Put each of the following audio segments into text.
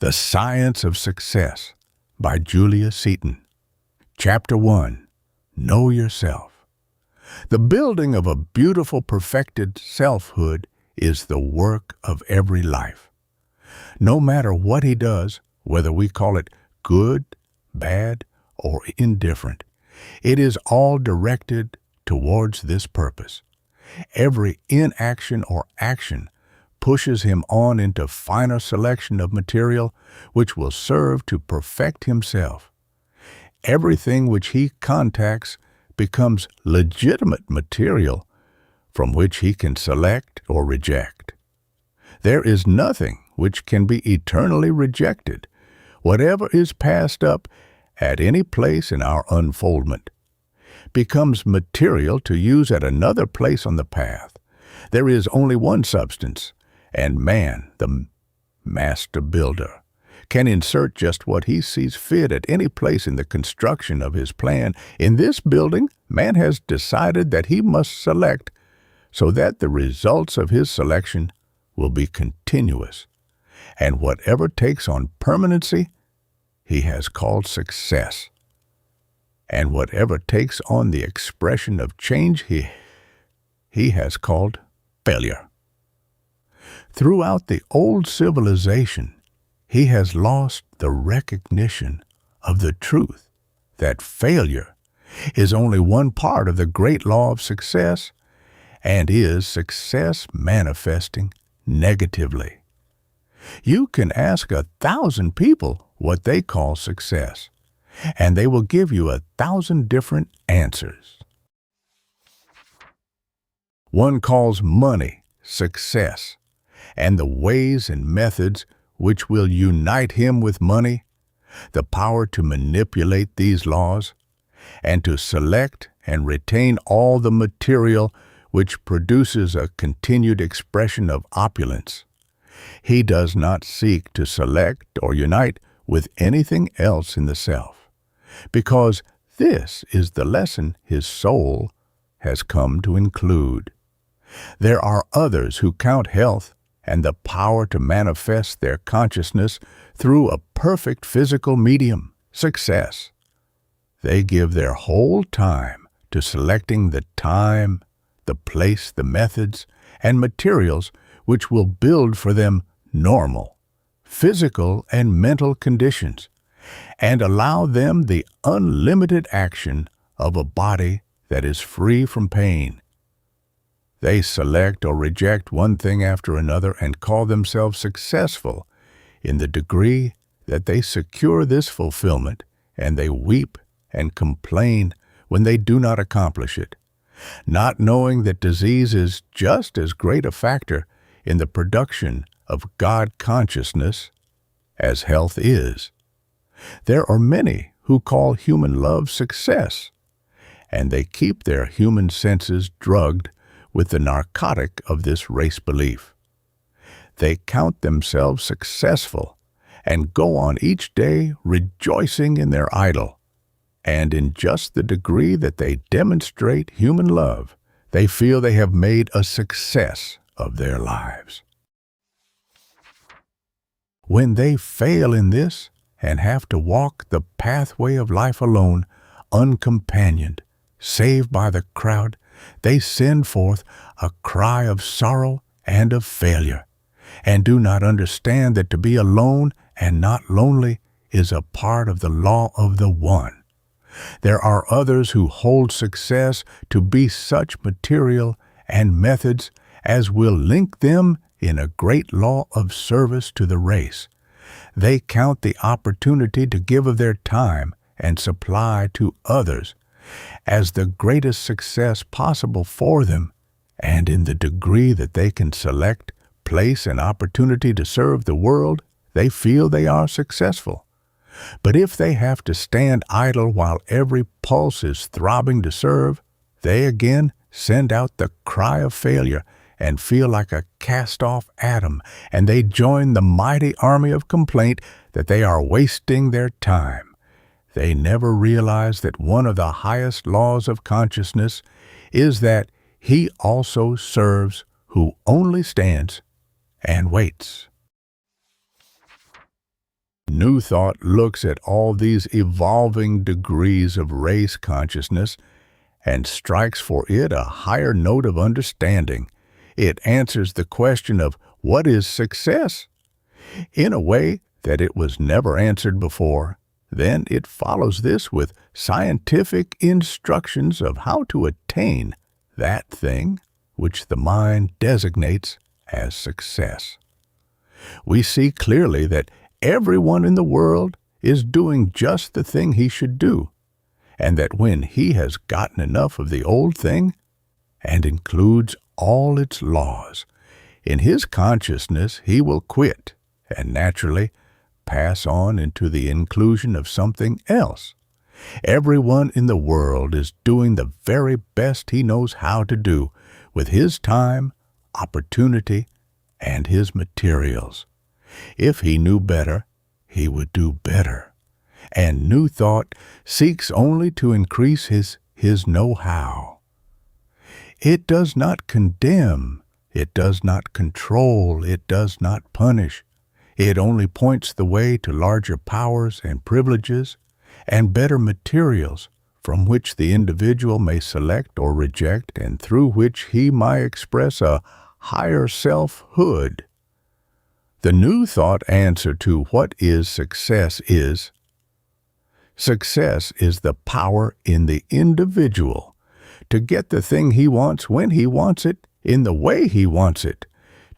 The Science of Success by Julia Seton. Chapter 1. Know Yourself. The building of a beautiful, perfected selfhood is the work of every life. No matter what he does, whether we call it good, bad, or indifferent, it is all directed towards this purpose. Every inaction or action pushes him on into finer selection of material which will serve to perfect himself. Everything which he contacts becomes legitimate material from which he can select or reject. There is nothing which can be eternally rejected. Whatever is passed up at any place in our unfoldment becomes material to use at another place on the path. There is only one substance, and man, the master builder, can insert just what he sees fit at any place in the construction of his plan. In this building, man has decided that he must select so that the results of his selection will be continuous. And whatever takes on permanency, he has called success. And whatever takes on the expression of change, he has called failure. Throughout the old civilization, he has lost the recognition of the truth that failure is only one part of the great law of success, and is success manifesting negatively. You can ask 1,000 people what they call success, and they will give you 1,000 different answers. One calls money success, and the ways and methods which will unite him with money, the power to manipulate these laws, and to select and retain all the material which produces a continued expression of opulence. He does not seek to select or unite with anything else in the self, because this is the lesson his soul has come to include. There are others who count health and the power to manifest their consciousness through a perfect physical medium, success. They give their whole time to selecting the time, the place, the methods, and materials which will build for them normal, physical and mental conditions, and allow them the unlimited action of a body that is free from pain. They select or reject one thing after another and call themselves successful in the degree that they secure this fulfillment, and they weep and complain when they do not accomplish it, not knowing that disease is just as great a factor in the production of God consciousness as health is. There are many who call human love success, and they keep their human senses drugged with the narcotic of this race belief. They count themselves successful and go on each day rejoicing in their idol, and in just the degree that they demonstrate human love, they feel they have made a success of their lives. When they fail in this and have to walk the pathway of life alone, uncompanioned, saved by the crowd, they send forth a cry of sorrow and of failure, and do not understand that to be alone and not lonely is a part of the law of the one. There are others who hold success to be such material and methods as will link them in a great law of service to the race. They count the opportunity to give of their time and supply to others as the greatest success possible for them, and in the degree that they can select, place, and opportunity to serve the world, they feel they are successful. But if they have to stand idle while every pulse is throbbing to serve, they again send out the cry of failure and feel like a cast-off atom, and they join the mighty army of complaint that they are wasting their time. They never realize that one of the highest laws of consciousness is that he also serves who only stands and waits. New Thought looks at all these evolving degrees of race consciousness and strikes for it a higher note of understanding. It answers the question of what is success in a way that it was never answered before. Then it follows this with scientific instructions of how to attain that thing which the mind designates as success. We see clearly that everyone in the world is doing just the thing he should do, and that when he has gotten enough of the old thing and includes all its laws in his consciousness, he will quit and naturally pass on into the inclusion of something else. Everyone in the world is doing the very best he knows how to do with his time, opportunity, and his materials. If he knew better, he would do better. And New Thought seeks only to increase his know-how. It does not condemn, it does not control, it does not punish. It only points the way to larger powers and privileges and better materials from which the individual may select or reject and through which he might express a higher selfhood. The New Thought answer to what is success is the power in the individual to get the thing he wants when he wants it, in the way he wants it,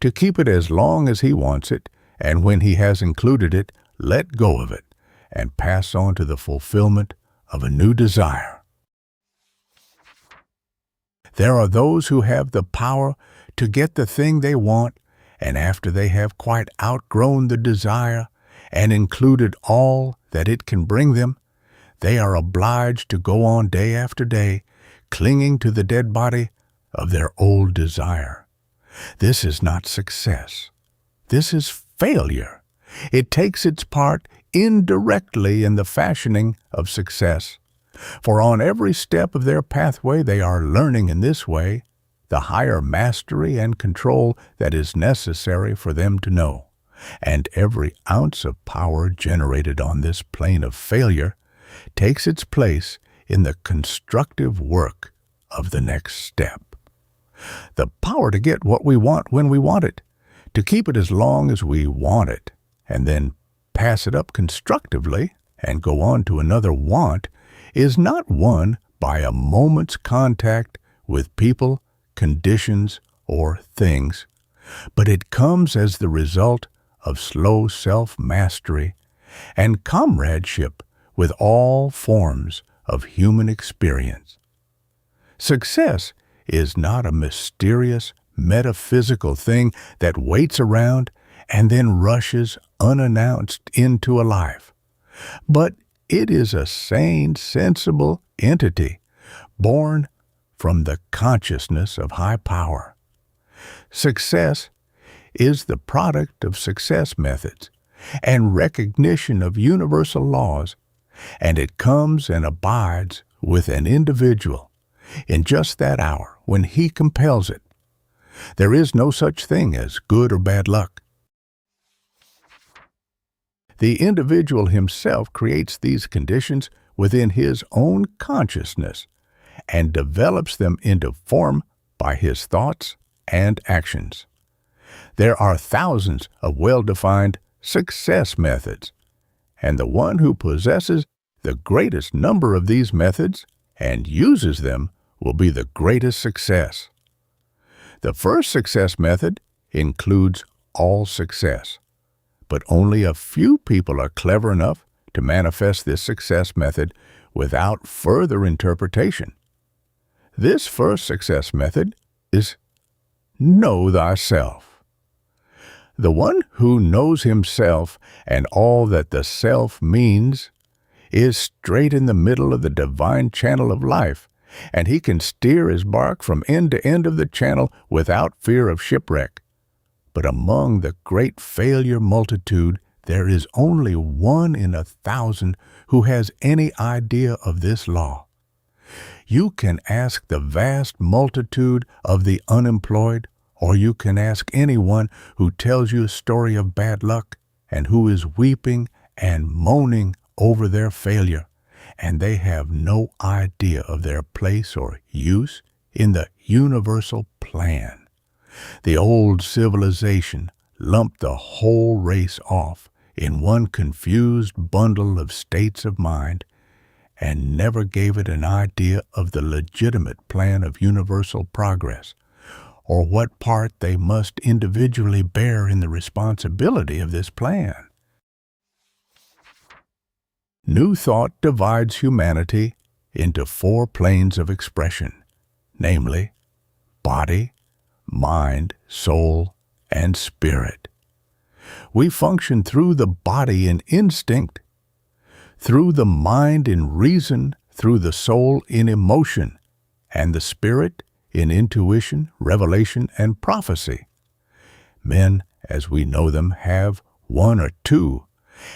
to keep it as long as he wants it, and when he has included it, let go of it, and pass on to the fulfillment of a new desire. There are those who have the power to get the thing they want, and after they have quite outgrown the desire and included all that it can bring them, they are obliged to go on day after day, clinging to the dead body of their old desire. This is not success. This is failure. It takes its part indirectly in the fashioning of success. For on every step of their pathway they are learning in this way the higher mastery and control that is necessary for them to know. And every ounce of power generated on this plane of failure takes its place in the constructive work of the next step. The power to get what we want when we want it, to keep it as long as we want it, and then pass it up constructively and go on to another want, is not won by a moment's contact with people, conditions, or things, but it comes as the result of slow self-mastery and comradeship with all forms of human experience. Success is not a mysterious, metaphysical thing that waits around and then rushes unannounced into a life, but it is a sane, sensible entity born from the consciousness of high power. Success is the product of success methods and recognition of universal laws, and it comes and abides with an individual in just that hour when he compels it. There is no such thing as good or bad luck. The individual himself creates these conditions within his own consciousness and develops them into form by his thoughts and actions. There are thousands of well-defined success methods, and the one who possesses the greatest number of these methods and uses them will be the greatest success. The first success method includes all success, but only a few people are clever enough to manifest this success method without further interpretation. This first success method is know thyself. The one who knows himself and all that the self means is straight in the middle of the divine channel of life, and he can steer his bark from end to end of the channel without fear of shipwreck. But among the great failure multitude, there is only 1 in 1,000 who has any idea of this law. You can ask the vast multitude of the unemployed, or you can ask anyone who tells you a story of bad luck and who is weeping and moaning over their failure, and they have no idea of their place or use in the universal plan. The old civilization lumped the whole race off in one confused bundle of states of mind and never gave it an idea of the legitimate plan of universal progress, or what part they must individually bear in the responsibility of this plan. New Thought divides humanity into 4 planes of expression, namely, body, mind, soul, and spirit. We function through the body in instinct, through the mind in reason, through the soul in emotion, and the spirit in intuition, revelation, and prophecy. Men, as we know them, have 1 or 2,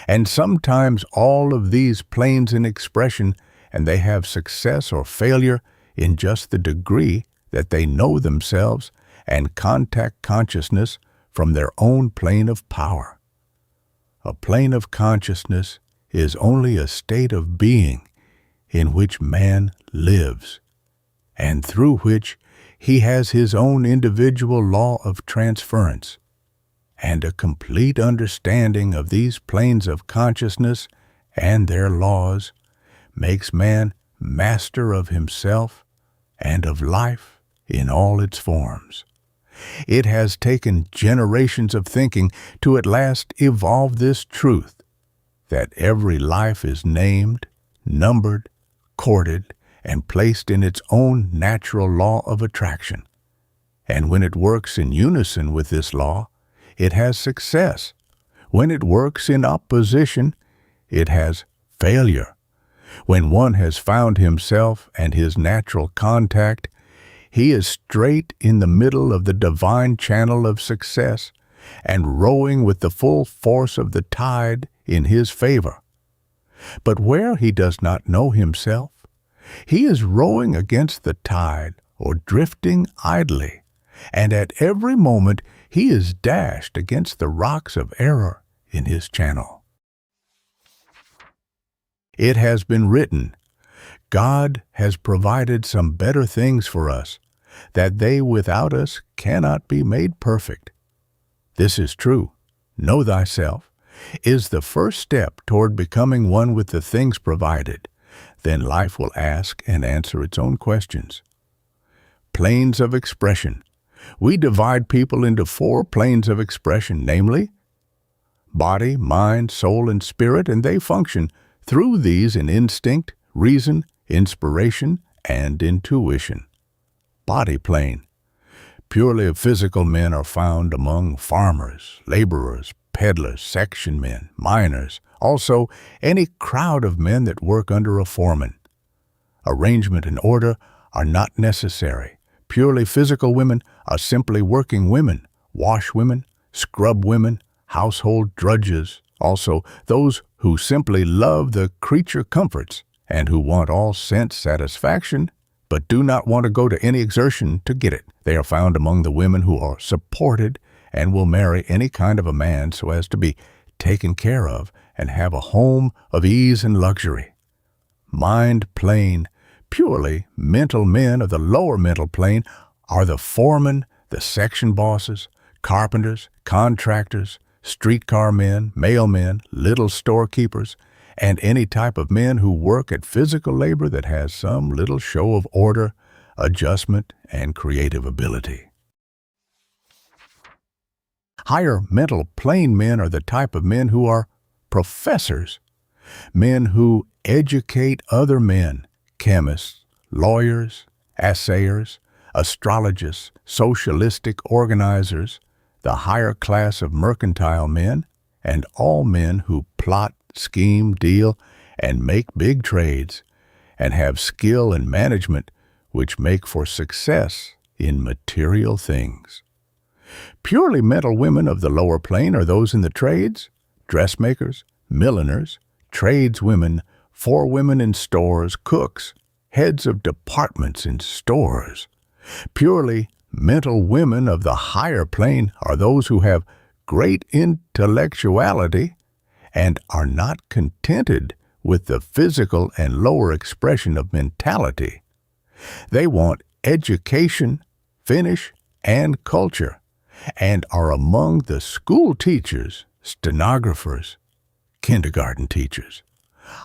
and sometimes all of these planes in expression, and they have success or failure in just the degree that they know themselves and contact consciousness from their own plane of power. A plane of consciousness is only a state of being in which man lives, and through which he has his own individual law of transference, and a complete understanding of these planes of consciousness and their laws makes man master of himself and of life in all its forms. It has taken generations of thinking to at last evolve this truth, that every life is named, numbered, corded, and placed in its own natural law of attraction. And when it works in unison with this law, it has success. When it works in opposition, it has failure. When one has found himself and his natural contact, he is straight in the middle of the divine channel of success and rowing with the full force of the tide in his favor. But where he does not know himself, he is rowing against the tide or drifting idly, and at every moment he is dashed against the rocks of error in his channel. It has been written, God has provided some better things for us, that they without us cannot be made perfect. This is true. Know thyself is the first step toward becoming one with the things provided. Then life will ask and answer its own questions. Planes of expression. We divide people into 4 planes of expression, namely, body, mind, soul, and spirit, and they function through these in instinct, reason, inspiration, and intuition. Body plane. Purely physical men are found among farmers, laborers, peddlers, section men, miners, also any crowd of men that work under a foreman. Arrangement and order are not necessary. Purely physical women are simply working women, washwomen, scrub women, household drudges, also those who simply love the creature comforts and who want all sense satisfaction but do not want to go to any exertion to get it. They are found among the women who are supported and will marry any kind of a man so as to be taken care of and have a home of ease and luxury. Mind plane, purely mental men of the lower mental plane are the foremen, the section bosses, carpenters, contractors, streetcar men, mailmen, little storekeepers, and any type of men who work at physical labor that has some little show of order, adjustment, and creative ability. Higher mental plane men are the type of men who are professors, men who educate other men, chemists, lawyers, assayers, astrologists, socialistic organizers, the higher class of mercantile men, and all men who plot, scheme, deal, and make big trades, and have skill and management which make for success in material things. Purely mental women of the lower plane are those in the trades, dressmakers, milliners, tradeswomen, forewomen in stores, cooks, heads of departments in stores. Purely mental women of the higher plane are those who have great intellectuality and are not contented with the physical and lower expression of mentality. They want education, finish, and culture, and are among the school teachers, stenographers, kindergarten teachers,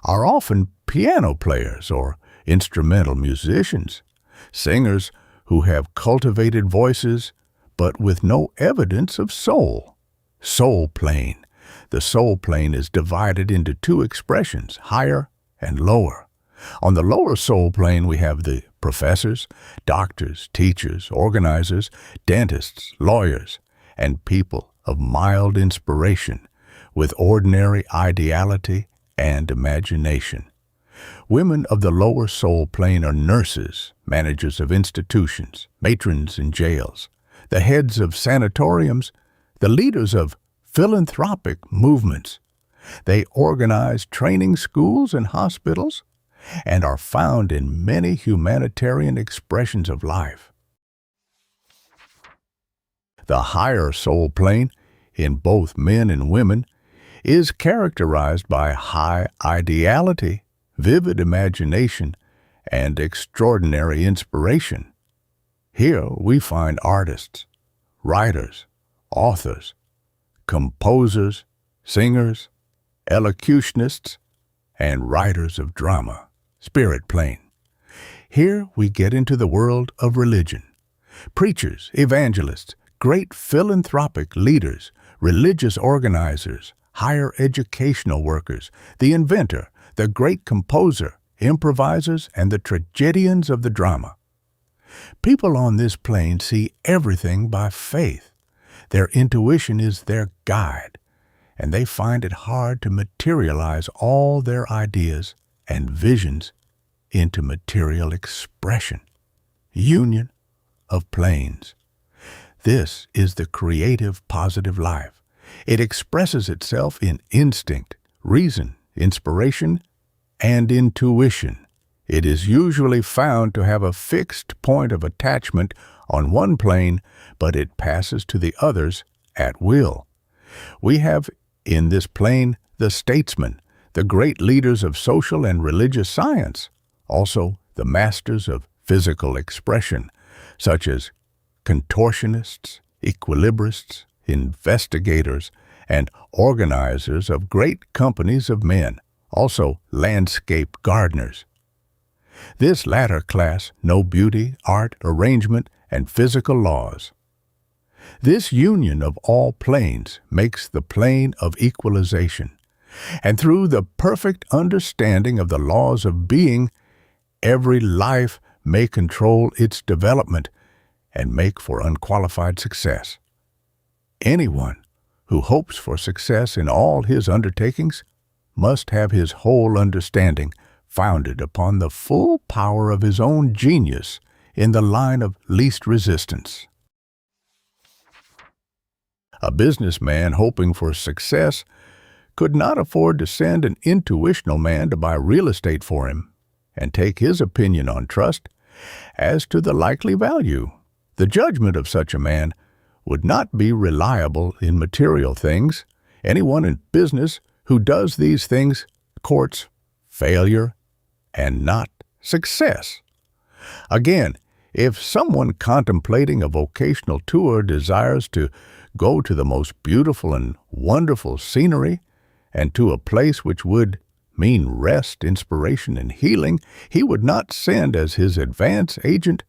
are often piano players or instrumental musicians, singers who have cultivated voices but with no evidence of soul. Soul plane. The soul plane is divided into two expressions, higher and lower. On the lower soul plane, we have the professors, doctors, teachers, organizers, dentists, lawyers, and people of mild inspiration with ordinary ideality and imagination. Women of the lower soul plane are nurses, managers of institutions, matrons in jails, the heads of sanatoriums, the leaders of philanthropic movements. They organize training schools and hospitals and are found in many humanitarian expressions of life. The higher soul plane, in both men and women, is characterized by high ideality, vivid imagination, and extraordinary inspiration. Here we find artists, writers, authors, composers, singers, elocutionists, and writers of drama, spirit plane. Here we get into the world of religion. Preachers, evangelists, great philanthropic leaders, religious organizers, higher educational workers, the inventor, the great composer, improvisers, and the tragedians of the drama. People on this plane see everything by faith. Their intuition is their guide, and they find it hard to materialize all their ideas and visions into material expression. Union of planes. This is the creative, positive life. It expresses itself in instinct, reason, inspiration, and intuition. It is usually found to have a fixed point of attachment on one plane, but it passes to the others at will. We have in this plane the statesmen, the great leaders of social and religious science, also the masters of physical expression, such as contortionists, equilibrists, investigators, and organizers of great companies of men, also landscape gardeners. This latter class know beauty, art, arrangement, and physical laws. This union of all planes makes the plane of equalization, and through the perfect understanding of the laws of being, every life may control its development and make for unqualified success. Anyone who hopes for success in all his undertakings must have his whole understanding founded upon the full power of his own genius in the line of least resistance. A businessman hoping for success could not afford to send an intuitional man to buy real estate for him and take his opinion on trust as to the likely value. The judgment of such a man would not be reliable in material things. Anyone in business who does these things courts failure and not success. Again, if someone contemplating a vocational tour desires to go to the most beautiful and wonderful scenery and to a place which would mean rest, inspiration, and healing, he would not send as his advance agent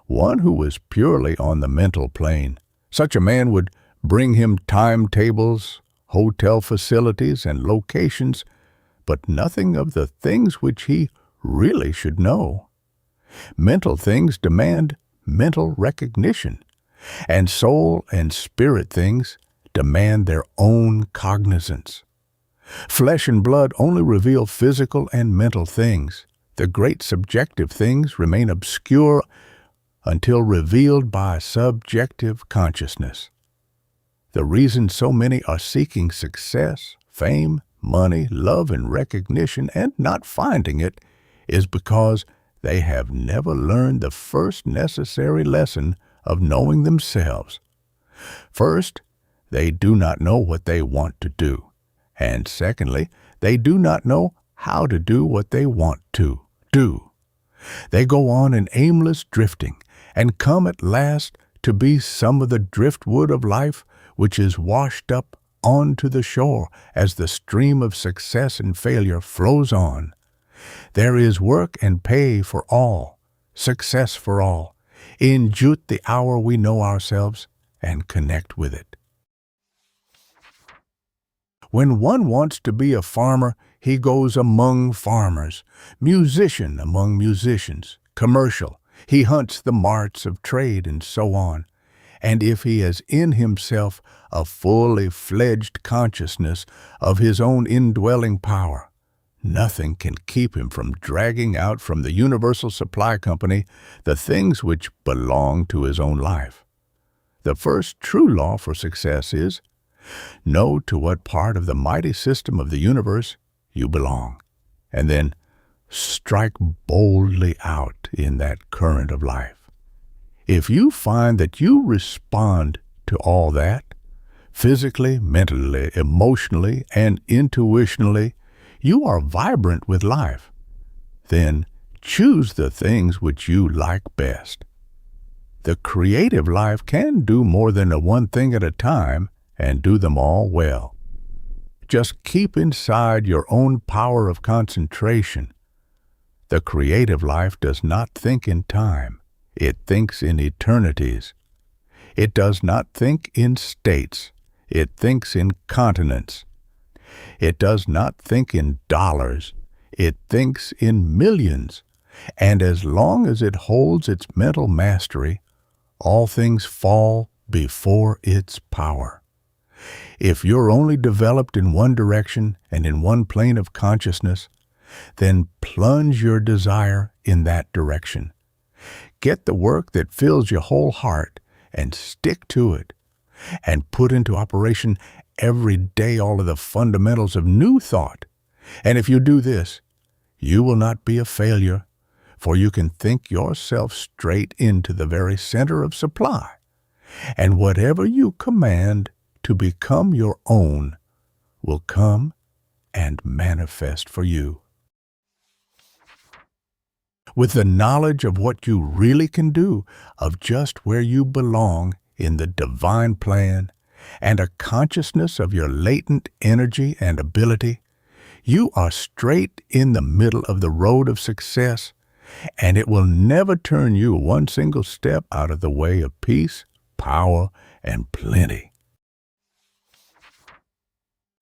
one who was purely on the mental plane. Such a man would bring him timetables, hotel facilities, and locations, but nothing of the things which he really should know. Mental things demand mental recognition, and soul and spirit things demand their own cognizance. Flesh and blood only reveal physical and mental things. The great subjective things remain obscure until revealed by subjective consciousness. The reason so many are seeking success, fame, money, love, and recognition and not finding it is because they have never learned the first necessary lesson of knowing themselves. First, they do not know what they want to do, And secondly, they do not know how to do what they want to do. They go on in aimless drifting and come at last to be some of the driftwood of life which is washed up onto the shore as the stream of success and failure flows on. There is work and pay for all, success for all, in just the hour we know ourselves and connect with it. When one wants to be a farmer, he goes among farmers, musician among musicians, commercial. He hunts the marts of trade and so on. And if he has in himself a fully fledged consciousness of his own indwelling power, nothing can keep him from dragging out from the universal supply company the things which belong to his own life. The first true law for success is, know to what part of the mighty system of the universe you belong, and then strike boldly out in that current of life. If you find that you respond to all that, physically, mentally, emotionally, and intuitionally, you are vibrant with life, then choose the things which you like best. The creative life can do more than one thing at a time and do them all well. Just keep inside your own power of concentration. The creative life does not think in time. It thinks in eternities. It does not think in states. It thinks in continents. It does not think in dollars. It thinks in millions. And as long as it holds its mental mastery, all things fall before its power. If you're only developed in one direction and in one plane of consciousness, then plunge your desire in that direction. Get the work that fills your whole heart and stick to it, and put into operation every day all of the fundamentals of new thought. And if you do this, you will not be a failure, for you can think yourself straight into the very center of supply, and whatever you command to become your own will come and manifest for you. With the knowledge of what you really can do, of just where you belong in the divine plan, and a consciousness of your latent energy and ability, you are straight in the middle of the road of success, and it will never turn you one single step out of the way of peace, power, and plenty.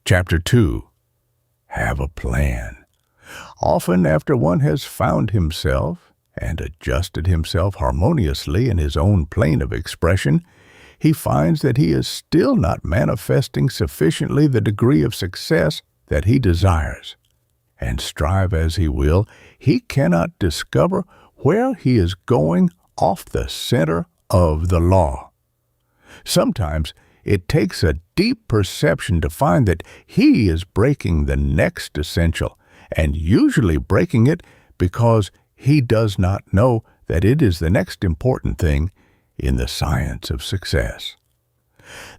Chapter 2. Have a plan. Often after one has found himself and adjusted himself harmoniously in his own plane of expression, he finds that he is still not manifesting sufficiently the degree of success that he desires. And strive as he will, he cannot discover where he is going off the center of the law. Sometimes it takes a deep perception to find that he is breaking the next essential, and usually breaking it because he does not know that it is the next important thing in the science of success.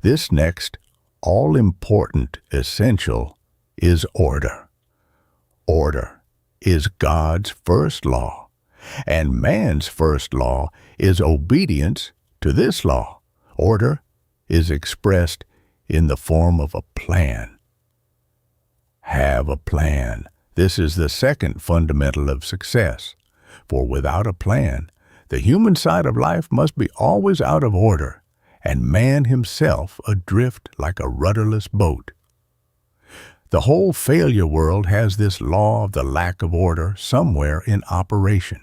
This next all-important essential is order. Order is God's first law, and man's first law is obedience to this law. Order is expressed in the form of a plan. Have a plan. This is the second fundamental of success, for without a plan, the human side of life must be always out of order, and man himself adrift like a rudderless boat. The whole failure world has this law of the lack of order somewhere in operation.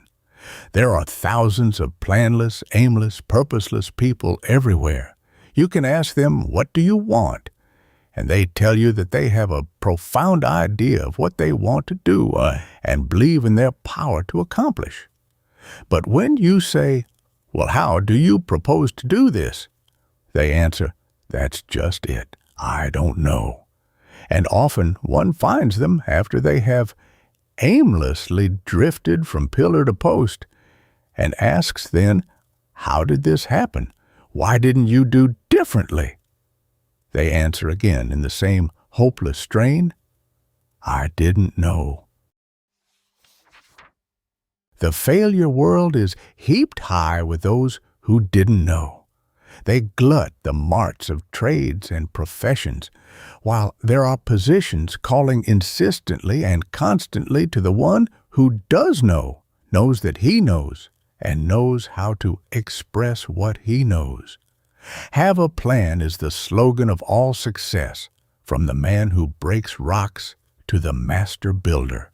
There are thousands of planless, aimless, purposeless people everywhere. You can ask them, "What do you want?" And they tell you that they have a profound idea of what they want to do and believe in their power to accomplish. But when you say, "Well, how do you propose to do this?" they answer, "That's just it. I don't know." And often one finds them after they have aimlessly drifted from pillar to post and asks then, "How did this happen? Why didn't you do differently?" They answer again in the same hopeless strain? I didn't know. The failure world is heaped high with those who didn't know. They glut the marts of trades and professions, while there are positions calling insistently and constantly to the one who does know, knows that he knows, and knows how to express what he knows. Have a plan is the slogan of all success, from the man who breaks rocks to the master builder.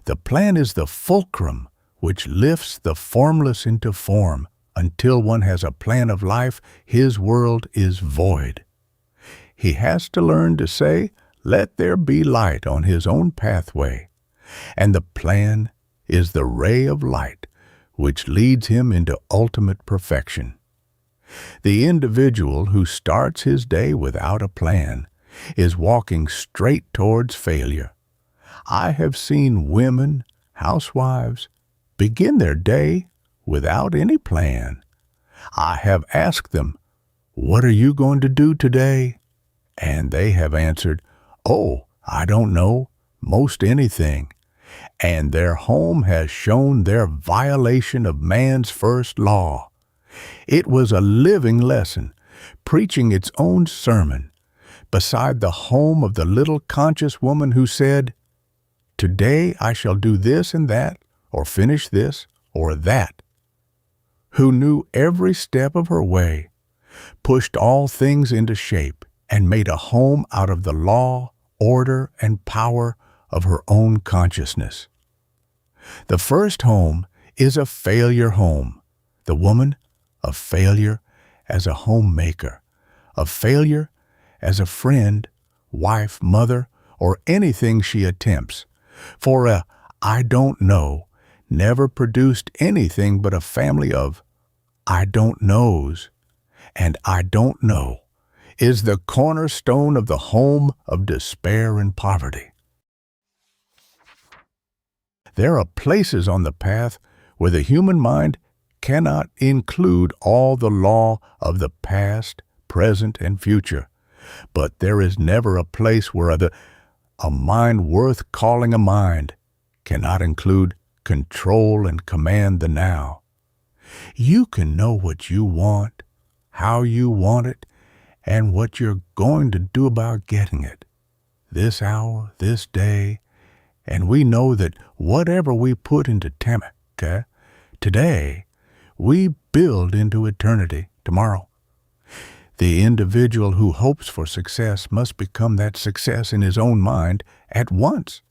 The plan is the fulcrum which lifts the formless into form. Until one has a plan of life, his world is void. He has to learn to say, "Let there be light" on his own pathway. And the plan is the ray of light which leads him into ultimate perfection. The individual who starts his day without a plan is walking straight towards failure. I have seen women, housewives, begin their day without any plan. I have asked them, "What are you going to do today?" And they have answered, "Oh, I don't know, most anything." And their home has shown their violation of man's first law. It was a living lesson, preaching its own sermon, beside the home of the little conscious woman who said, "Today I shall do this and that, or finish this or that," who knew every step of her way, pushed all things into shape, and made a home out of the law, order, and power of her own consciousness. The first home is a failure home. The woman, a failure as a homemaker, a failure as a friend, wife, mother, or anything she attempts. For a "I don't know" never produced anything but a family of "I don't knows," and "I don't know" is the cornerstone of the home of despair and poverty. There are places on the path where the human mind cannot include all the law of the past, present, and future, but there is never a place where a mind worth calling a mind cannot include control and command the now. You can know what you want, how you want it, and what you're going to do about getting it, this hour, this day, and we know that whatever we put into Tamaka today, we build into eternity tomorrow. The individual who hopes for success must become that success in his own mind at once.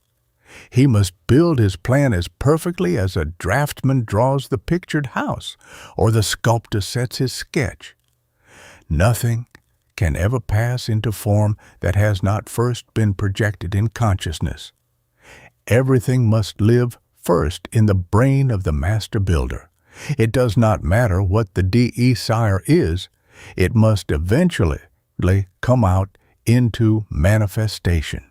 He must build his plan as perfectly as a draftsman draws the pictured house or the sculptor sets his sketch. Nothing can ever pass into form that has not first been projected in consciousness. Everything must live first in the brain of the master builder. It does not matter what the D.E. sire is, it must eventually come out into manifestation.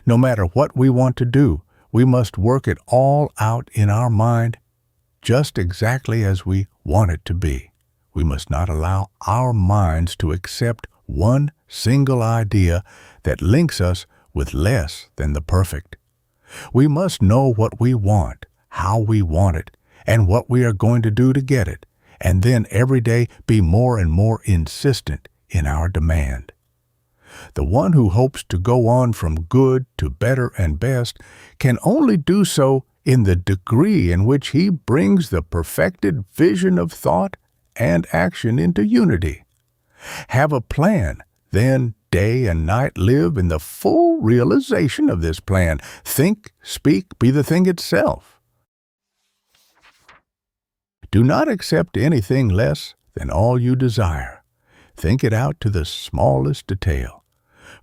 No matter what we want to do, we must work it all out in our mind just exactly as we want it to be. We must not allow our minds to accept one single idea that links us with less than the perfect. We must know what we want, how we want it, and what we are going to do to get it, and then every day be more and more insistent in our demand. The one who hopes to go on from good to better and best can only do so in the degree in which he brings the perfected vision of thought and action into unity. Have a plan, then day and night live in the full realization of this plan. Think, speak, be the thing itself. Do not accept anything less than all you desire. Think it out to the smallest detail.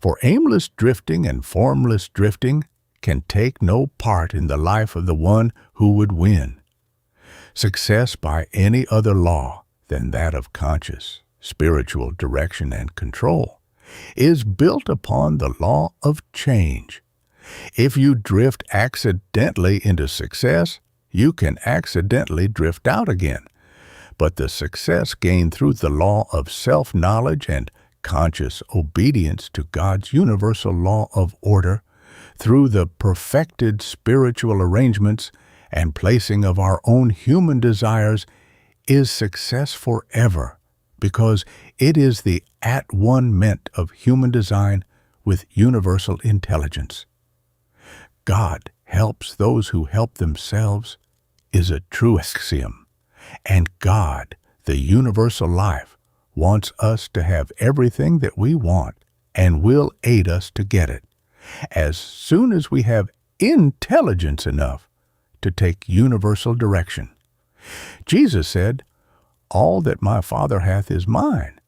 For aimless drifting and formless drifting can take no part in the life of the one who would win. Success by any other law than that of conscious, spiritual direction and control is built upon the law of change. If you drift accidentally into success, you can accidentally drift out again. But the success gained through the law of self-knowledge and conscious obedience to God's universal law of order through the perfected spiritual arrangements and placing of our own human desires is success forever, because it is the at-one-ment of human design with universal intelligence. God helps those who help themselves is a true axiom, and God, the universal life, wants us to have everything that we want and will aid us to get it, as soon as we have intelligence enough to take universal direction. Jesus said, "All that my Father hath is mine."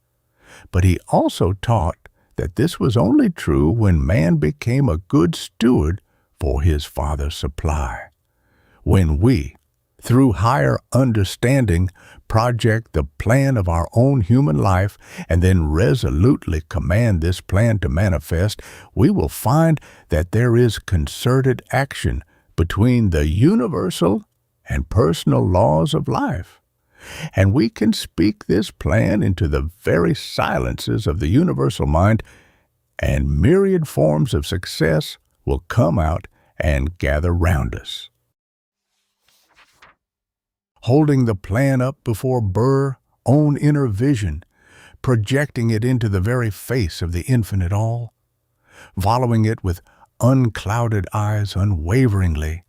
But he also taught that this was only true when man became a good steward for his Father's supply. When we, through higher understanding, project the plan of our own human life and then resolutely command this plan to manifest, we will find that there is concerted action between the universal and personal laws of life. And we can speak this plan into the very silences of the universal mind, and myriad forms of success will come out and gather round us. Holding the plan up before Burr's own inner vision, projecting it into the very face of the infinite all, following it with unclouded eyes unwaveringly,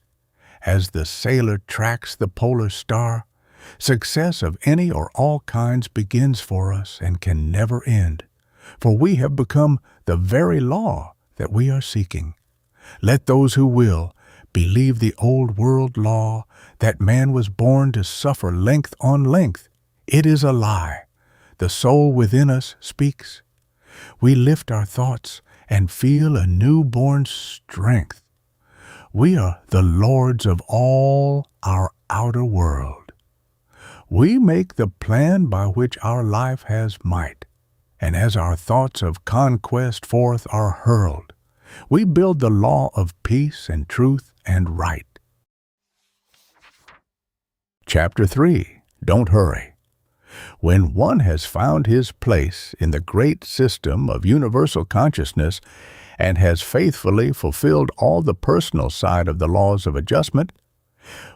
as the sailor tracks the polar star, success of any or all kinds begins for us and can never end, for we have become the very law that we are seeking. Let those who will believe the old world law that man was born to suffer length on length. It is a lie. The soul within us speaks. We lift our thoughts and feel a newborn strength. We are the lords of all our outer world. We make the plan by which our life has might, and as our thoughts of conquest forth are hurled, we build the law of peace and truth and right. Chapter 3. Don't hurry. When one has found his place in the great system of universal consciousness and has faithfully fulfilled all the personal side of the laws of adjustment,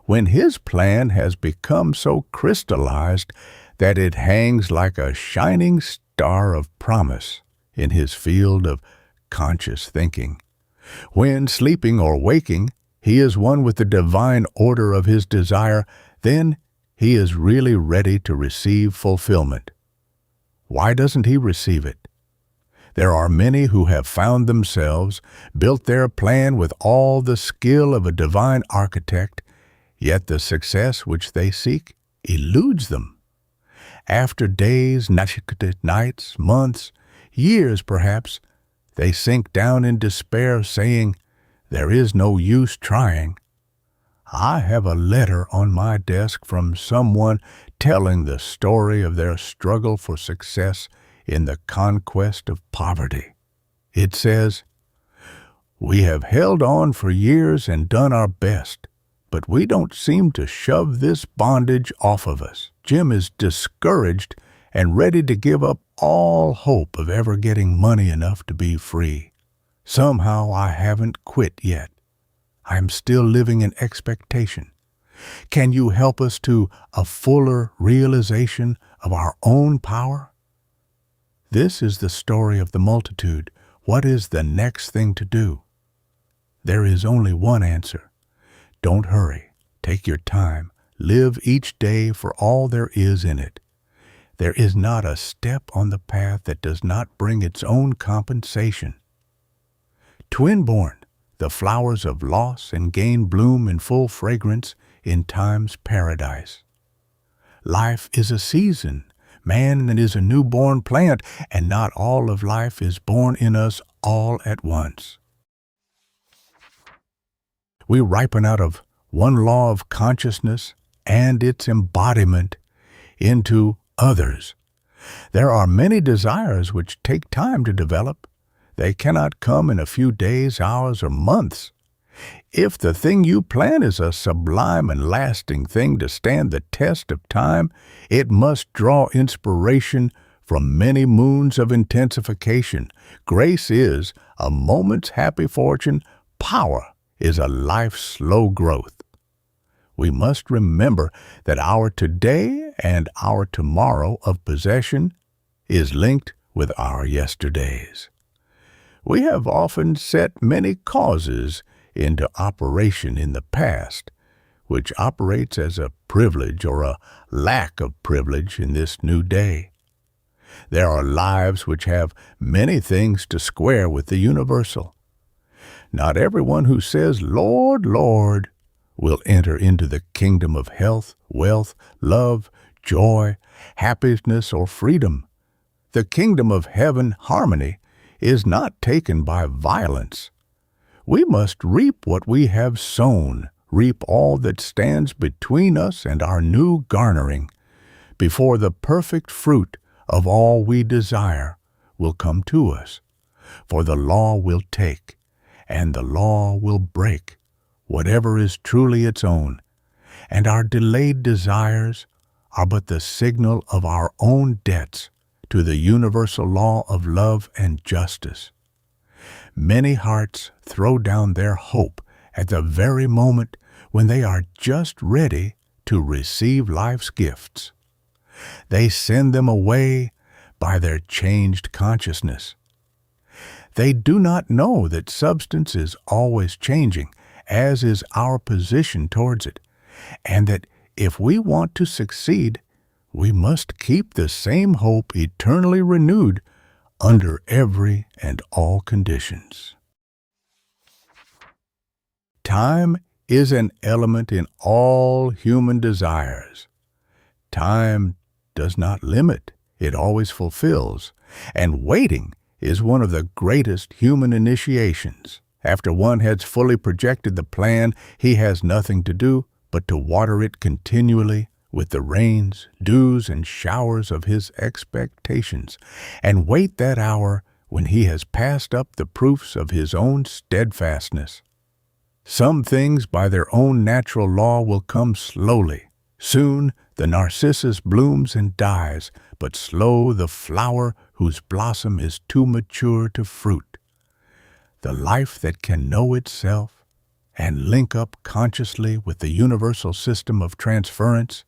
when his plan has become so crystallized that it hangs like a shining star of promise in his field of conscious thinking, when, sleeping or waking, he is one with the divine order of his desire, then he is really ready to receive fulfillment. Why doesn't he receive it? There are many who have found themselves, built their plan with all the skill of a divine architect, yet the success which they seek eludes them. After days, nights, months, years perhaps, they sink down in despair, saying, "There is no use trying." I have a letter on my desk from someone telling the story of their struggle for success in the conquest of poverty. It says, "We have held on for years and done our best, but we don't seem to shove this bondage off of us. Jim is discouraged and ready to give up all hope of ever getting money enough to be free. Somehow I haven't quit yet. I'm still living in expectation. Can you help us to a fuller realization of our own power?" This is the story of the multitude. What is the next thing to do? There is only one answer. Don't hurry. Take your time. Live each day for all there is in it. There is not a step on the path that does not bring its own compensation. Twin-born, the flowers of loss and gain bloom in full fragrance in time's paradise. Life is a season. Man is a newborn plant, and not all of life is born in us all at once. We ripen out of one law of consciousness and its embodiment into others. There are many desires which take time to develop. They cannot come in a few days, hours, or months. If the thing you plan is a sublime and lasting thing to stand the test of time, it must draw inspiration from many moons of intensification. Grace is a moment's happy fortune. Power is a life's slow growth. We must remember that our today and our tomorrow of possession is linked with our yesterdays. We have often set many causes into operation in the past, which operates as a privilege or a lack of privilege in this new day. There are lives which have many things to square with the universal. Not everyone who says, "Lord, Lord," will enter into the kingdom of health, wealth, love, joy, happiness, or freedom. The kingdom of heaven, harmony, is not taken by violence. We must reap what we have sown, reap all that stands between us and our new garnering, before the perfect fruit of all we desire will come to us. For the law will take, and the law will break, whatever is truly its own, and our delayed desires are but the signal of our own debts to the universal law of love and justice. Many hearts throw down their hope at the very moment when they are just ready to receive life's gifts. They send them away by their changed consciousness. They do not know that substance is always changing, as is our position towards it, and that if we want to succeed, we must keep the same hope eternally renewed under every and all conditions. Time is an element in all human desires. Time does not limit, it always fulfills, and waiting is one of the greatest human initiations. After one has fully projected the plan, he has nothing to do but to water it continually with the rains, dews, and showers of his expectations, and wait that hour when he has passed up the proofs of his own steadfastness. Some things by their own natural law will come slowly. Soon the narcissus blooms and dies, but slow the flower whose blossom is too mature to fruit. The life that can know itself and link up consciously with the universal system of transference,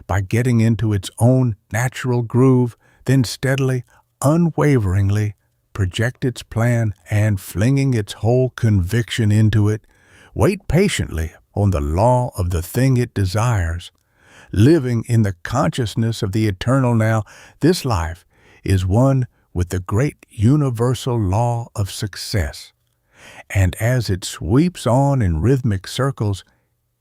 by getting into its own natural groove, then steadily, unwaveringly project its plan and flinging its whole conviction into it, wait patiently on the law of the thing it desires, living in the consciousness of the eternal now. This life is one with the great universal law of success, and as it sweeps on in rhythmic circles,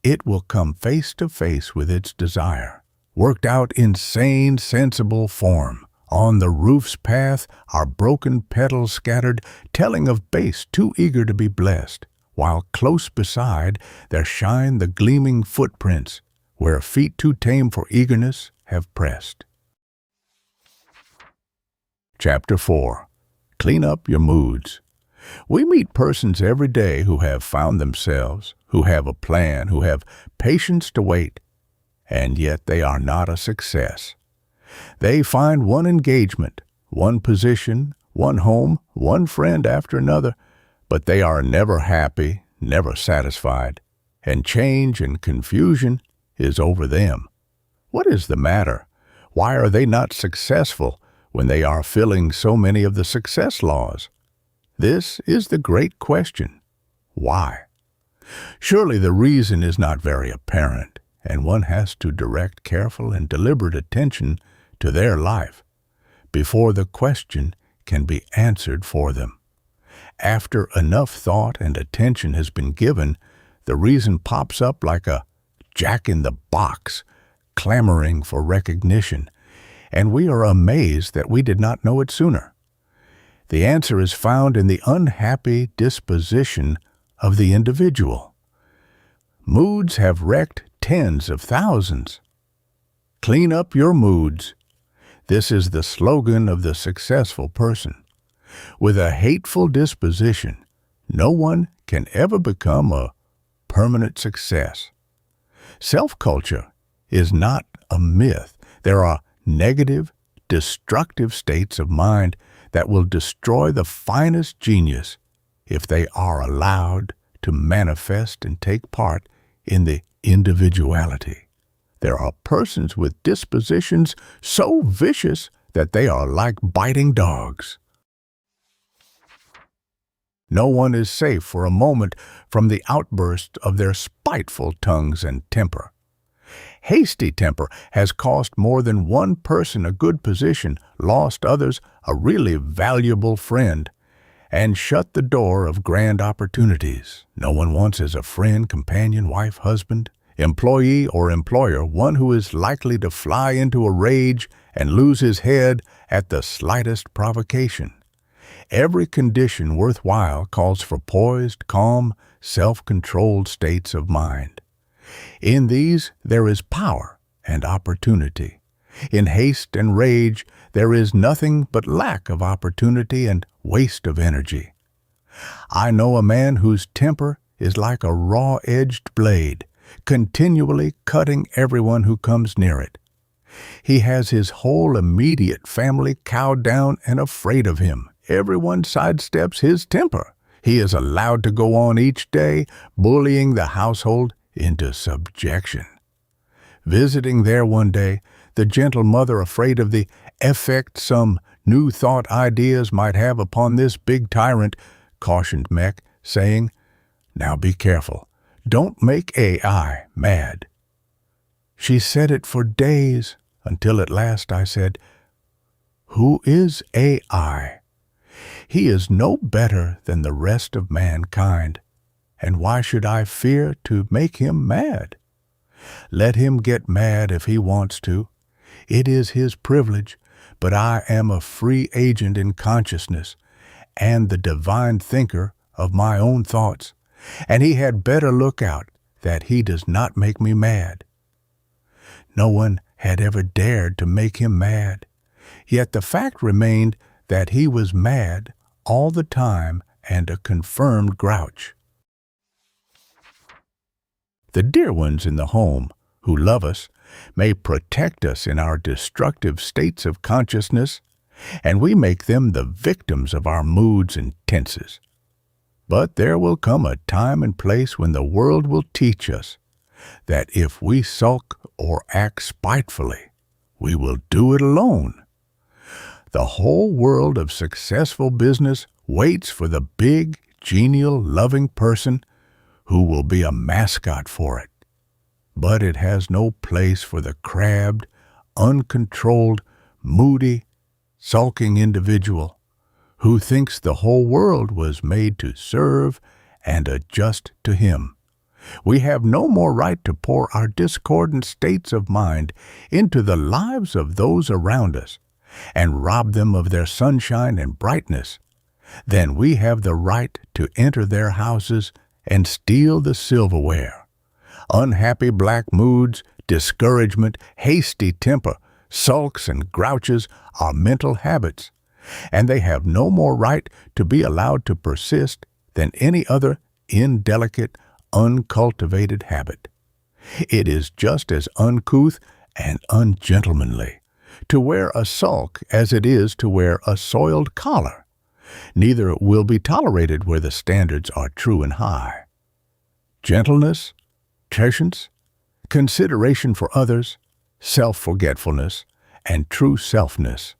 it will come face to face with its desire, worked out in sane, sensible form. On the roof's path are broken petals scattered, telling of base too eager to be blessed, while close beside there shine the gleaming footprints, where feet too tame for eagerness have pressed. Chapter 4. Clean up your moods. We meet persons every day who have found themselves, who have a plan, who have patience to wait, and yet they are not a success. They find one engagement, one position, one home, one friend after another, but they are never happy, never satisfied, and change and confusion is over them. What is the matter? Why are they not successful when they are filling so many of the success laws? This is the great question. Why? Surely the reason is not very apparent, and one has to direct careful and deliberate attention to their life before the question can be answered for them. After enough thought and attention has been given, the reason pops up like a jack-in-the-box, clamoring for recognition, and we are amazed that we did not know it sooner. The answer is found in the unhappy disposition of the individual. Moods have wrecked tens of thousands. Clean up your moods. This is the slogan of the successful person. With a hateful disposition, no one can ever become a permanent success. Self-culture is not a myth. There are negative, destructive states of mind that will destroy the finest genius if they are allowed to manifest and take part in the individuality. There are persons with dispositions so vicious that they are like biting dogs. No one is safe for a moment from the outburst of their spiteful tongues and temper. Hasty temper has cost more than one person a good position, lost others a really valuable friend, and shut the door of grand opportunities. No one wants as a friend, companion, wife, husband, employee, or employer one who is likely to fly into a rage and lose his head at the slightest provocation. Every condition worthwhile calls for poised, calm, self-controlled states of mind. In these there is power and opportunity. In haste and rage there is nothing but lack of opportunity and waste of energy. I know a man whose temper is like a raw-edged blade, continually cutting everyone who comes near it. He has his whole immediate family cowed down and afraid of him. Everyone sidesteps his temper. He is allowed to go on each day, bullying the household into subjection. Visiting there one day, the gentle mother, afraid of the effect some new thought ideas might have upon this big tyrant, cautioned Mech, saying, "Now be careful. Don't make AI mad." She said it for days, until at last I said, "Who is AI? He is no better than the rest of mankind, and why should I fear to make him mad? Let him get mad if he wants to. It is his privilege, but I am a free agent in consciousness, and the divine thinker of my own thoughts, and he had better look out that he does not make me mad." No one had ever dared to make him mad, yet the fact remained that he was mad all the time and a confirmed grouch. The dear ones in the home, who love us, may protect us in our destructive states of consciousness, and we make them the victims of our moods and tenses. But there will come a time and place when the world will teach us that if we sulk or act spitefully, we will do it alone. The whole world of successful business waits for the big, genial, loving person who will be a mascot for it. But it has no place for the crabbed, uncontrolled, moody, sulking individual who thinks the whole world was made to serve and adjust to him. We have no more right to pour our discordant states of mind into the lives of those around us and rob them of their sunshine and brightness than we have the right to enter their houses and steal the silverware. Unhappy black moods, discouragement, hasty temper, sulks and grouches are mental habits, and they have no more right to be allowed to persist than any other indelicate, uncultivated habit. It is just as uncouth and ungentlemanly to wear a sulk as it is to wear a soiled collar. Neither will be tolerated where the standards are true and high. Gentleness, patience, consideration for others, self-forgetfulness, and true selfness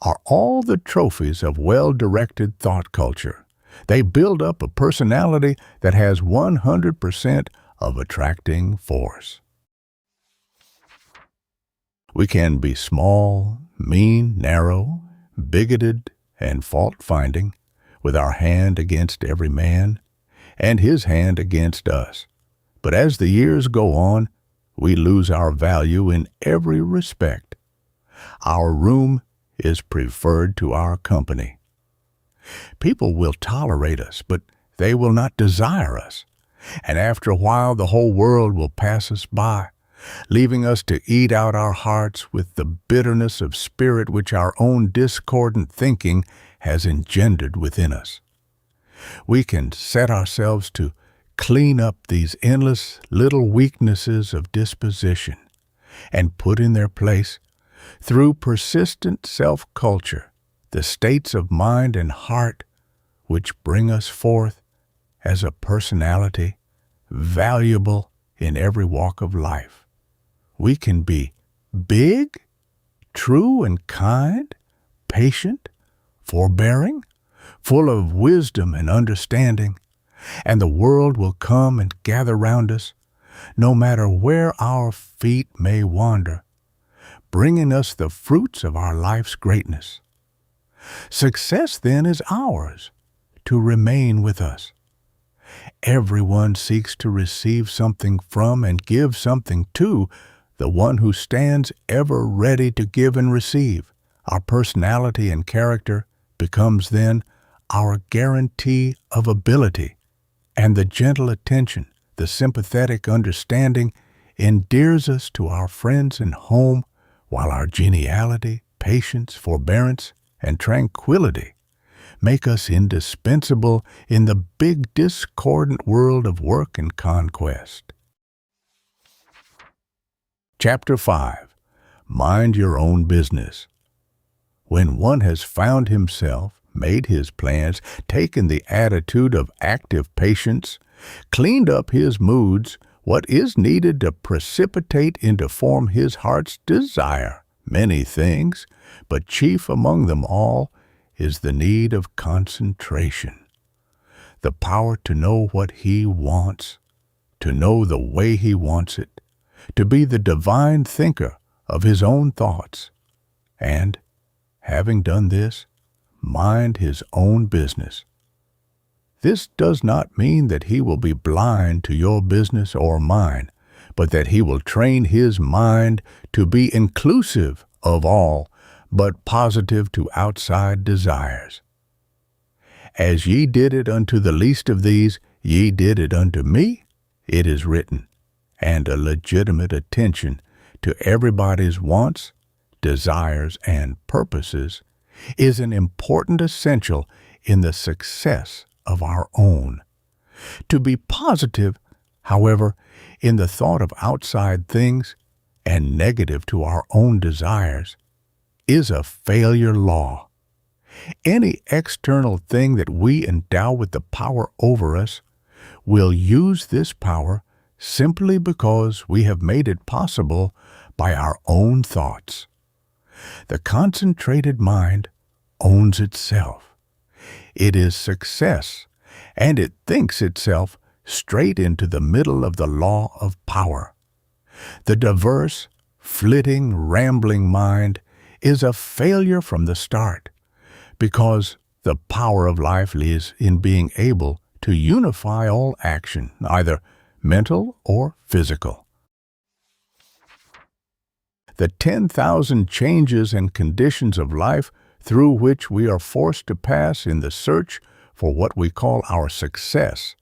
are all the trophies of well-directed thought culture. They build up a personality that has 100% of attracting force. We can be small, mean, narrow, bigoted, and fault-finding, with our hand against every man, and his hand against us. But as the years go on, we lose our value in every respect. Our room is preferred to our company. People will tolerate us, but they will not desire us. And after a while, the whole world will pass us by, leaving us to eat out our hearts with the bitterness of spirit which our own discordant thinking has engendered within us. We can set ourselves to clean up these endless little weaknesses of disposition and put in their place through persistent self-culture, the states of mind and heart which bring us forth as a personality valuable in every walk of life. We can be big, true and kind, patient, forbearing, full of wisdom and understanding, and the world will come and gather round us, no matter where our feet may wander, bringing us the fruits of our life's greatness. Success, then, is ours to remain with us. Everyone seeks to receive something from and give something to the one who stands ever ready to give and receive. Our personality and character becomes then our guarantee of ability, and the gentle attention, the sympathetic understanding endears us to our friends and home, while our geniality, patience, forbearance, and tranquility make us indispensable in the big discordant world of work and conquest. Chapter 5. Mind Your Own Business. When one has found himself, made his plans, taken the attitude of active patience, cleaned up his moods, what is needed to precipitate into form his heart's desire? Many things, but chief among them all is the need of concentration. The power to know what he wants, to know the way he wants it, to be the divine thinker of his own thoughts, and, having done this, mind his own business. This does not mean that he will be blind to your business or mine, but that he will train his mind to be inclusive of all, but positive to outside desires. As ye did it unto the least of these, ye did it unto me, it is written, and a legitimate attention to everybody's wants, desires, and purposes is an important essential in the success of our own. To be positive, however, in the thought of outside things and negative to our own desires is a failure law. Any external thing that we endow with the power over us will use this power simply because we have made it possible by our own thoughts. The concentrated mind owns itself. It is success, and it thinks itself straight into the middle of the law of power. The diverse, flitting, rambling mind is a failure from the start, because the power of life lies in being able to unify all action, either mental or physical. The 10,000 changes and conditions of life through which we are forced to pass in the search for what we call our success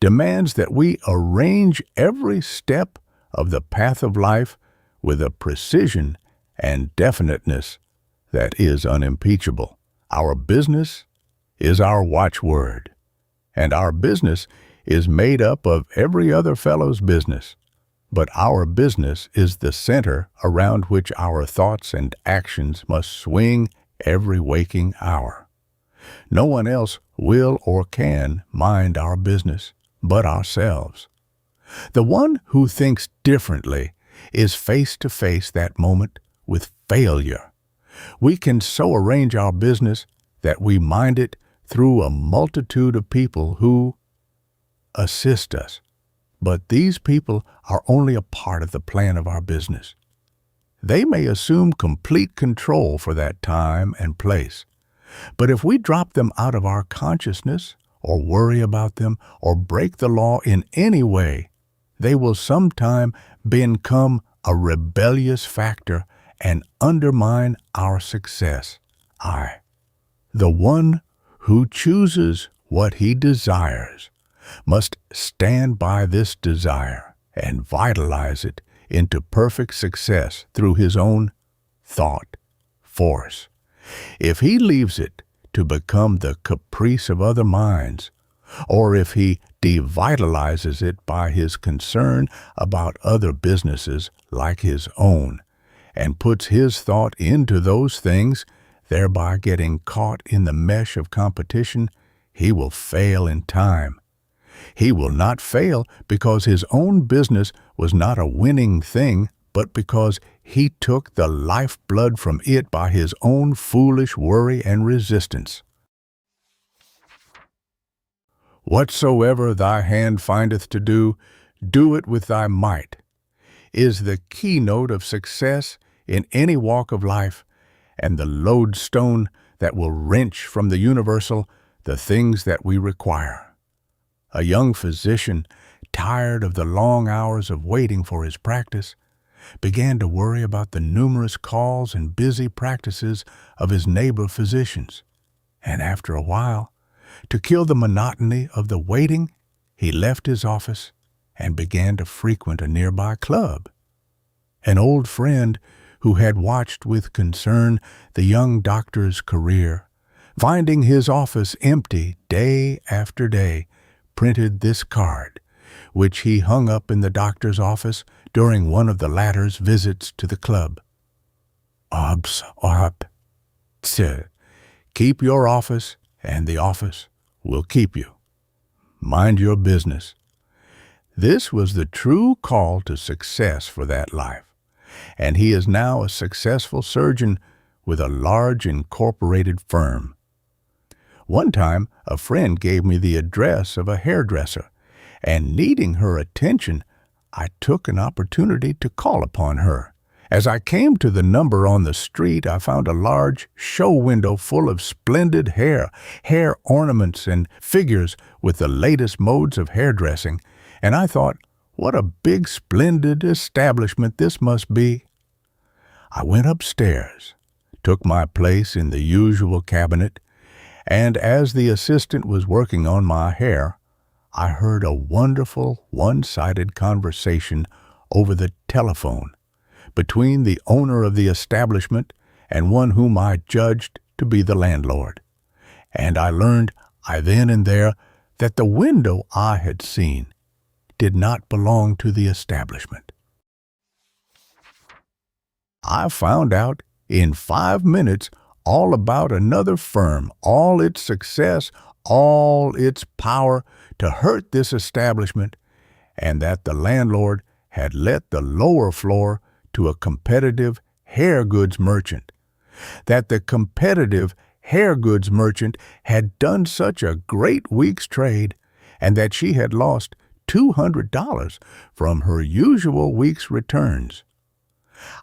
demands that we arrange every step of the path of life with a precision and definiteness that is unimpeachable. Our business is our watchword, and our business is made up of every other fellow's business. But our business is the center around which our thoughts and actions must swing every waking hour. No one else will or can mind our business but ourselves. The one who thinks differently is face to face that moment with failure. We can so arrange our business that we mind it through a multitude of people who assist us. But these people are only a part of the plan of our business. They may assume complete control for that time and place. But if we drop them out of our consciousness, or worry about them, or break the law in any way, they will sometime become a rebellious factor and undermine our success. The one who chooses what he desires, must stand by this desire and vitalize it into perfect success through his own thought force. If he leaves it to become the caprice of other minds, or if he devitalizes it by his concern about other businesses like his own, and puts his thought into those things, thereby getting caught in the mesh of competition, he will fail in time. He will not fail because his own business was not a winning thing, but because he took the lifeblood from it by his own foolish worry and resistance. Whatsoever thy hand findeth to do, do it with thy might, is the keynote of success in any walk of life, and the lodestone that will wrench from the universal the things that we require. A young physician, tired of the long hours of waiting for his practice, began to worry about the numerous calls and busy practices of his neighbor physicians. And after a while, to kill the monotony of the waiting, he left his office and began to frequent a nearby club. An old friend who had watched with concern the young doctor's career, finding his office empty day after day, printed this card, which he hung up in the doctor's office during one of the latter's visits to the club. Obs op, sir. Keep your office, and the office will keep you. Mind your business. This was the true call to success for that life, and he is now a successful surgeon with a large incorporated firm. One time, a friend gave me the address of a hairdresser, and needing her attention, I took an opportunity to call upon her. As I came to the number on the street, I found a large show window full of splendid hair ornaments, and figures with the latest modes of hairdressing, and I thought, what a big, splendid establishment this must be. I went upstairs, took my place in the usual cabinet, and as the assistant was working on my hair, I heard a wonderful, one-sided conversation over the telephone between the owner of the establishment and one whom I judged to be the landlord. And I learned then and there that the window I had seen did not belong to the establishment. I found out in 5 minutes all about another firm, all its success, all its power to hurt this establishment, and that the landlord had let the lower floor to a competitive hair goods merchant, that the competitive hair goods merchant had done such a great week's trade, and that she had lost $200 from her usual week's returns.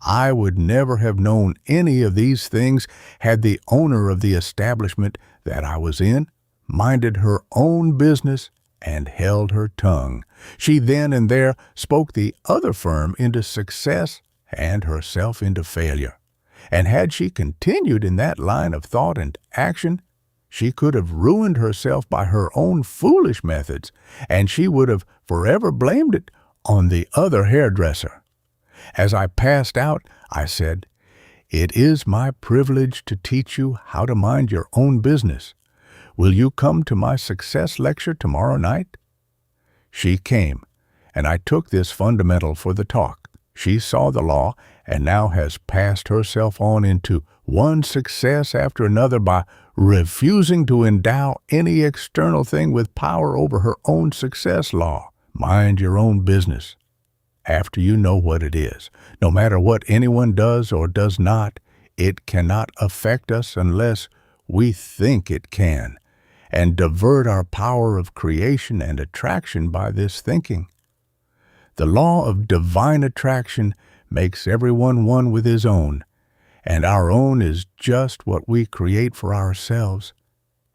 I would never have known any of these things had the owner of the establishment that I was in minded her own business and held her tongue. She then and there spoke the other firm into success and herself into failure. And had she continued in that line of thought and action, she could have ruined herself by her own foolish methods, and she would have forever blamed it on the other hairdresser. As I passed out, I said, "It is my privilege to teach you how to mind your own business. Will you come to my success lecture tomorrow night?" She came, and I took this fundamental for the talk. She saw the law and now has passed herself on into one success after another by refusing to endow any external thing with power over her own success law. Mind your own business. After you know what it is, no matter what anyone does or does not, it cannot affect us unless we think it can, and divert our power of creation and attraction by this thinking. The law of divine attraction makes everyone one with his own, and our own is just what we create for ourselves,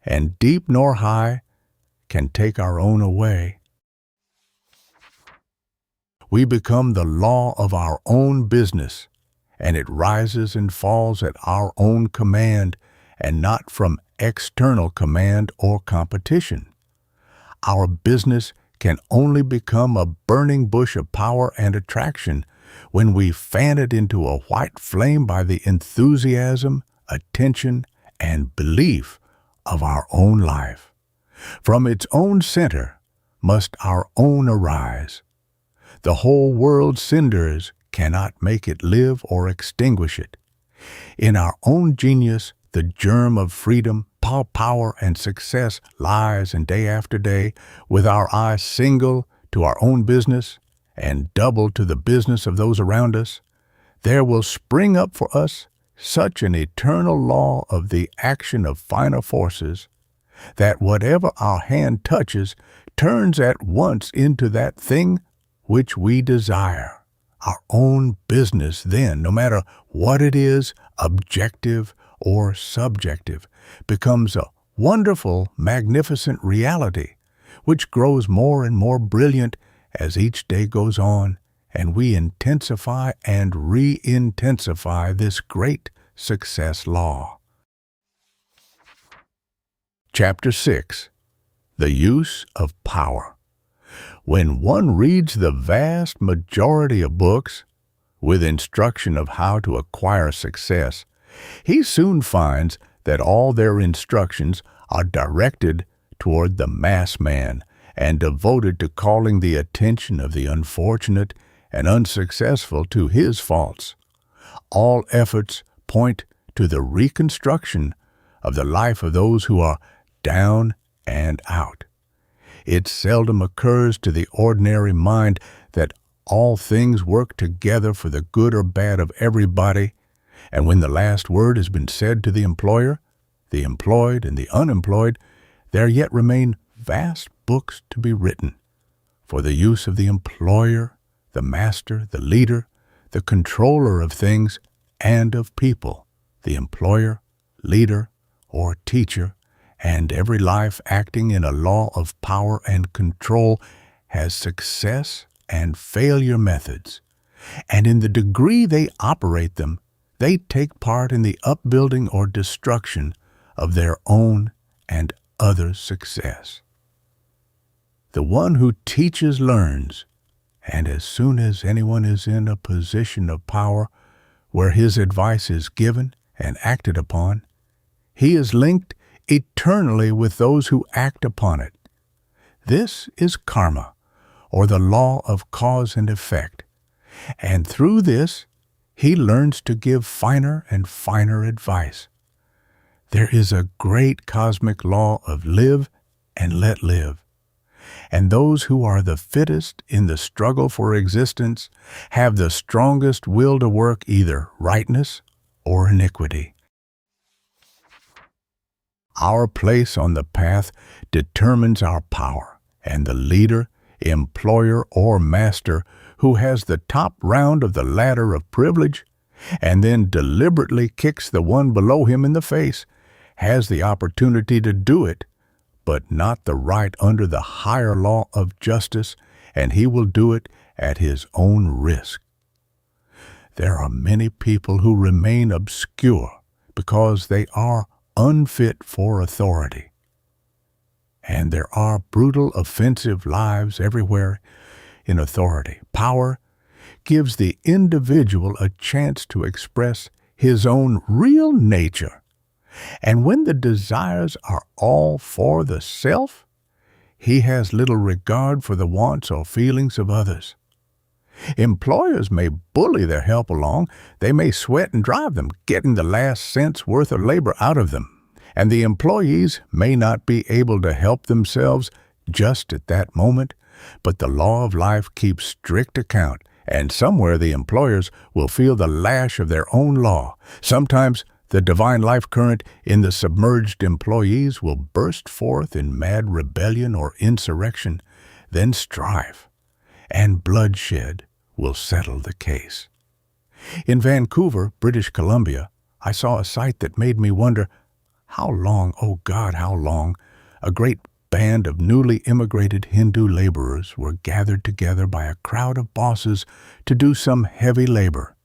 and deep nor high can take our own away. We become the law of our own business, and it rises and falls at our own command and not from external command or competition. Our business can only become a burning bush of power and attraction when we fan it into a white flame by the enthusiasm, attention, and belief of our own life. From its own center must our own arise. The whole world's cinders cannot make it live or extinguish it. In our own genius, the germ of freedom, power, and success lies, and day after day, with our eye single to our own business and double to the business of those around us, there will spring up for us such an eternal law of the action of finer forces that whatever our hand touches turns at once into that thing which we desire. Our own business then, no matter what it is, objective or subjective, becomes a wonderful, magnificent reality, which grows more and more brilliant as each day goes on, and we intensify and re-intensify this great success law. Chapter 6. The Use of Power. When one reads the vast majority of books with instruction of how to acquire success, he soon finds that all their instructions are directed toward the mass man and devoted to calling the attention of the unfortunate and unsuccessful to his faults. All efforts point to the reconstruction of the life of those who are down and out. It seldom occurs to the ordinary mind that all things work together for the good or bad of everybody, and when the last word has been said to the employer, the employed, and the unemployed, there yet remain vast books to be written for the use of the employer, the master, the leader, the controller of things and of people, the employer, leader, or teacher, and every life acting in a law of power and control has success and failure methods, and in the degree they operate them, they take part in the upbuilding or destruction of their own and others' success. The one who teaches learns, and as soon as anyone is in a position of power where his advice is given and acted upon, he is linked eternally with those who act upon it. This is karma, or the law of cause and effect, and through this he learns to give finer and finer advice. There is a great cosmic law of live and let live, and those who are the fittest in the struggle for existence have the strongest will to work either rightness or iniquity. Our place on the path determines our power, and the leader, employer, or master who has the top round of the ladder of privilege and then deliberately kicks the one below him in the face has the opportunity to do it, but not the right under the higher law of justice, and he will do it at his own risk. There are many people who remain obscure because they are unfit for authority. And there are brutal, offensive lives everywhere in authority. Power gives the individual a chance to express his own real nature. And when the desires are all for the self, he has little regard for the wants or feelings of others. Employers may bully their help along, they may sweat and drive them, getting the last cent's worth of labor out of them, and the employees may not be able to help themselves just at that moment, but the law of life keeps strict account, and somewhere the employers will feel the lash of their own law. Sometimes the divine life current in the submerged employees will burst forth in mad rebellion or insurrection, then strife and bloodshed will settle the case. In Vancouver, British Columbia, I saw a sight that made me wonder, how long, oh God, how long, a great band of newly immigrated Hindu laborers were gathered together by a crowd of bosses to do some heavy labor.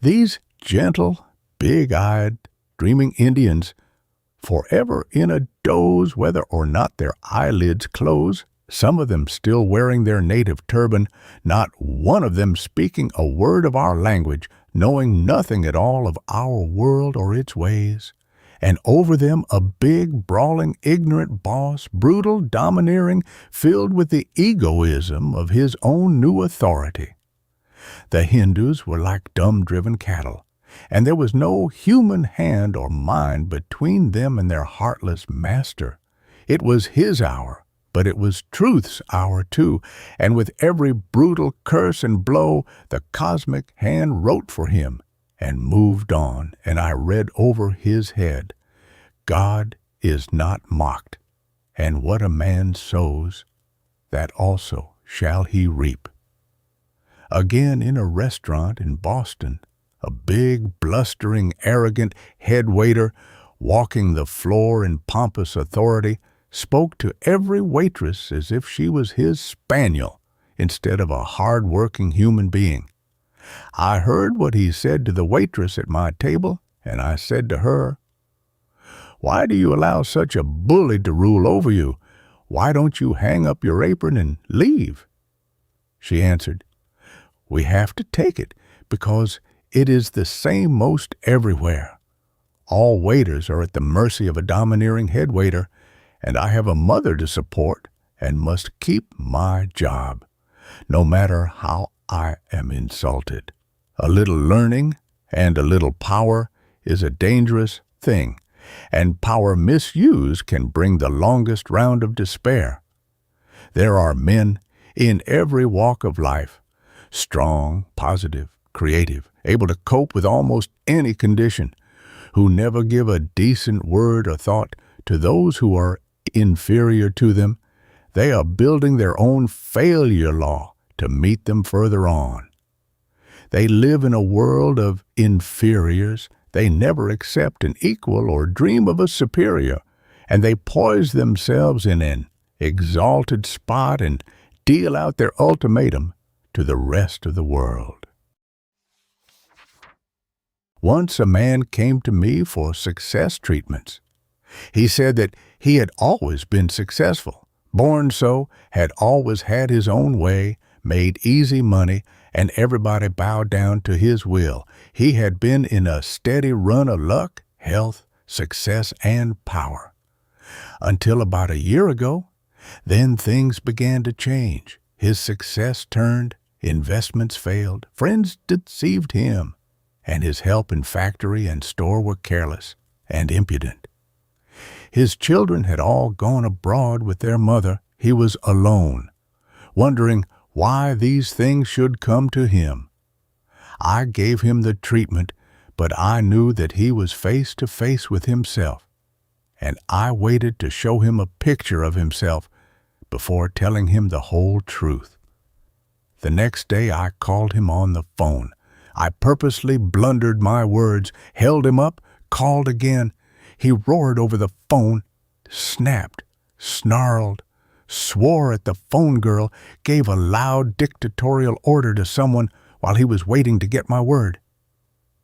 These gentle, big-eyed, dreaming Indians, forever in a doze whether or not their eyelids close, some of them still wearing their native turban, not one of them speaking a word of our language, knowing nothing at all of our world or its ways, and over them a big, brawling, ignorant boss, brutal, domineering, filled with the egoism of his own new authority. The Hindus were like dumb-driven cattle, and there was no human hand or mind between them and their heartless master. It was his hour, but it was truth's hour too, and with every brutal curse and blow, the cosmic hand wrote for him and moved on, and I read over his head, God is not mocked, and what a man sows, that also shall he reap. Again in a restaurant in Boston, a big, blustering, arrogant head waiter, walking the floor in pompous authority, spoke to every waitress as if she was his spaniel instead of a hard-working human being. I heard what he said to the waitress at my table, and I said to her, "Why do you allow such a bully to rule over you? Why don't you hang up your apron and leave?" She answered, "We have to take it because it is the same most everywhere. All waiters are at the mercy of a domineering head waiter, and I have a mother to support and must keep my job, no matter how I am insulted. A little learning and a little power is a dangerous thing, and power misused can bring the longest round of despair. There are men in every walk of life, strong, positive, creative, able to cope with almost any condition, who never give a decent word or thought to those who are inferior to them. They are building their own failure law to meet them further on. They live in a world of inferiors. They never accept an equal or dream of a superior, and they poise themselves in an exalted spot and deal out their ultimatum to the rest of the world. Once a man came to me for success treatments. He said that he had always been successful, born so, had always had his own way, made easy money, and everybody bowed down to his will. He had been in a steady run of luck, health, success, and power. Until about a year ago, then things began to change. His success turned, investments failed, friends deceived him, and his help in factory and store were careless and impudent. His children had all gone abroad with their mother. He was alone, wondering why these things should come to him. I gave him the treatment, but I knew that he was face to face with himself, and I waited to show him a picture of himself before telling him the whole truth. The next day I called him on the phone. I purposely blundered my words, held him up, called again. He roared over the phone, snapped, snarled, swore at the phone girl, gave a loud dictatorial order to someone while he was waiting to get my word.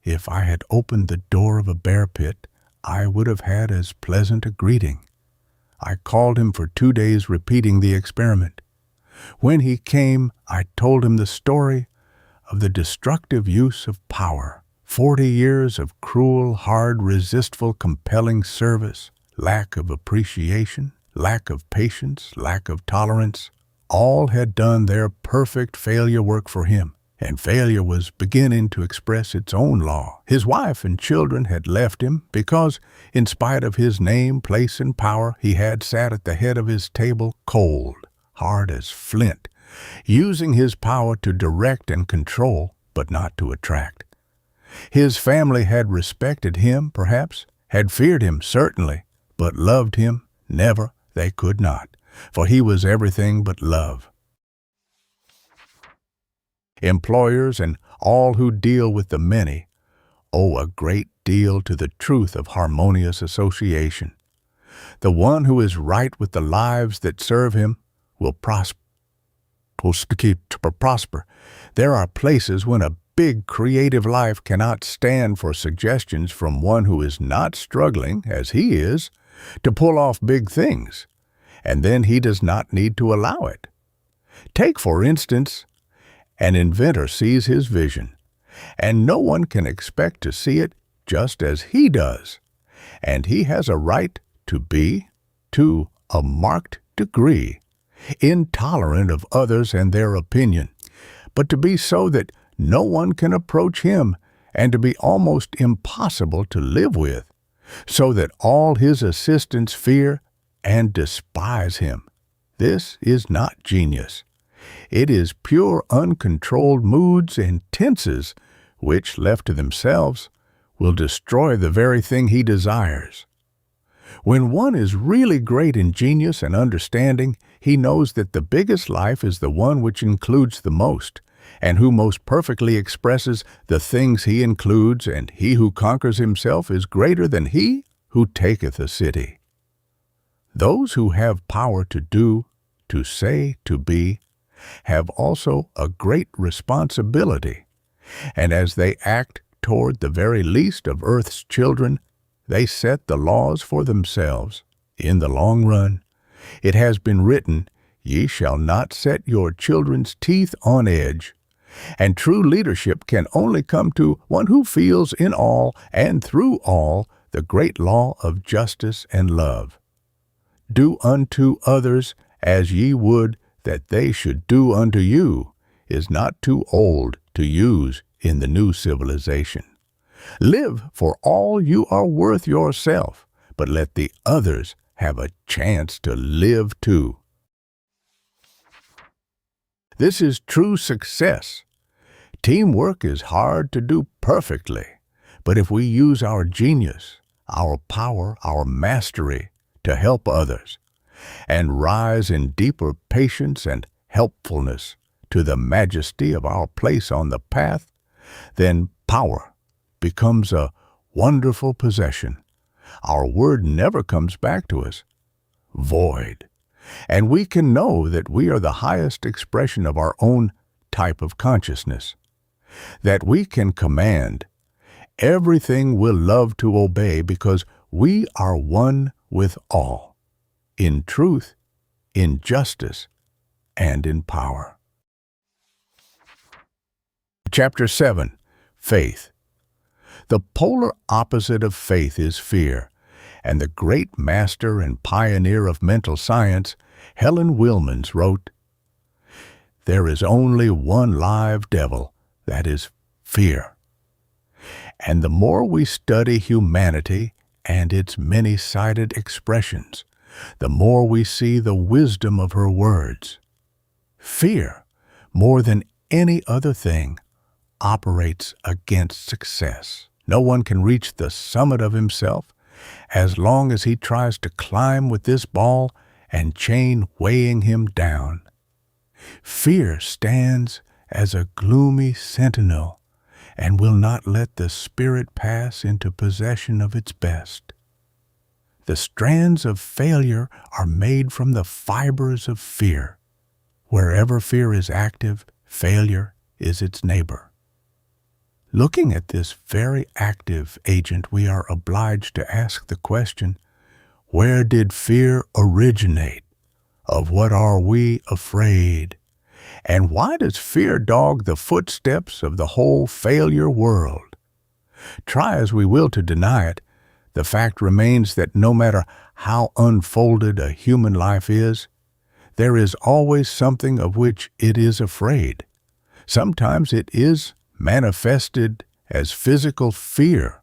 If I had opened the door of a bear pit, I would have had as pleasant a greeting. I called him for 2 days repeating the experiment. When he came, I told him the story of the destructive use of power. 40 years of cruel, hard, resistful, compelling service, lack of appreciation, lack of patience, lack of tolerance, all had done their perfect failure work for him, and failure was beginning to express its own law. His wife and children had left him because, in spite of his name, place, and power, he had sat at the head of his table cold, hard as flint, using his power to direct and control, but not to attract. His family had respected him, perhaps, had feared him, certainly, but loved him, never, they could not, for he was everything but love. Employers and all who deal with the many owe a great deal to the truth of harmonious association. The one who is right with the lives that serve him will prosper. There are places when a big creative life cannot stand for suggestions from one who is not struggling, as he is, to pull off big things, and then he does not need to allow it. Take, for instance, an inventor sees his vision, and no one can expect to see it just as he does. and he has a right to be, to a marked degree, intolerant of others and their opinion, but to be so that no one can approach him, and to be almost impossible to live with, so that all his assistants fear and despise him. This is not genius. It is pure uncontrolled moods and tenses which, left to themselves, will destroy the very thing he desires. When one is really great in genius and understanding, he knows that the biggest life is the one which includes the most, and who most perfectly expresses the things he includes, and he who conquers himself is greater than he who taketh a city. Those who have power to do, to say, to be, have also a great responsibility, and as they act toward the very least of earth's children, they set the laws for themselves. In the long run, it has been written, "Ye shall not set your children's teeth on edge." And true leadership can only come to one who feels in all and through all the great law of justice and love. Do unto others as ye would that they should do unto you is not too old to use in the new civilization. Live for all you are worth yourself, but let the others have a chance to live too. This is true success. Teamwork is hard to do perfectly, but if we use our genius, our power, our mastery to help others, and rise in deeper patience and helpfulness to the majesty of our place on the path, then power becomes a wonderful possession. Our word never comes back to us void, and we can know that we are the highest expression of our own type of consciousness, that we can command. Everything will love to obey because we are one with all, in truth, in justice, and in power. Chapter 7. Faith. The polar opposite of faith is fear, and the great master and pioneer of mental science, Helen Wilmans, wrote, "There is only one live devil, that is fear." And the more we study humanity and its many-sided expressions, the more we see the wisdom of her words. Fear, more than any other thing, operates against success. No one can reach the summit of himself as long as he tries to climb with this ball and chain weighing him down. Fear stands as a gloomy sentinel and will not let the spirit pass into possession of its best. The strands of failure are made from the fibers of fear. Wherever fear is active, failure is its neighbor. Looking at this very active agent, we are obliged to ask the question, where did fear originate? Of what are we afraid? And why does fear dog the footsteps of the whole failure world? Try as we will to deny it, the fact remains that no matter how unfolded a human life is, there is always something of which it is afraid. Sometimes it is manifested as physical fear,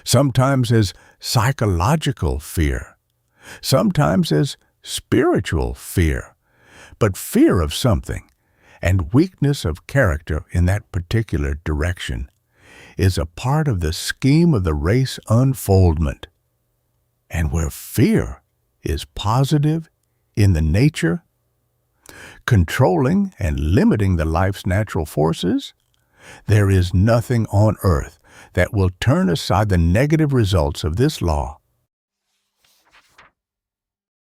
sometimes as psychological fear, sometimes as spiritual fear, but fear of something and weakness of character in that particular direction is a part of the scheme of the race unfoldment. And where fear is positive in the nature, controlling and limiting the life's natural forces, there is nothing on earth that will turn aside the negative results of this law.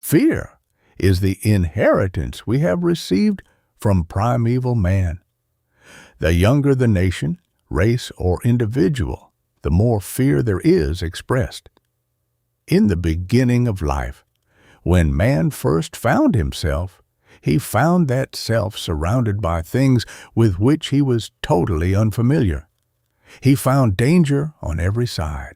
Fear is the inheritance we have received from primeval man. The younger the nation, race, or individual, the more fear there is expressed. In the beginning of life, when man first found himself, he found that self surrounded by things with which he was totally unfamiliar. He found danger on every side.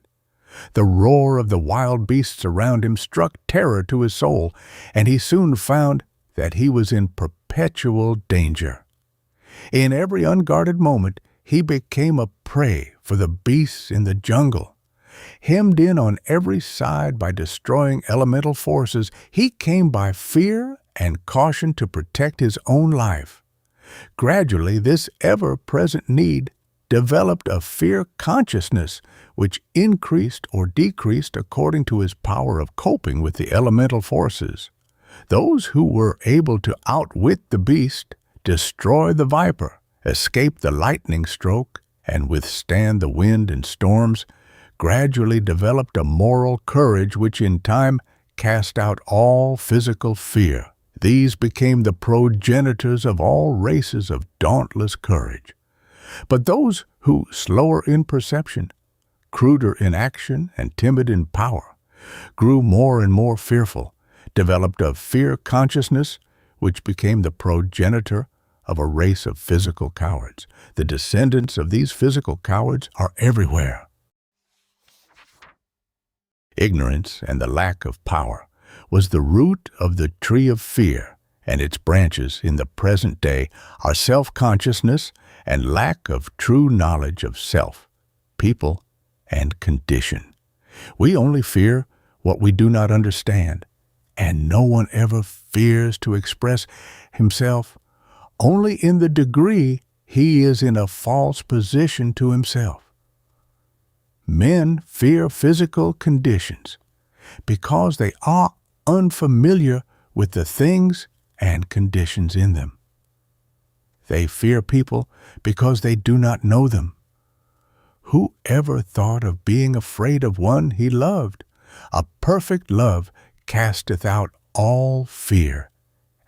The roar of the wild beasts around him struck terror to his soul, and he soon found that he was in perpetual danger. In every unguarded moment, he became a prey for the beasts in the jungle. Hemmed in on every side by destroying elemental forces, he came by fear and caution to protect his own life. Gradually, this ever-present need developed a fear consciousness which increased or decreased according to his power of coping with the elemental forces. Those who were able to outwit the beast, destroy the viper, escape the lightning stroke, and withstand the wind and storms, gradually developed a moral courage which in time cast out all physical fear. These became the progenitors of all races of dauntless courage. But those who, slower in perception, cruder in action, and timid in power, grew more and more fearful, developed a fear consciousness which became the progenitor of a race of physical cowards. The descendants of these physical cowards are everywhere. Ignorance and the lack of power was the root of the tree of fear, and its branches in the present day are self-consciousness and lack of true knowledge of self, people, and condition. We only fear what we do not understand, and no one ever fears to express himself only in the degree he is in a false position to himself. Men fear physical conditions because they are unfamiliar with the things and conditions in them. They fear people because they do not know them. Who ever thought of being afraid of one he loved? A perfect love casteth out all fear,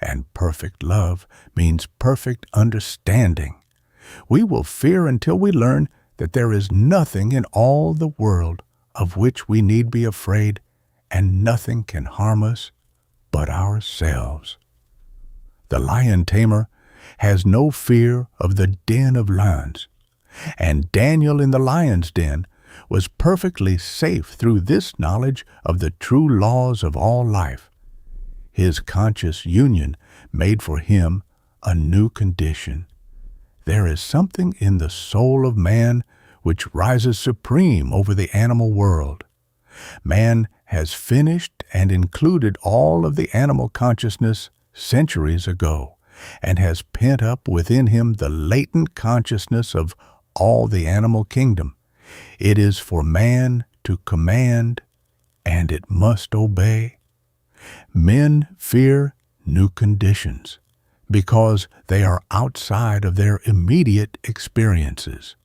and perfect love means perfect understanding. We will fear until we learn that there is nothing in all the world of which we need be afraid, and nothing can harm us but ourselves. The lion tamer has no fear of the den of lions, and Daniel in the lion's den was perfectly safe through this knowledge of the true laws of all life. His conscious union made for him a new condition. There is something in the soul of man which rises supreme over the animal world. Man has finished and included all of the animal consciousness centuries ago, and has pent up within him the latent consciousness of all the animal kingdom. It is for man to command, and it must obey. Men fear new conditions because they are outside of their immediate experiences.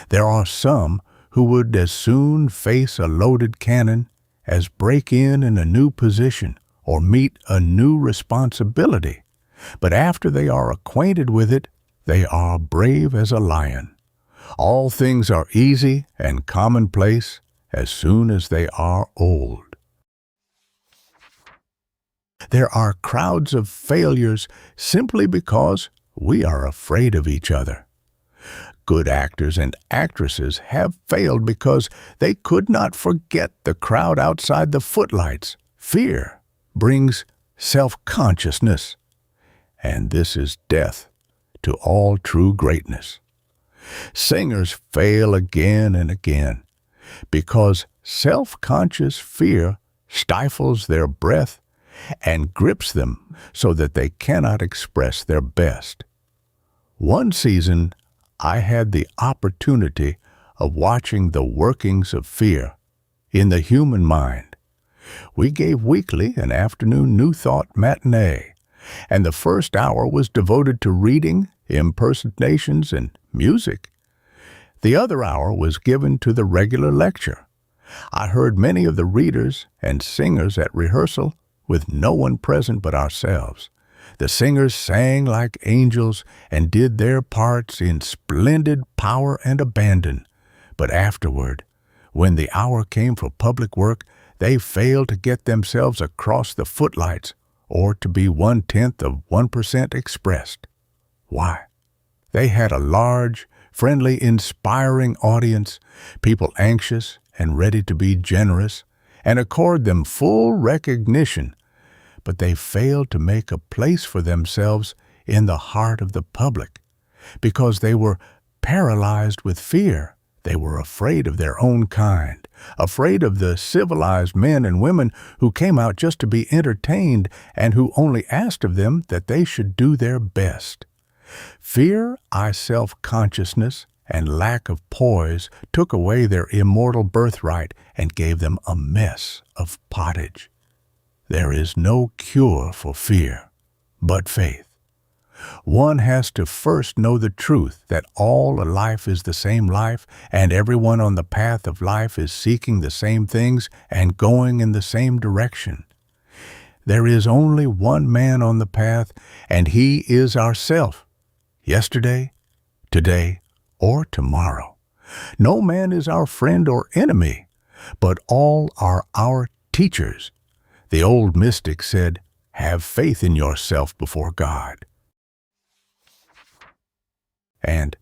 There are some who would as soon face a loaded cannon as break in a new position or meet a new responsibility. But after they are acquainted with it, they are brave as a lion. All things are easy and commonplace as soon as they are old. There are crowds of failures simply because we are afraid of each other. Good actors and actresses have failed because they could not forget the crowd outside the footlights. Fear brings self-consciousness, and this is death to all true greatness. Singers fail again and again because self-conscious fear stifles their breath and grips them so that they cannot express their best. One season, I had the opportunity of watching the workings of fear in the human mind. We gave weekly an afternoon New Thought matinee, and the first hour was devoted to reading, impersonations, and music. The other hour was given to the regular lecture. I heard many of the readers and singers at rehearsal with no one present but ourselves. The singers sang like angels and did their parts in splendid power and abandon. But afterward, when the hour came for public work, they failed to get themselves across the footlights or to be 0.1% expressed. Why? They had a large, friendly, inspiring audience, people anxious and ready to be generous and accord them full recognition, but they failed to make a place for themselves in the heart of the public because they were paralyzed with fear. They were afraid of their own kind, afraid of the civilized men and women who came out just to be entertained and who only asked of them that they should do their best. Fear, self-consciousness, and lack of poise took away their immortal birthright and gave them a mess of pottage. There is no cure for fear but faith. One has to first know the truth that all life is the same life, and everyone on the path of life is seeking the same things and going in the same direction. There is only one man on the path, and he is ourself, yesterday, today, or tomorrow. No man is our friend or enemy, but all are our teachers. The old mystic said, "Have faith in yourself before God." And,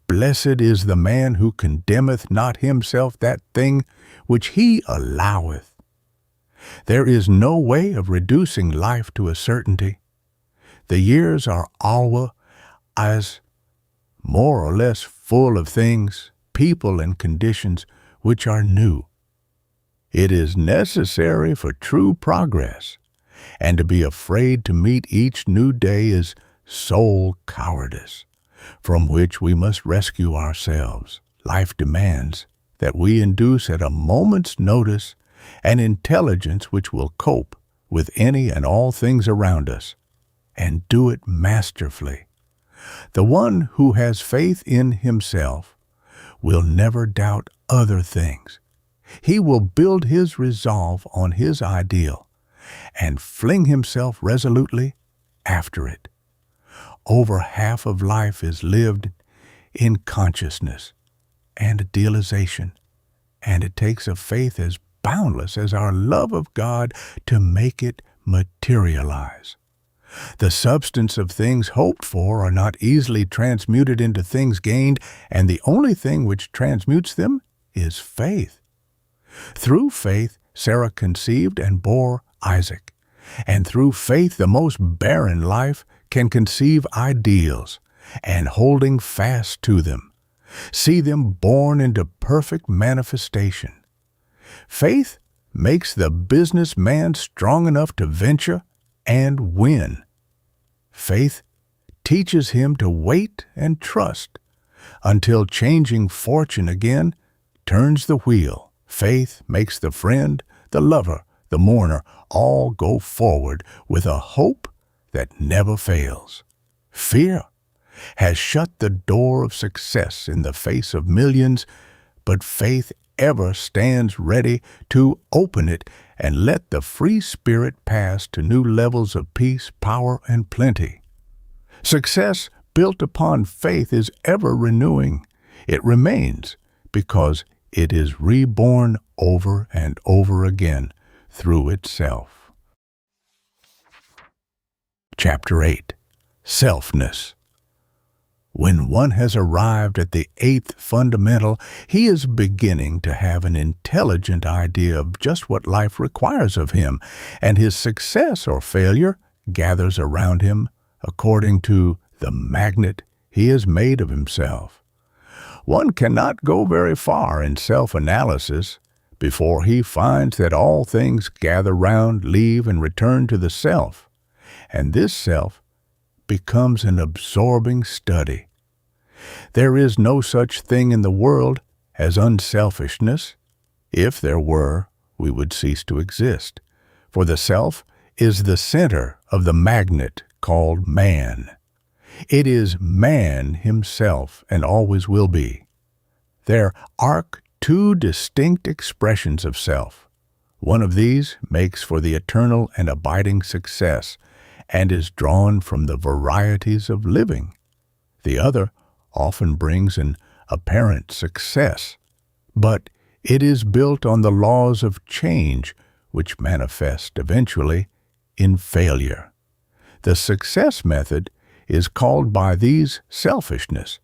"Blessed is the man who condemneth not himself that thing which he alloweth." There is no way of reducing life to a certainty. The years are always as more or less full of things, people, and conditions which are new. It is necessary for true progress, and to be afraid to meet each new day is soul cowardice, from which we must rescue ourselves. Life demands that we induce at a moment's notice an intelligence which will cope with any and all things around us, and do it masterfully. The one who has faith in himself will never doubt other things. He will build his resolve on his ideal and fling himself resolutely after it. Over half of life is lived in consciousness and idealization, and it takes a faith as boundless as our love of God to make it materialize. The substance of things hoped for are not easily transmuted into things gained, and the only thing which transmutes them is faith. Through faith, Sarah conceived and bore Isaac, and through faith the most barren life can conceive ideals, and holding fast to them, see them born into perfect manifestation. Faith makes the businessman strong enough to venture and win. Faith teaches him to wait and trust until changing fortune again turns the wheel. Faith makes the friend, the lover, the mourner all go forward with a hope that never fails. Fear has shut the door of success in the face of millions, but faith ever stands ready to open it and let the free spirit pass to new levels of peace, power, and plenty. Success built upon faith is ever renewing. It remains because it is reborn over and over again through itself. Chapter 8. Selfness. When one has arrived at the 8th fundamental, he is beginning to have an intelligent idea of just what life requires of him, and his success or failure gathers around him according to the magnet he has made of himself. One cannot go very far in self-analysis before he finds that all things gather round, leave, and return to the self, and this self becomes an absorbing study. There is no such thing in the world as unselfishness. If there were, we would cease to exist, for the self is the center of the magnet called man. It is man himself and always will be. There are two distinct expressions of self. One of these makes for the eternal and abiding success and is drawn from the varieties of living. The other often brings an apparent success, but it is built on the laws of change which manifest eventually in failure. The success method is called by these selfishness,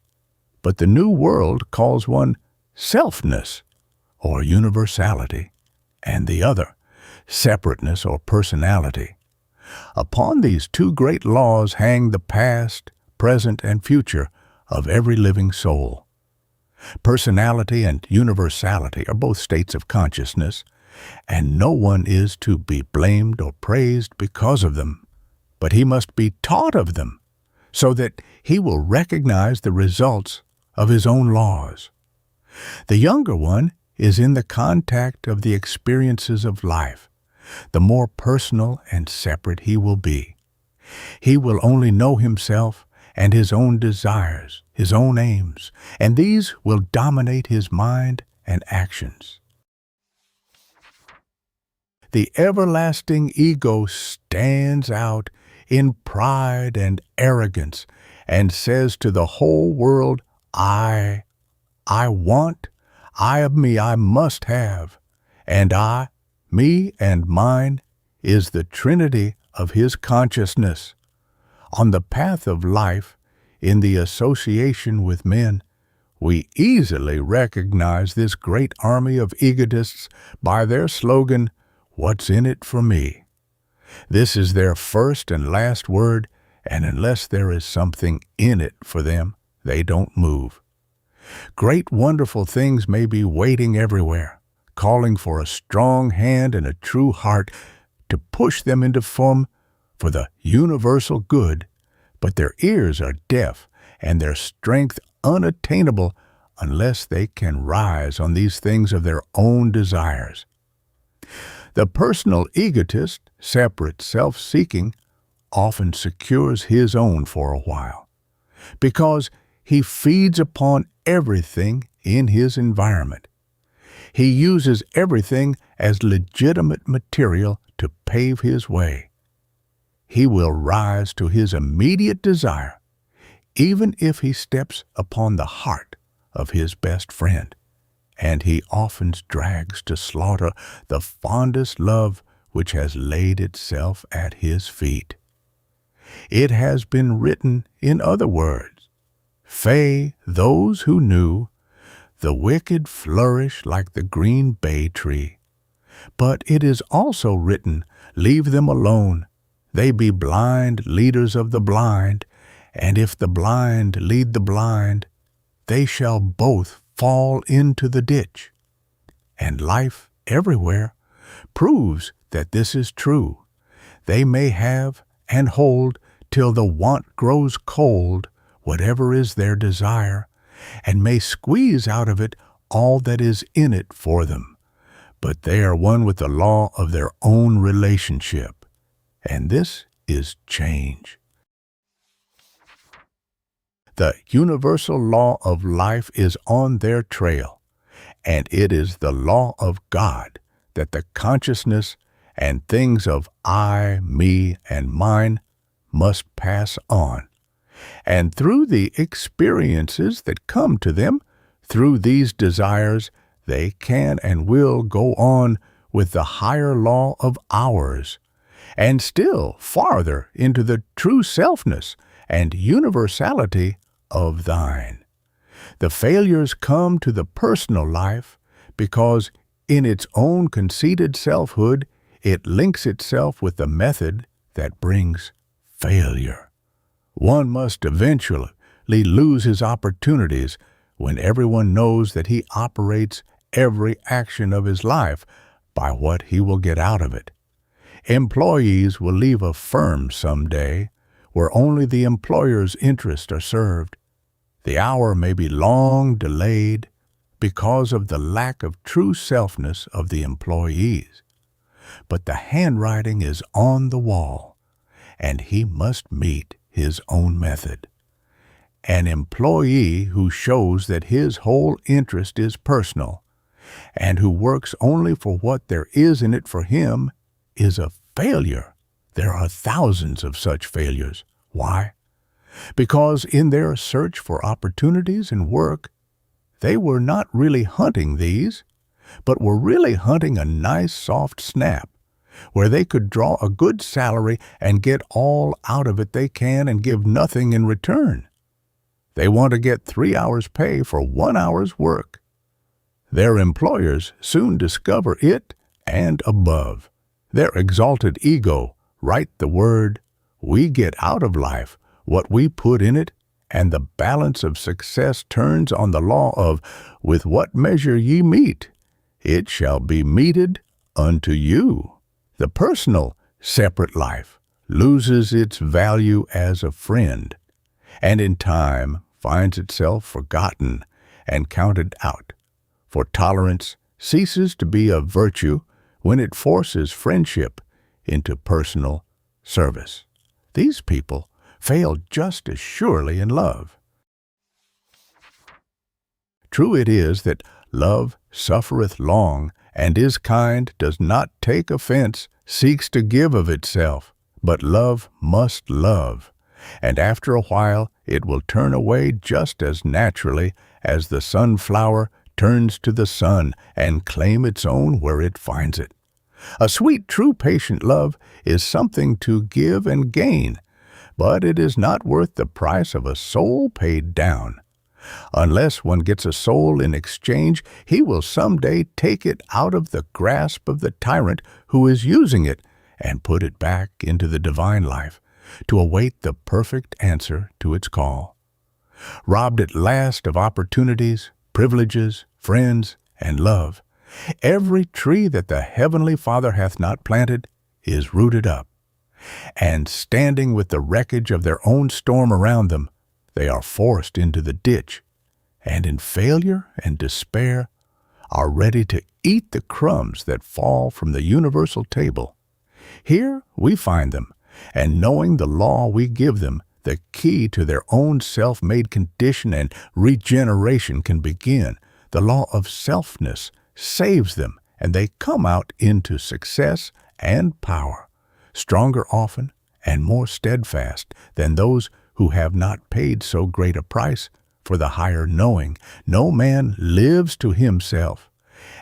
but the New World calls one selfness, or universality, and the other, separateness or personality. Upon these two great laws hang the past, present, and future of every living soul. Personality and universality are both states of consciousness, and no one is to be blamed or praised because of them, but he must be taught of them, so that he will recognize the results of his own laws. The younger one is in the contact of the experiences of life. The more personal and separate he will be. He will only know himself and his own desires, his own aims, and these will dominate his mind and actions. The everlasting ego stands out in pride and arrogance and says to the whole world, I want, I of me I must have, and I, me and mine, is the trinity of his consciousness. On the path of life, in the association with men, we easily recognize this great army of egotists by their slogan, "What's in it for me?" This is their first and last word, and unless there is something in it for them, they don't move. Great wonderful things may be waiting everywhere, calling for a strong hand and a true heart to push them into form for the universal good, but their ears are deaf and their strength unattainable unless they can rise on these things of their own desires. The personal egotist, separate, self-seeking, often secures his own for a while, because he feeds upon everything in his environment. He uses everything as legitimate material to pave his way. He will rise to his immediate desire, even if he steps upon the heart of his best friend, and he often drags to slaughter the fondest love which has laid itself at his feet. It has been written in other words, "Fay those who knew, the wicked flourish like the green bay tree." But it is also written, "Leave them alone. They be blind leaders of the blind, and if the blind lead the blind, they shall both fall into the ditch." And life everywhere proves that this is true. They may have and hold till the want grows cold, whatever is their desire, and may squeeze out of it all that is in it for them. But they are one with the law of their own relationship, and this is change. The universal law of life is on their trail, and it is the law of God that the consciousness and things of I, me, and mine must pass on. And through the experiences that come to them, through these desires, they can and will go on with the higher law of ours, and still farther into the true selfness and universality of thine. The failures come to the personal life because in its own conceited selfhood it links itself with the method that brings failure. One must eventually lose his opportunities when everyone knows that he operates every action of his life by what he will get out of it. Employees will leave a firm someday where only the employer's interests are served. The hour may be long delayed because of the lack of true selfness of the employees. But the handwriting is on the wall, and he must meet his own method. An employee who shows that his whole interest is personal, and who works only for what there is in it for him, is a failure. There are thousands of such failures. Why? Because in their search for opportunities and work, they were not really hunting these, but were really hunting a nice soft snap, where they could draw a good salary and get all out of it they can and give nothing in return. They want to get 3 hours' pay for 1 hour's work. Their employers soon discover it and above. Their exalted ego write the word, we get out of life what we put in it, and the balance of success turns on the law of, with what measure ye mete, it shall be meted unto you. The personal, separate life loses its value as a friend, and in time finds itself forgotten and counted out. For tolerance ceases to be a virtue when it forces friendship into personal service. These people fail just as surely in love. True it is that love suffereth long, and is kind, does not take offense, seeks to give of itself. But love must love, and after a while it will turn away just as naturally as the sunflower turns to the sun and claim its own where it finds it. A sweet, true, patient love is something to give and gain, but it is not worth the price of a soul paid down. Unless one gets a soul in exchange, he will someday take it out of the grasp of the tyrant who is using it and put it back into the divine life to await the perfect answer to its call. Robbed at last of opportunities, privileges, friends, and love, every tree that the Heavenly Father hath not planted is rooted up, and standing with the wreckage of their own storm around them, they are forced into the ditch, and in failure and despair are ready to eat the crumbs that fall from the universal table. Here we find them, and knowing the law we give them, the key to their own self-made condition and regeneration can begin. The law of selfness saves them, and they come out into success and power, stronger often and more steadfast than those who have not paid so great a price for the higher knowing. No man lives to himself,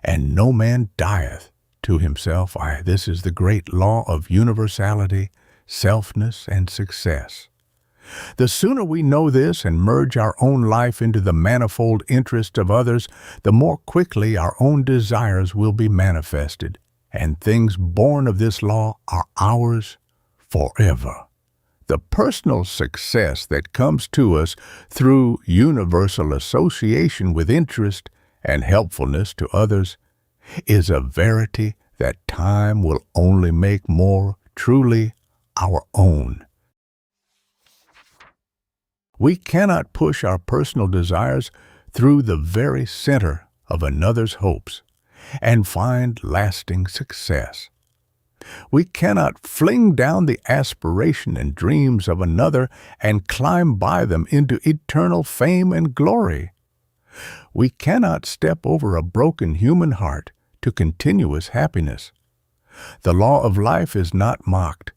and no man dieth to himself. This is the great law of universality, selfness, and success. The sooner we know this and merge our own life into the manifold interests of others, the more quickly our own desires will be manifested, and things born of this law are ours forever. The personal success that comes to us through universal association with interest and helpfulness to others is a verity that time will only make more truly our own. We cannot push our personal desires through the very center of another's hopes and find lasting success. We cannot fling down the aspiration and dreams of another and climb by them into eternal fame and glory. We cannot step over a broken human heart to continuous happiness. The law of life is not mocked,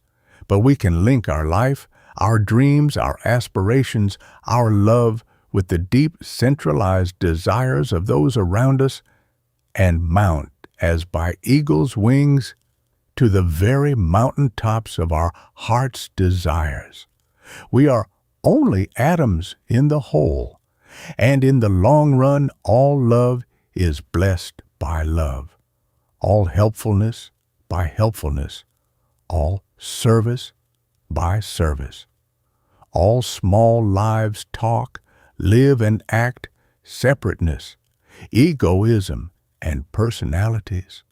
but we can link our life, our dreams, our aspirations, our love with the deep centralized desires of those around us and mount as by eagle's wings to the very mountaintops of our heart's desires. We are only atoms in the whole, and in the long run all love is blessed by love, all helpfulness by helpfulness, all service by service. All small lives talk, live and act separateness, egoism, and personalities.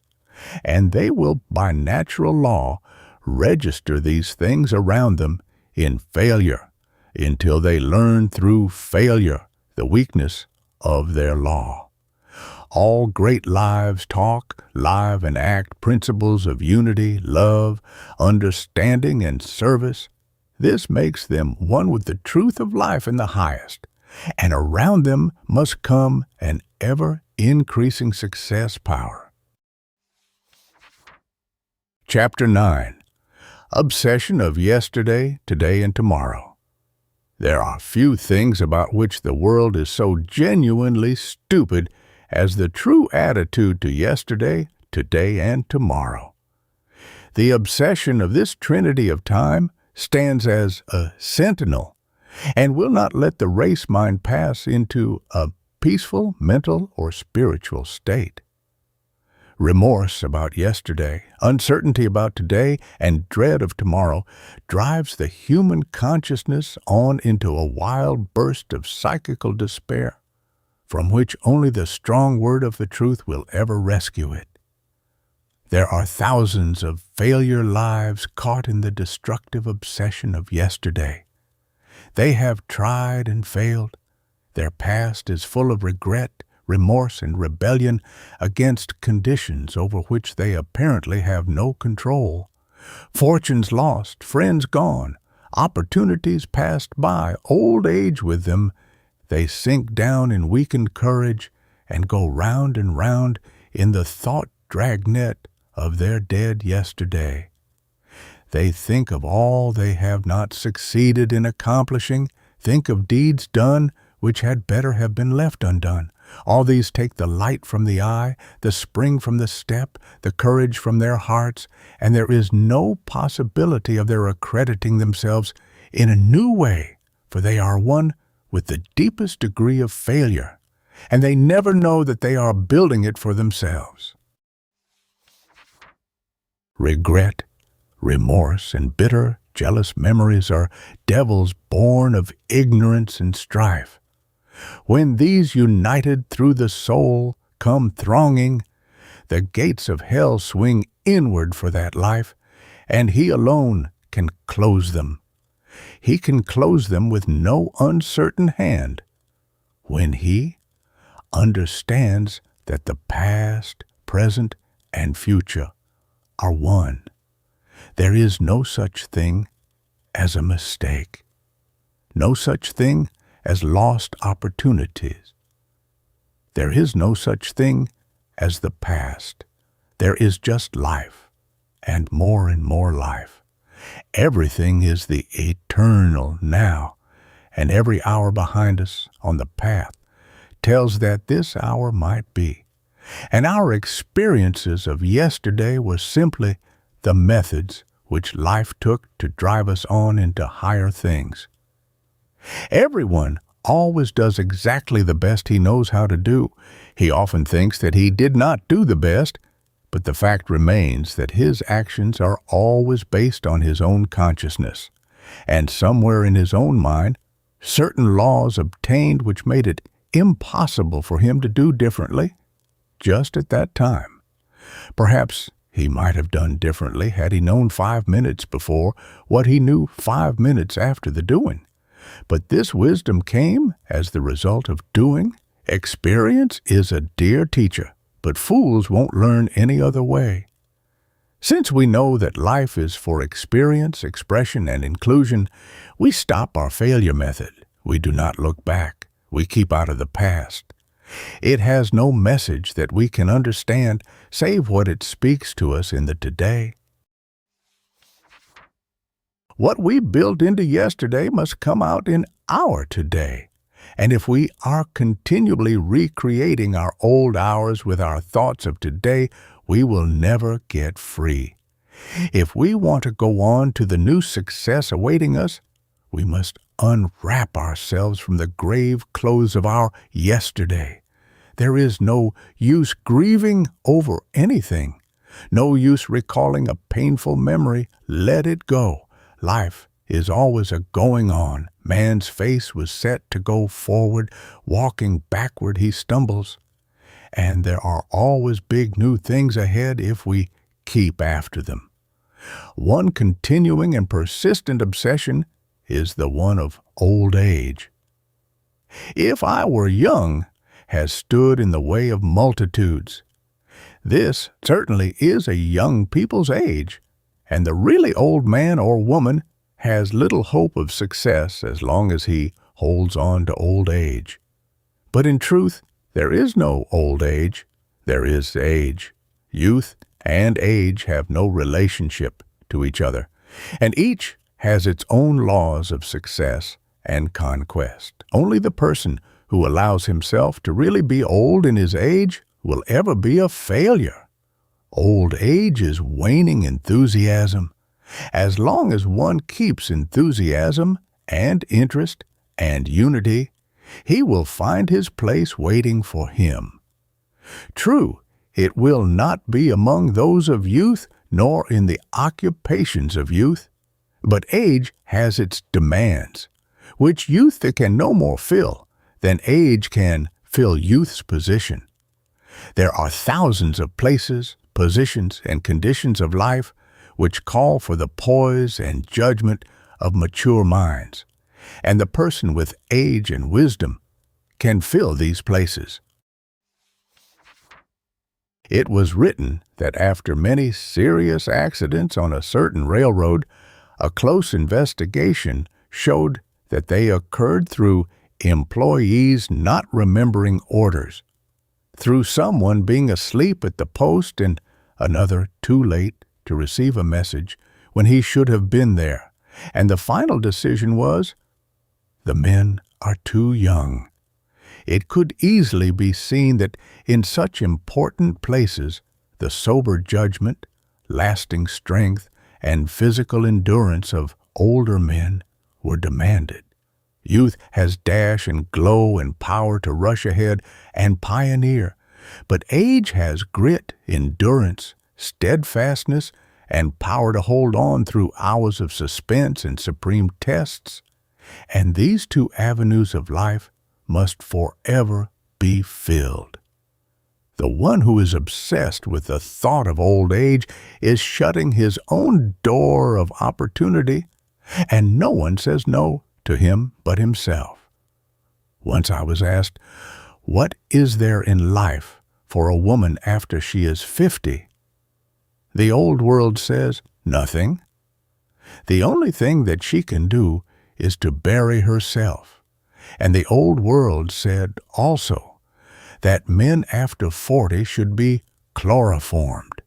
And they will by natural law register these things around them in failure until they learn through failure the weakness of their law. All great lives talk, live and act principles of unity, love, understanding, and service. This makes them one with the truth of life in the highest, and around them must come an ever-increasing success power. Chapter 9. Obsession of yesterday, today, and tomorrow. There are few things about which the world is so genuinely stupid as the true attitude to yesterday, today, and tomorrow. The obsession of this trinity of time stands as a sentinel and will not let the race mind pass into a peaceful mental or spiritual state. Remorse about yesterday, uncertainty about today, and dread of tomorrow drives the human consciousness on into a wild burst of psychical despair, from which only the strong word of the truth will ever rescue it. There are thousands of failure lives caught in the destructive obsession of yesterday. They have tried and failed. Their past is full of regret, remorse, and rebellion against conditions over which they apparently have no control. Fortunes lost, friends gone, opportunities passed by, old age with them. They sink down in weakened courage and go round and round in the thought dragnet of their dead yesterday. They think of all they have not succeeded in accomplishing, think of deeds done which had better have been left undone. All these take the light from the eye, the spring from the step, the courage from their hearts, and there is no possibility of their accrediting themselves in a new way, for they are one with the deepest degree of failure, and they never know that they are building it for themselves. Regret, remorse, and bitter, jealous memories are devils born of ignorance and strife. When these united through the soul come thronging, the gates of hell swing inward for that life, and he alone can close them. He can close them with no uncertain hand when he understands that the past, present, and future are one. There is no such thing as a mistake, no such thing as lost opportunities. There is no such thing as the past. There is just life, and more life. Everything is the eternal now, and every hour behind us on the path tells that this hour might be. And our experiences of yesterday were simply the methods which life took to drive us on into higher things. Everyone always does exactly the best he knows how to do. He often thinks that he did not do the best, but the fact remains that his actions are always based on his own consciousness, and somewhere in his own mind, certain laws obtained which made it impossible for him to do differently just at that time. Perhaps he might have done differently had he known 5 minutes before what he knew 5 minutes after the doing. But this wisdom came as the result of doing. Experience is a dear teacher, but fools won't learn any other way. Since we know that life is for experience, expression, and inclusion, we stop our failure method. We do not look back. We keep out of the past. It has no message that we can understand save what it speaks to us in the today. What we built into yesterday must come out in our today. And if we are continually recreating our old hours with our thoughts of today, we will never get free. If we want to go on to the new success awaiting us, we must unwrap ourselves from the grave clothes of our yesterday. There is no use grieving over anything, no use recalling a painful memory. Let it go. Life is always a going on. Man's face was set to go forward. Walking backward, he stumbles. And there are always big new things ahead if we keep after them. One continuing and persistent obsession is the one of old age. If I were young has stood in the way of multitudes. This certainly is a young people's age, and the really old man or woman has little hope of success as long as he holds on to old age. But in truth, there is no old age. There is age. Youth and age have no relationship to each other, and each has its own laws of success and conquest. Only the person who allows himself to really be old in his age will ever be a failure. Old age is waning enthusiasm. As long as one keeps enthusiasm and interest and unity, He will find his place waiting for him. True, it will not be among those of youth, nor in the occupations of youth, but age has its demands, which youth can no more fill than age can fill youth's position. There are thousands of places, positions, and conditions of life which call for the poise and judgment of mature minds, and the person with age and wisdom can fill these places. It was written that after many serious accidents on a certain railroad, a close investigation showed that they occurred through employees not remembering orders, through someone being asleep at the post and another too late to receive a message when he should have been there, and the final decision was, the men are too young. It could easily be seen that in such important places, the sober judgment, lasting strength, and physical endurance of older men were demanded. Youth has dash and glow and power to rush ahead and pioneer, but age has grit, endurance, steadfastness, and power to hold on through hours of suspense and supreme tests. And these two avenues of life must forever be filled. The one who is obsessed with the thought of old age is shutting his own door of opportunity, and no one says no to him but himself. Once I was asked, what is there in life for a woman after she is 50? The old world says, nothing. The only thing that she can do is to bury herself. And the old world said also that men after 40 should be chloroformed.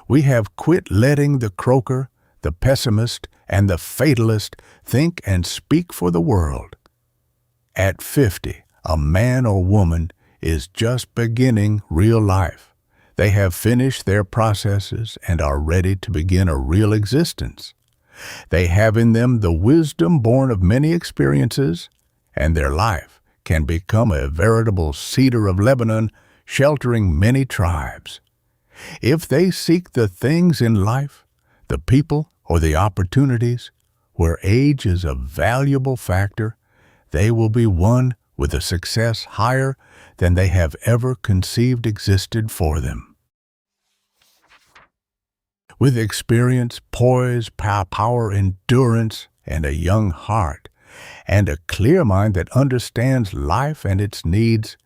We have quit letting the croaker, the pessimist, and the fatalist think and speak for the world. At 50, a man or woman is just beginning real life. They have finished their processes and are ready to begin a real existence. They have in them the wisdom born of many experiences, and their life can become a veritable cedar of Lebanon, sheltering many tribes. If they seek the things in life, the people or the opportunities, where age is a valuable factor, they will be won with a success higher than they have ever conceived existed for them. With experience, poise, power, endurance, and a young heart, and a clear mind that understands life and its needs,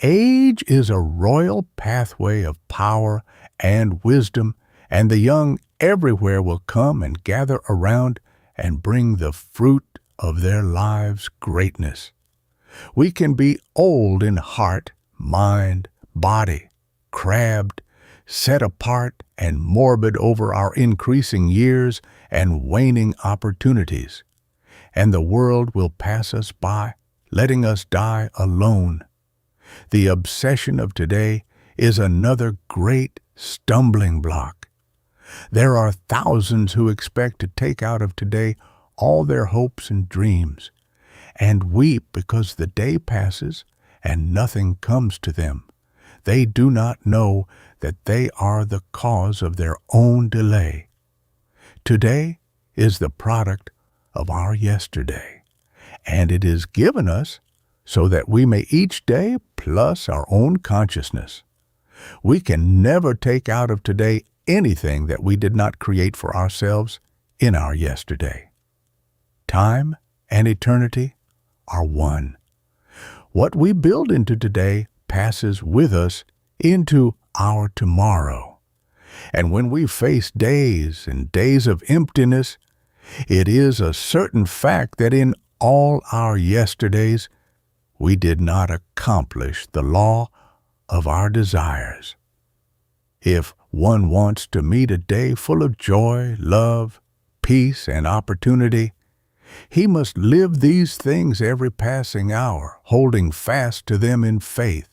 age is a royal pathway of power and wisdom, and the young everywhere will come and gather around and bring the fruit of their lives' greatness. We can be old in heart, mind, body, crabbed, set apart, and morbid over our increasing years and waning opportunities, and the world will pass us by, letting us die alone. The obsession of today is another great stumbling block. There are thousands who expect to take out of today all their hopes and dreams, and weep because the day passes and nothing comes to them. They do not know that they are the cause of their own delay. Today is the product of our yesterday, and it is given us so that we may each day plus our own consciousness. We can never take out of today anything that we did not create for ourselves in our yesterday. Time and eternity are one. What we build into today passes with us into our tomorrow. And when we face days and days of emptiness, it is a certain fact that in all our yesterdays, we did not accomplish the law of our desires. If one wants to meet a day full of joy, love, peace, and opportunity, he must live these things every passing hour, holding fast to them in faith.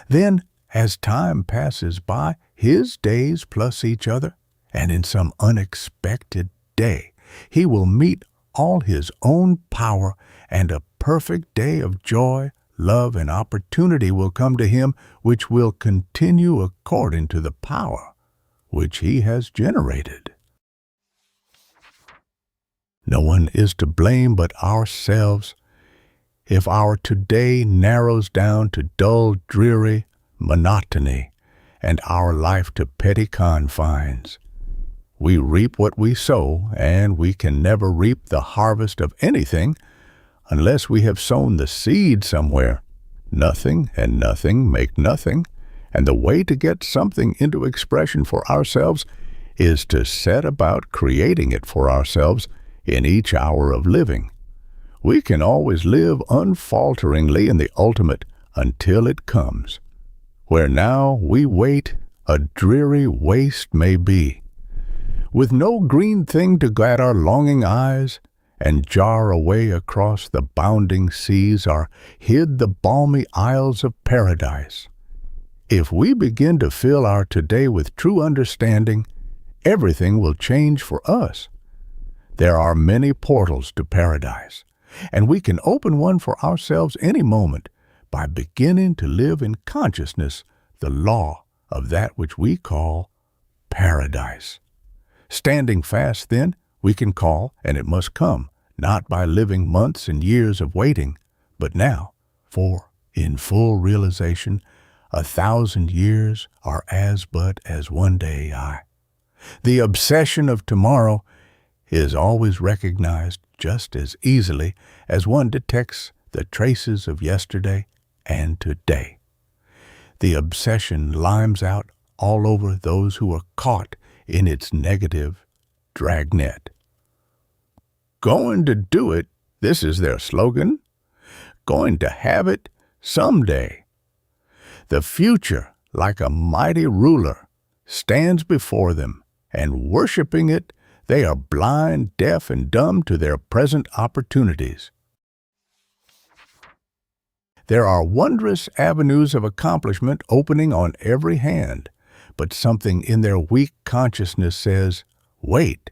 Then, as time passes by, his days plus each other, and in some unexpected day, he will meet all his own power and a perfect day of joy, love, and opportunity will come to him, which will continue according to the power which he has generated. No one is to blame but ourselves if our today narrows down to dull, dreary monotony and our life to petty confines. We reap what we sow, and we can never reap the harvest of anything unless we have sown the seed somewhere. Nothing and nothing make nothing, and the way to get something into expression for ourselves is to set about creating it for ourselves in each hour of living. We can always live unfalteringly in the ultimate until it comes. Where now we wait, a dreary waste may be, with no green thing to guide our longing eyes, and jar away across the bounding seas are hid the balmy isles of paradise. If we begin to fill our today with true understanding, everything will change for us. There are many portals to paradise, and we can open one for ourselves any moment by beginning to live in consciousness the law of that which we call paradise. Standing fast, then, we can call, and it must come, not by living months and years of waiting, but now, for, in full realization, 1,000 years are but as one day. The obsession of tomorrow is always recognized just as easily as one detects the traces of yesterday and today. The obsession limes out all over those who are caught in its negative dragnet. Going to do it, this is their slogan. Going to have it someday. The future, like a mighty ruler, stands before them, and worshiping it, they are blind, deaf, and dumb to their present opportunities. There are wondrous avenues of accomplishment opening on every hand, but something in their weak consciousness says, wait,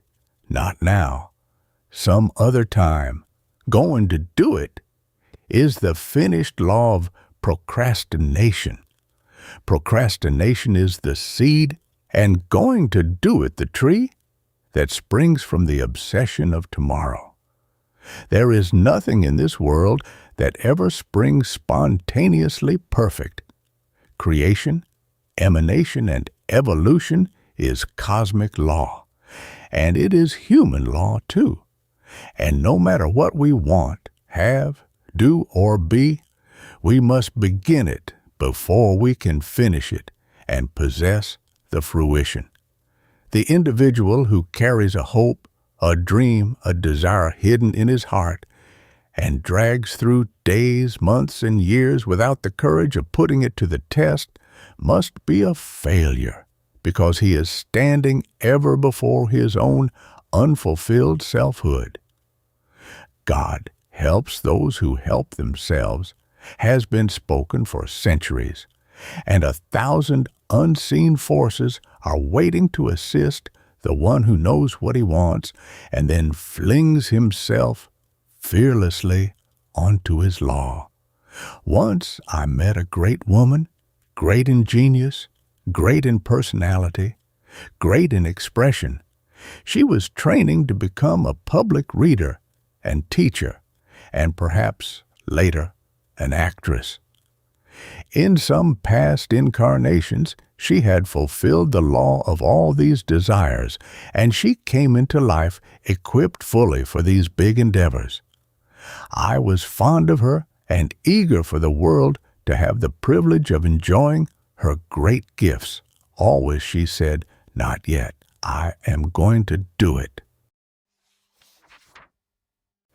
not now, some other time. Going to do it is the finished law of procrastination. Procrastination is the seed, and going to do it the tree that springs from the obsession of tomorrow. There is nothing in this world that ever springs spontaneously perfect. Creation, emanation, and evolution is cosmic law, and it is human law too. And no matter what we want, have, do, or be, we must begin it before we can finish it and possess the fruition. The individual who carries a hope, a dream, a desire hidden in his heart, and drags through days, months, and years without the courage of putting it to the test must be a failure, because he is standing ever before his own unfulfilled selfhood. God helps those who help themselves has been spoken for centuries, and 1,000 unseen forces are waiting to assist the one who knows what he wants and then flings himself fearlessly onto his law. Once I met a great woman, great in genius, great in personality, great in expression. She was training to become a public reader and teacher, and perhaps later an actress. In some past incarnations, she had fulfilled the law of all these desires, and she came into life equipped fully for these big endeavors. I was fond of her and eager for the world to have the privilege of enjoying her great gifts. Always she said, "Not yet. I am going to do it."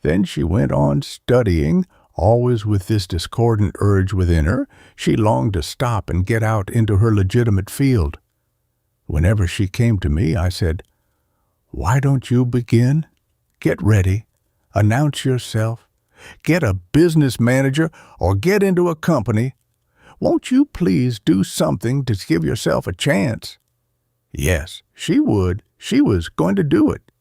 Then she went on studying, always with this discordant urge within her. She longed to stop and get out into her legitimate field. Whenever she came to me, I said, "Why don't you begin? Get ready. Announce yourself. Get a business manager or get into a company. Won't you please do something to give yourself a chance?" Yes, she would. She was going to do it.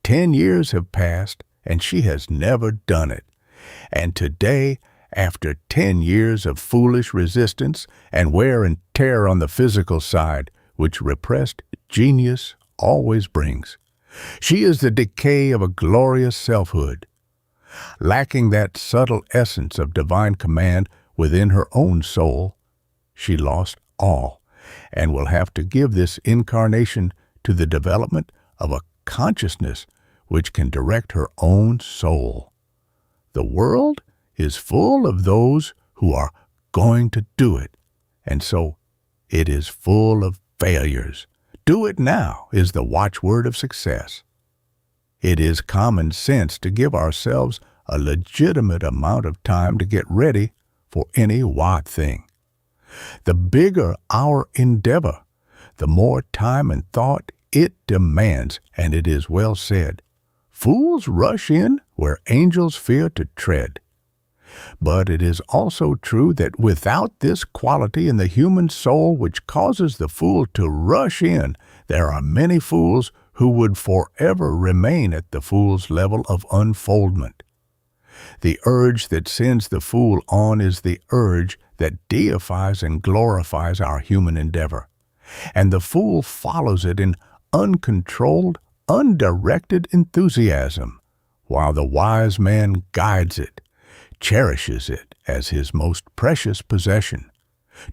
10 years have passed, and she has never done it. And today, after 10 years of foolish resistance and wear and tear on the physical side, which repressed genius always brings, she is the decay of a glorious selfhood. Lacking that subtle essence of divine command within her own soul, she lost all and will have to give this incarnation to the development of a consciousness which can direct her own soul. The world is full of those who are going to do it, and so it is full of failures. Do it now is the watchword of success. It is common sense to give ourselves a legitimate amount of time to get ready for any wild thing. The bigger our endeavor, the more time and thought it demands, and it is well said, "Fools rush in where angels fear to tread." But it is also true that without this quality in the human soul which causes the fool to rush in, there are many fools who would forever remain at the fool's level of unfoldment. The urge that sends the fool on is the urge that deifies and glorifies our human endeavor, and the fool follows it in uncontrolled, undirected enthusiasm, while the wise man guides it, cherishes it as his most precious possession,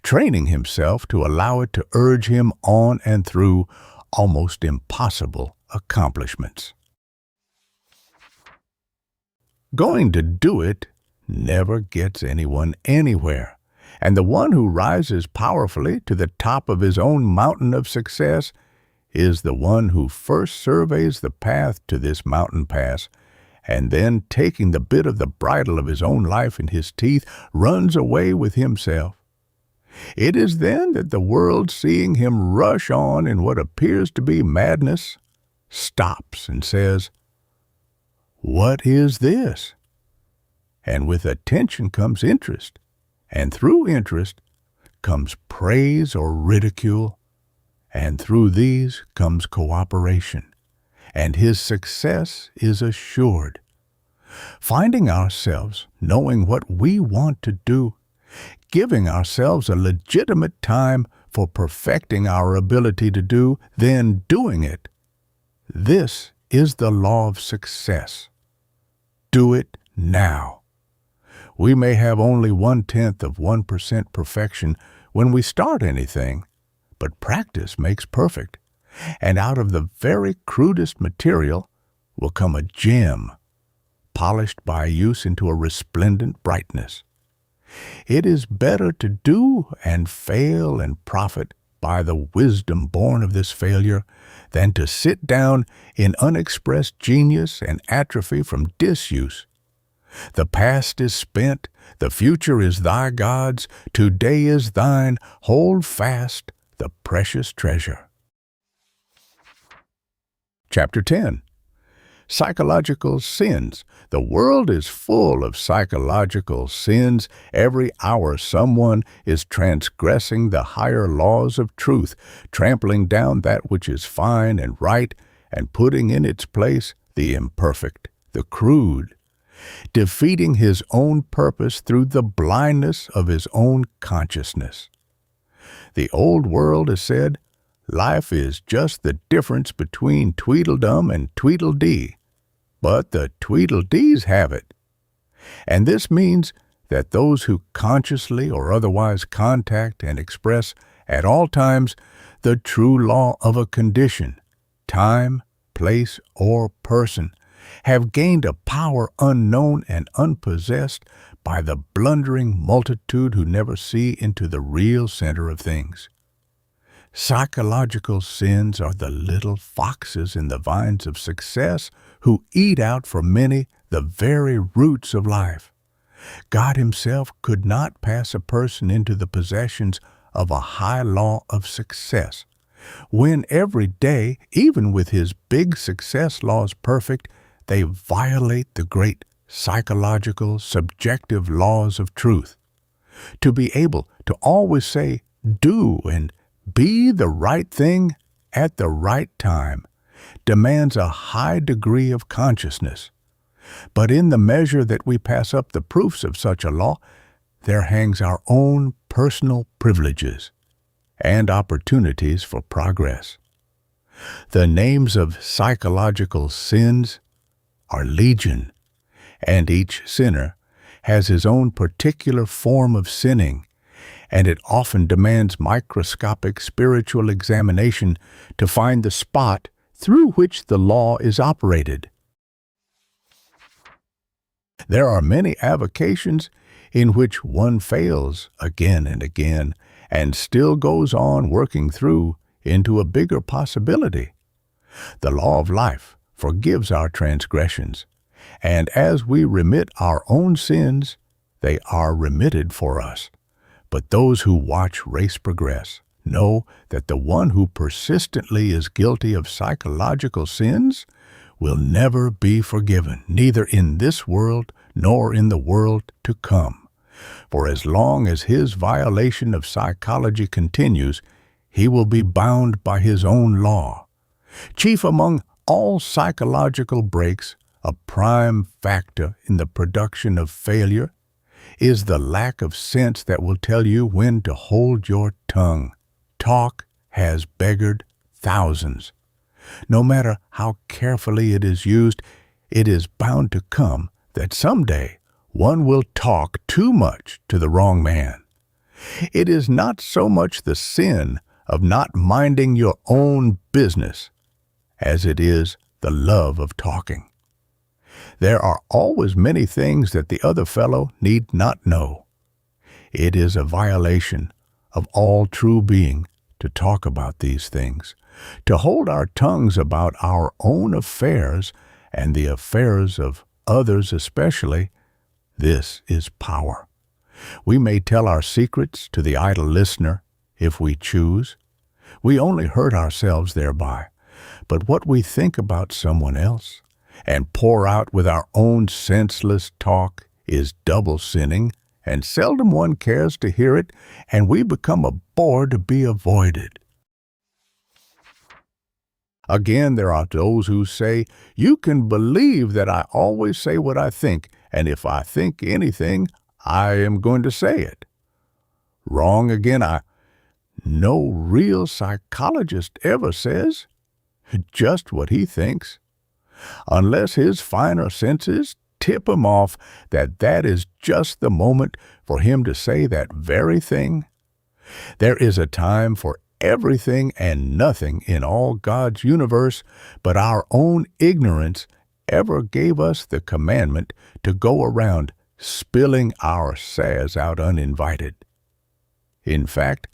training himself to allow it to urge him on and through almost impossible accomplishments. Going to do it never gets anyone anywhere, and the one who rises powerfully to the top of his own mountain of success is the one who first surveys the path to this mountain pass, and then, taking the bit of the bridle of his own life in his teeth, runs away with himself. It is then that the world, seeing him rush on in what appears to be madness, stops and says, "What is this?" And with attention comes interest, and through interest comes praise or ridicule, and through these comes cooperation, and his success is assured. Finding ourselves knowing what we want to do, giving ourselves a legitimate time for perfecting our ability to do, then doing it. This is the law of success. Do it now. We may have only 0.1% perfection when we start anything, but practice makes perfect, and out of the very crudest material will come a gem, polished by use into a resplendent brightness. It is better to do and fail and profit by the wisdom born of this failure than to sit down in unexpressed genius and atrophy from disuse. The past is spent, the future is thy God's, today is thine, hold fast the precious treasure. Chapter 10. Psychological sins. The world is full of psychological sins. Every hour someone is transgressing the higher laws of truth, trampling down that which is fine and right, and putting in its place the imperfect, the crude, defeating his own purpose through the blindness of his own consciousness. The old world has said, life is just the difference between Tweedledum and Tweedledee, but the Tweedledees have it. And this means that those who consciously or otherwise contact and express at all times the true law of a condition, time, place, or person, have gained a power unknown and unpossessed by the blundering multitude who never see into the real center of things. Psychological sins are the little foxes in the vines of success who eat out for many the very roots of life. God himself could not pass a person into the possessions of a high law of success, when every day, even with his big success laws perfect, they violate the great psychological, subjective laws of truth. To be able to always say, do and be the right thing at the right time demands a high degree of consciousness. But in the measure that we pass up the proofs of such a law, there hangs our own personal privileges and opportunities for progress. The names of psychological sins are legion, and each sinner has his own particular form of sinning, and it often demands microscopic spiritual examination to find the spot through which the law is operated. There are many avocations in which one fails again and again and still goes on working through into a bigger possibility. The law of life forgives our transgressions, and as we remit our own sins, they are remitted for us. But those who watch race progress know that the one who persistently is guilty of psychological sins will never be forgiven, neither in this world nor in the world to come. For as long as his violation of psychology continues, he will be bound by his own law. Chief among all psychological breaks, a prime factor in the production of failure, is the lack of sense that will tell you when to hold your tongue. Talk has beggared thousands. No matter how carefully it is used, it is bound to come that someday one will talk too much to the wrong man. It is not so much the sin of not minding your own business as it is the love of talking. There are always many things that the other fellow need not know. It is a violation of all true being to talk about these things, to hold our tongues about our own affairs and the affairs of others especially. This is power. We may tell our secrets to the idle listener if we choose. We only hurt ourselves thereby, but what we think about someone else and pour out with our own senseless talk is double sinning, and seldom one cares to hear it, and we become a bore to be avoided. Again, there are those who say, "You can believe that I always say what I think, and if I think anything, I am going to say it." Wrong again. No real psychologist ever says just what he thinks, unless his finer senses tip him off that that is just the moment for him to say that very thing. There is a time for everything and nothing in all God's universe, but our own ignorance ever gave us the commandment to go around spilling our sass out uninvited. In fact,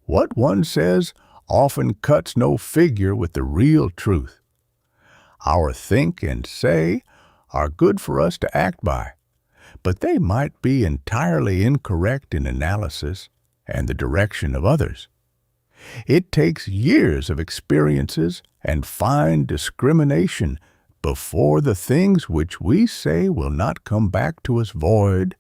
what one says often cuts no figure with the real truth. Our think and say are good for us to act by, but they might be entirely incorrect in analysis and the direction of others. It takes years of experiences and fine discrimination before the things which we say will not come back to us void,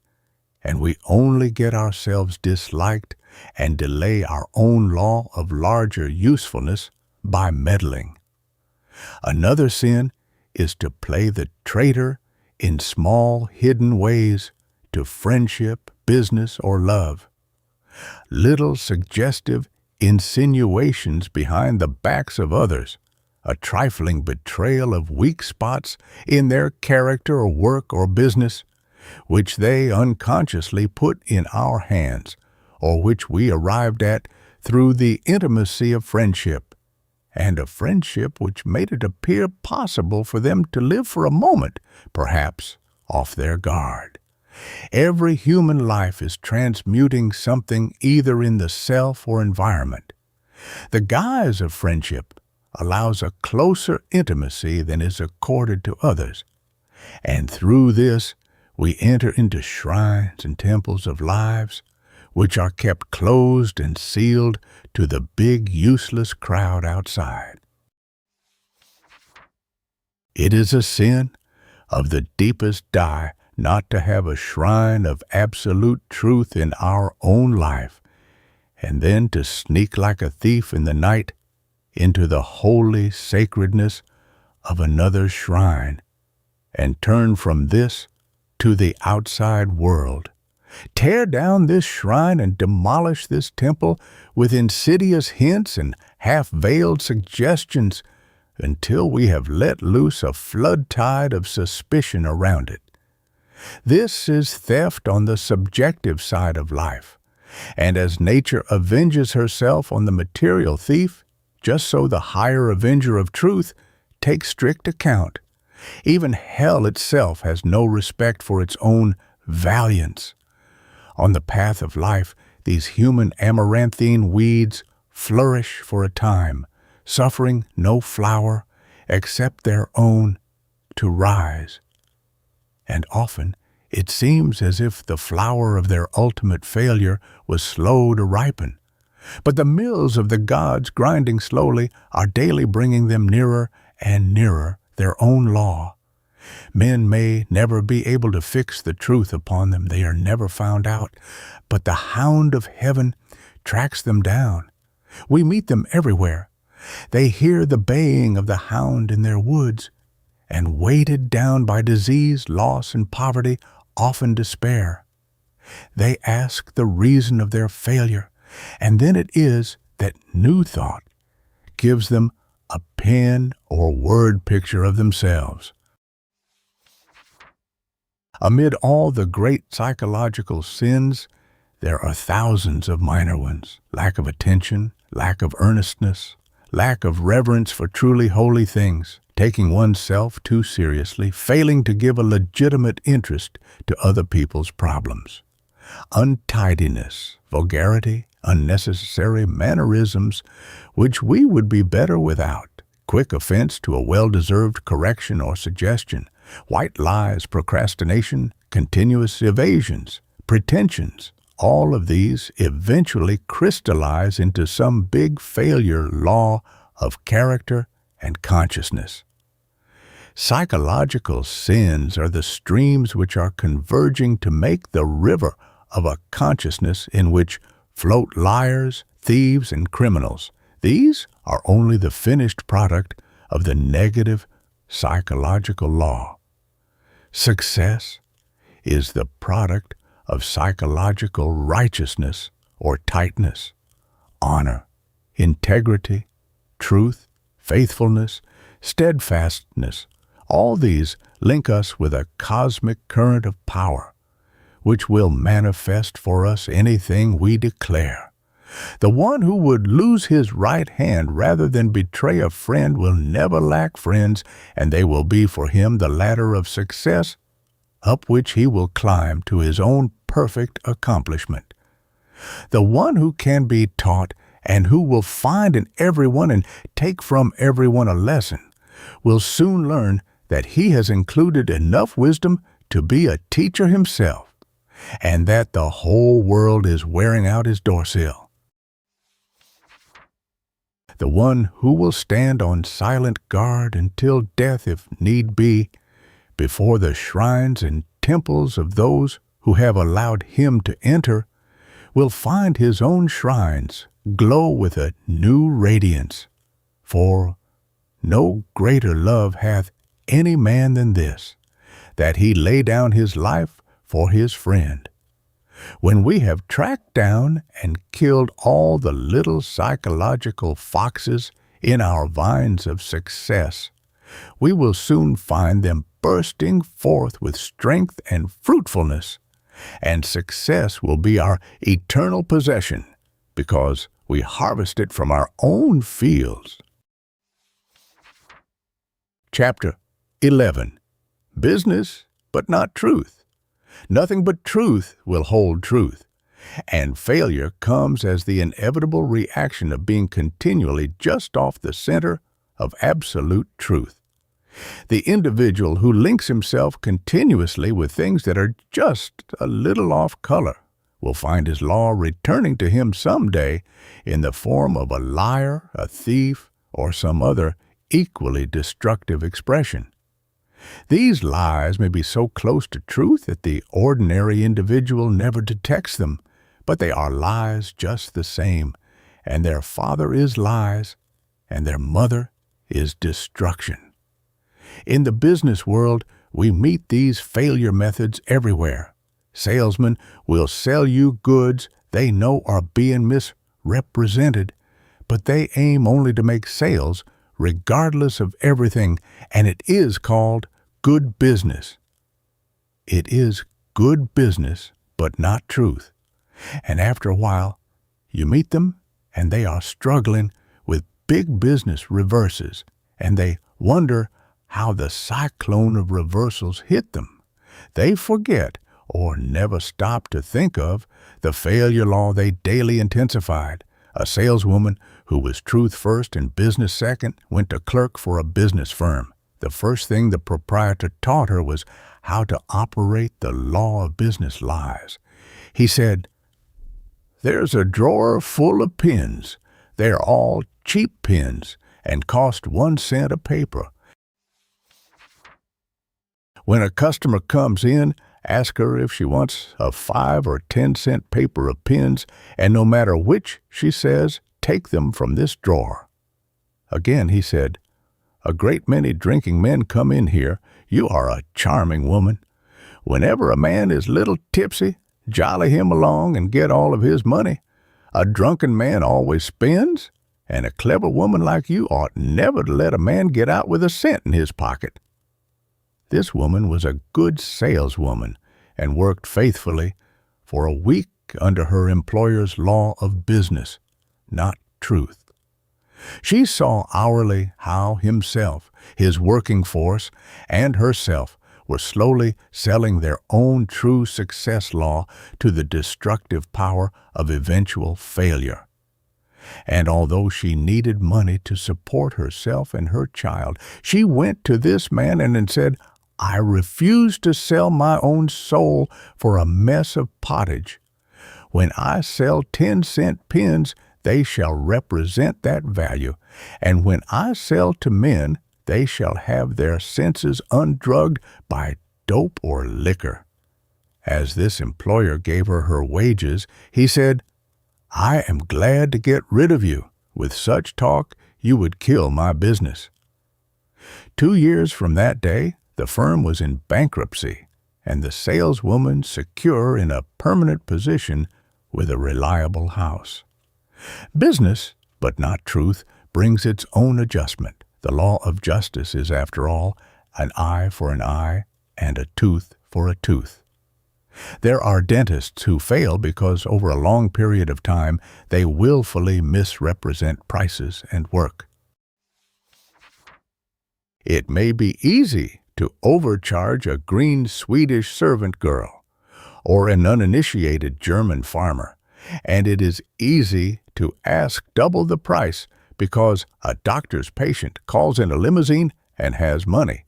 and we only get ourselves disliked and delay our own law of larger usefulness by meddling. Another sin is to play the traitor in small, hidden ways to friendship, business, or love. Little suggestive insinuations behind the backs of others, a trifling betrayal of weak spots in their character or work or business, which they unconsciously put in our hands, or which we arrived at through the intimacy of friendship, and a friendship which made it appear possible for them to live for a moment, perhaps, off their guard. Every human life is transmuting something either in the self or environment. The guise of friendship allows a closer intimacy than is accorded to others, and through this we enter into shrines and temples of lives which are kept closed and sealed to the big useless crowd outside. It is a sin of the deepest dye not to have a shrine of absolute truth in our own life, and then to sneak like a thief in the night into the holy sacredness of another's shrine and turn from this to the outside world. Tear down this shrine and demolish this temple with insidious hints and half-veiled suggestions until we have let loose a flood tide of suspicion around it. This is theft on the subjective side of life, and as nature avenges herself on the material thief, just so the higher avenger of truth takes strict account. Even hell itself has no respect for its own valiance. On the path of life, these human amaranthine weeds flourish for a time, suffering no flower except their own to rise. And often it seems as if the flower of their ultimate failure was slow to ripen. But the mills of the gods grinding slowly are daily bringing them nearer and nearer their own law. Men may never be able to fix the truth upon them. They are never found out. But the hound of heaven tracks them down. We meet them everywhere. They hear the baying of the hound in their woods, and weighted down by disease, loss, and poverty, often despair. They ask the reason of their failure, and then it is that New Thought gives them a pen or word picture of themselves. Amid all the great psychological sins, there are thousands of minor ones: lack of attention, lack of earnestness, lack of reverence for truly holy things, taking oneself too seriously, failing to give a legitimate interest to other people's problems, untidiness, vulgarity, unnecessary mannerisms which we would be better without, quick offense to a well-deserved correction or suggestion, white lies, procrastination, continuous evasions, pretensions. All of these eventually crystallize into some big failure law of character and consciousness. Psychological sins are the streams which are converging to make the river of a consciousness in which float liars, thieves, and criminals. These are only the finished product of the negative psychological law. Success is the product of psychological righteousness or tightness, honor, integrity, truth, faithfulness, steadfastness. All these link us with a cosmic current of power, which will manifest for us anything we declare. The one who would lose his right hand rather than betray a friend will never lack friends, and they will be for him the ladder of success, up which he will climb to his own perfect accomplishment. The one who can be taught and who will find in everyone and take from everyone a lesson will soon learn that he has included enough wisdom to be a teacher himself, and that the whole world is wearing out his doorsill. The one who will stand on silent guard until death, if need be, before the shrines and temples of those who have allowed him to enter, will find his own shrines glow with a new radiance. For no greater love hath any man than this, that he lay down his life for his friend. When we have tracked down and killed all the little psychological foxes in our vines of success, we will soon find them bursting forth with strength and fruitfulness, and success will be our eternal possession because we harvest it from our own fields. Chapter 11. Business, but not truth. Nothing but truth will hold truth, and failure comes as the inevitable reaction of being continually just off the center of absolute truth. The individual who links himself continuously with things that are just a little off color will find his law returning to him someday in the form of a liar, a thief, or some other equally destructive expression. These lies may be so close to truth that the ordinary individual never detects them, but they are lies just the same, and their father is lies, and their mother is destruction. In the business world, We meet these failure methods everywhere. Salesmen will sell you goods they know are being misrepresented, but they aim only to make sales regardless of everything, and it is called good business. It is good business, but not truth. And after a while, you meet them, and they are struggling with big business reverses, and they wonder how the cyclone of reversals hit them. They forget, or never stop to think of, the failure law they daily intensified. A saleswoman who was truth first and business second went to clerk for a business firm. The first thing the proprietor taught her was how to operate the law of business lies. He said, "There's a drawer full of pins. They're all cheap pins and cost 1 cent a paper. When a customer comes in, ask her if she wants a 5 or 10 cent paper of pins, and no matter which she says, take them from this drawer." Again he said, "A great many drinking men come in here. You are a charming woman. Whenever a man is little tipsy, jolly him along and get all of his money. A drunken man always spends, and a clever woman like you ought never to let a man get out with a cent in his pocket." This woman was a good saleswoman and worked faithfully for a week under her employer's law of business, not truth. She saw hourly how himself, his working force, and herself were slowly selling their own true success law to the destructive power of eventual failure. And although she needed money to support herself and her child, she went to this man and said, "I refuse to sell my own soul for a mess of pottage. When I sell 10-cent pins, they shall represent that value, and when I sell to men, they shall have their senses undrugged by dope or liquor." As this employer gave her wages, he said, "I am glad to get rid of you. With such talk, you would kill my business." 2 years from that day, the firm was in bankruptcy, and the saleswoman secure in a permanent position with a reliable house. Business, but not truth, brings its own adjustment. The law of justice is, after all, an eye for an eye and a tooth for a tooth. There are dentists who fail because over a long period of time they willfully misrepresent prices and work. It may be easy to overcharge a green Swedish servant girl or an uninitiated German farmer, and it is easy to ask double the price because a doctor's patient calls in a limousine and has money.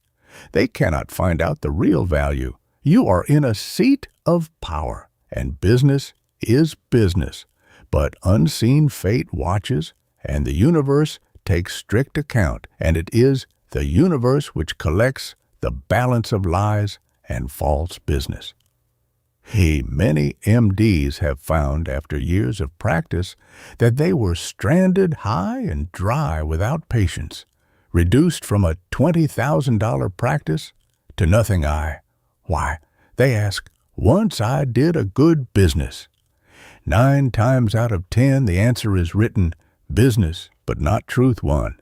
They cannot find out the real value. You are in a seat of power, and business is business. But unseen fate watches, and the universe takes strict account, and it is the universe which collects the balance of lies and false business. Many MDs have found, after years of practice, that they were stranded high and dry without patience, reduced from a $20,000 practice to nothing. Why, they ask, "Once I did a good business." 9 times out of 10, the answer is written, "Business, but not truth won."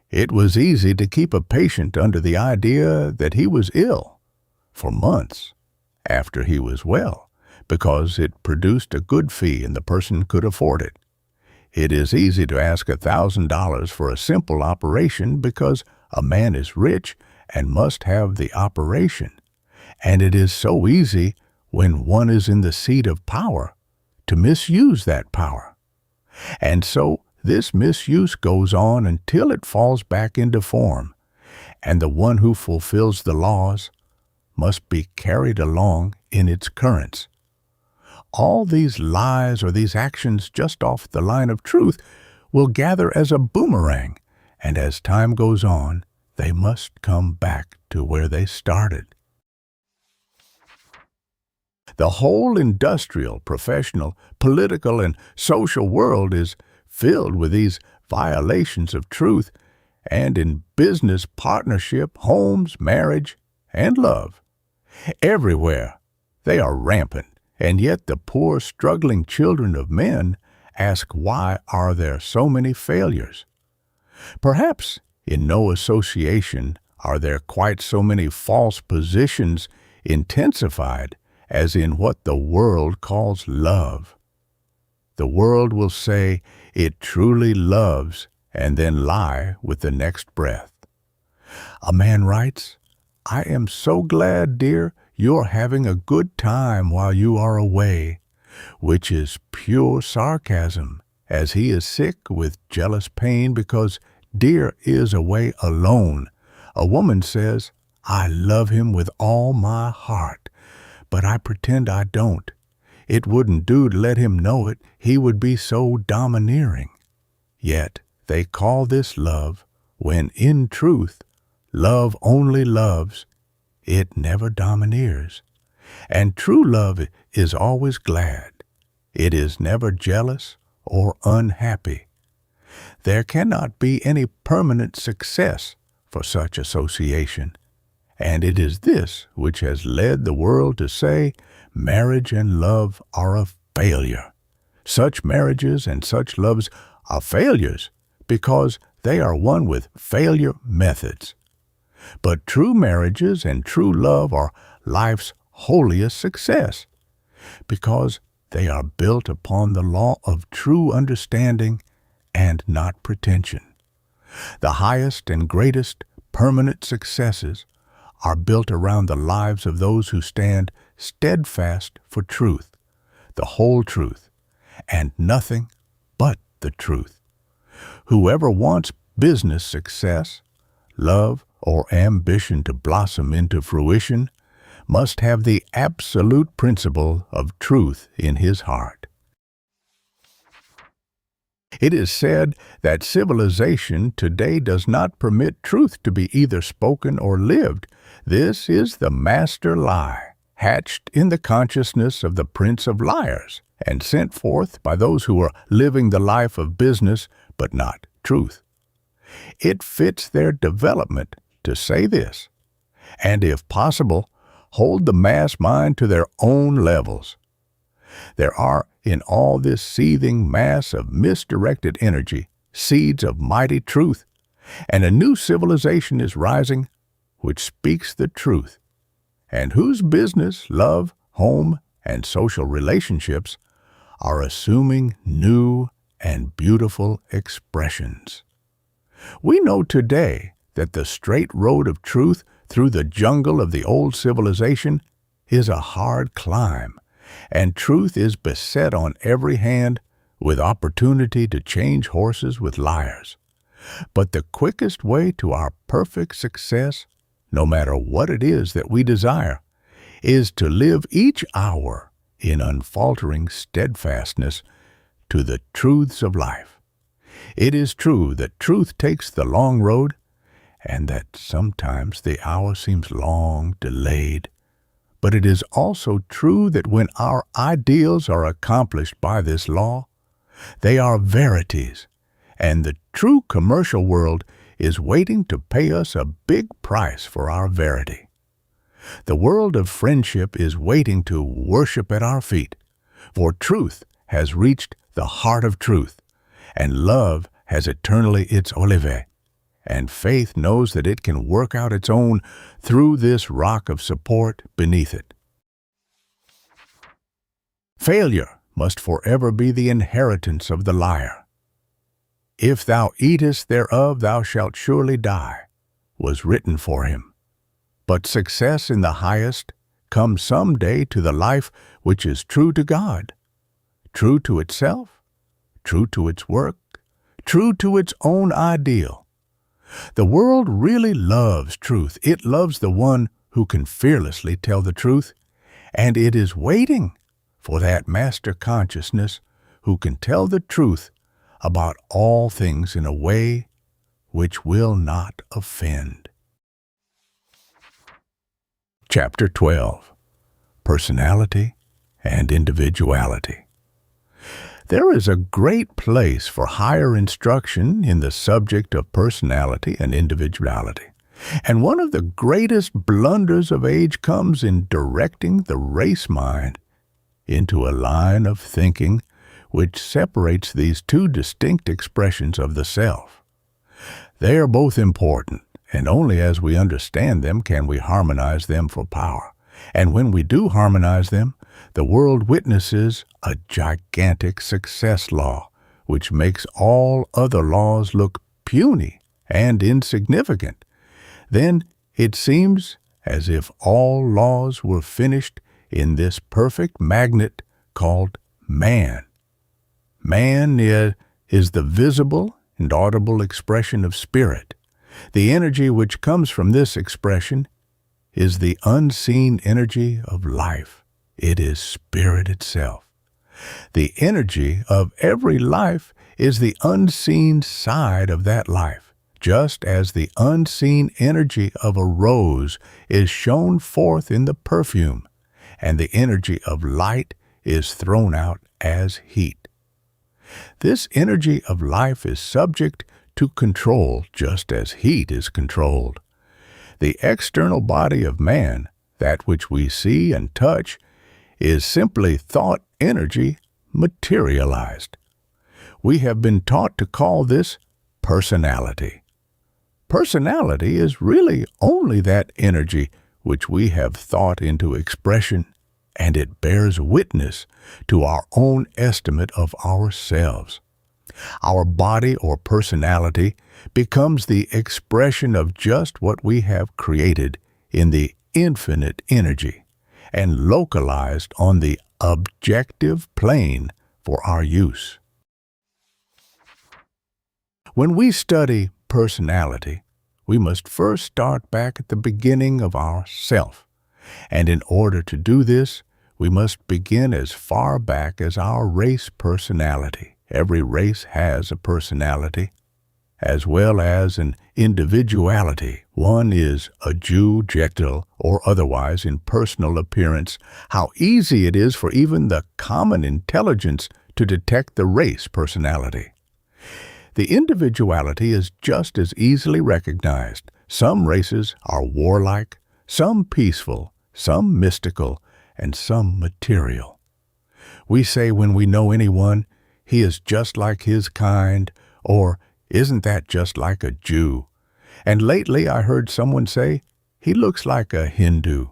It was easy to keep a patient under the idea that he was ill for months after he was well, because it produced a good fee and the person could afford it. It is easy to ask $1,000 for a simple operation because a man is rich and must have the operation. And it is so easy, when one is in the seat of power, to misuse that power. And so this misuse goes on until it falls back into form, and the one who fulfills the laws must be carried along in its currents. All these lies or these actions just off the line of truth will gather as a boomerang, and as time goes on, they must come back to where they started. The whole industrial, professional, political, and social world is filled with these violations of truth, and in business, partnership, homes, marriage, and love. Everywhere they are rampant, and yet the poor, struggling children of men ask, why are there so many failures? Perhaps in no association are there quite so many false positions intensified as in what the world calls love. The world will say it truly loves and then lie with the next breath. A man writes, "I am so glad, dear, you're having a good time while you are away," which is pure sarcasm, as he is sick with jealous pain because dear is away alone. A woman says, "I love him with all my heart, but I pretend I don't. It wouldn't do to let him know it. He would be so domineering." Yet they call this love, when in truth, love only loves. It never domineers. And true love is always glad. It is never jealous or unhappy. There cannot be any permanent success for such association. And it is this which has led the world to say marriage and love are a failure. Such marriages and such loves are failures because they are won with failure methods. But true marriages and true love are life's holiest success because they are built upon the law of true understanding and not pretension. The highest and greatest permanent successes are built around the lives of those who stand steadfast for truth, the whole truth, and nothing but the truth. Whoever wants business success, love, or ambition to blossom into fruition must have the absolute principle of truth in his heart. It is said that civilization today does not permit truth to be either spoken or lived. This is the master lie, hatched in the consciousness of the prince of liars, and sent forth by those who are living the life of business but not truth. It fits their development to say this, and if possible, hold the mass mind to their own levels. There are in all this seething mass of misdirected energy seeds of mighty truth, and a new civilization is rising which speaks the truth, and whose business, love, home, and social relationships are assuming new and beautiful expressions. We know today that the straight road of truth through the jungle of the old civilization is a hard climb, and truth is beset on every hand with opportunity to change horses with liars. But the quickest way to our perfect success, no matter what it is that we desire, is to live each hour in unfaltering steadfastness to the truths of life. It is true that truth takes the long road, and that sometimes the hour seems long delayed. But it is also true that when our ideals are accomplished by this law, they are verities, and the true commercial world is waiting to pay us a big price for our verity. The world of friendship is waiting to worship at our feet, for truth has reached the heart of truth, and love has eternally its olive, and faith knows that it can work out its own through this rock of support beneath it. Failure must forever be the inheritance of the liar. "If thou eatest thereof, thou shalt surely die," was written for him. But success in the highest comes some day to the life which is true to God, true to itself, true to its work, true to its own ideal. The world really loves truth. It loves the one who can fearlessly tell the truth, and it is waiting for that master consciousness who can tell the truth about all things in a way which will not offend. Chapter 12. Personality and Individuality. There is a great place for higher instruction in the subject of personality and individuality. And one of the greatest blunders of age comes in directing the race mind into a line of thinking which separates these two distinct expressions of the self. They are both important, and only as we understand them can we harmonize them for power. And when we do harmonize them, the world witnesses a gigantic success law, which makes all other laws look puny and insignificant. Then it seems as if all laws were finished in this perfect magnet called man. Man is the visible and audible expression of spirit. The energy which comes from this expression is the unseen energy of life. It is spirit itself. The energy of every life is the unseen side of that life, just as the unseen energy of a rose is shown forth in the perfume, and the energy of light is thrown out as heat. This energy of life is subject to control just as heat is controlled. The external body of man, that which we see and touch, is simply thought energy materialized. We have been taught to call this personality. Personality is really only that energy which we have thought into expression, and it bears witness to our own estimate of ourselves. Our body or personality becomes the expression of just what we have created in the infinite energy and localized on the objective plane for our use. When we study personality, we must first start back at the beginning of our self. And in order to do this, we must begin as far back as our race personality. Every race has a personality, as well as an individuality. One is a Jew, gentle, or otherwise in personal appearance. How easy it is for even the common intelligence to detect the race personality. The individuality is just as easily recognized. Some races are warlike, some peaceful, some mystical, and some material. We say when we know anyone, he is just like his kind, or isn't that just like a Jew? And lately I heard someone say, he looks like a Hindu,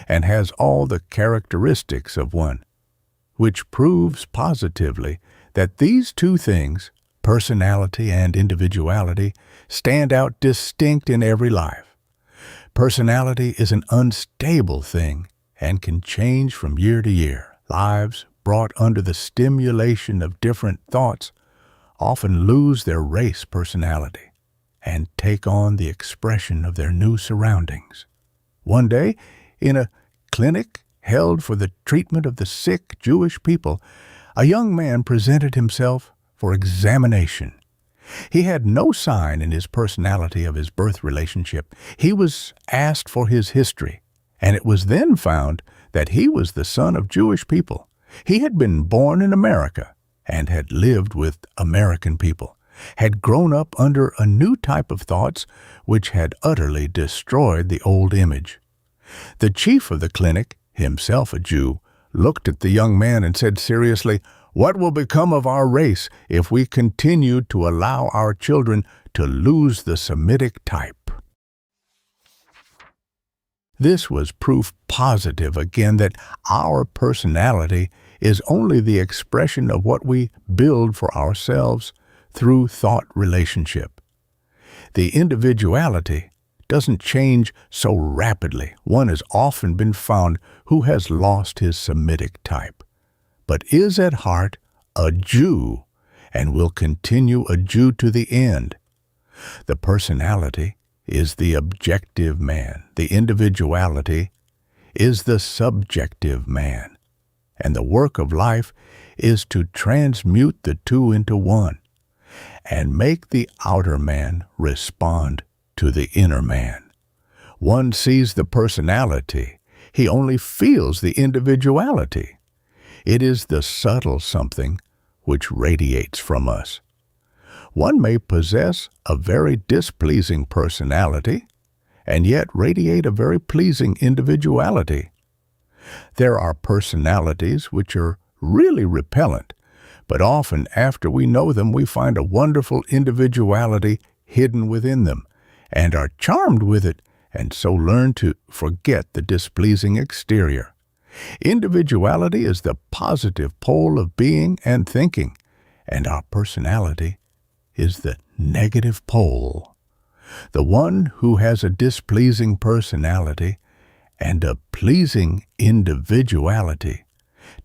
and has all the characteristics of one, which proves positively that these two things, personality and individuality, stand out distinct in every life. Personality is an unstable thing and can change from year to year. Lives brought under the stimulation of different thoughts often lose their race personality and take on the expression of their new surroundings. One day, in a clinic held for the treatment of the sick Jewish people, a young man presented himself for examination. He had no sign in his personality of his birth relationship. He was asked for his history, and it was then found that he was the son of Jewish people. He had been born in America and had lived with American people, had grown up under a new type of thoughts which had utterly destroyed the old image. The chief of the clinic, himself a Jew, looked at the young man and said seriously, "What will become of our race if we continue to allow our children to lose the Semitic type?" This was proof positive again that our personality is only the expression of what we build for ourselves through thought relationship. The individuality doesn't change so rapidly. One has often been found who has lost his Semitic type, but is at heart a Jew and will continue a Jew to the end. The personality is the objective man. The individuality is the subjective man. And the work of life is to transmute the two into one and make the outer man respond to the inner man. One sees the personality. He only feels the individuality. It is the subtle something which radiates from us. One may possess a very displeasing personality and yet radiate a very pleasing individuality. There are personalities which are really repellent, but often after we know them, we find a wonderful individuality hidden within them, and are charmed with it, and so learn to forget the displeasing exterior. Individuality is the positive pole of being and thinking, and our personality is the negative pole. The one who has a displeasing personality and a pleasing individuality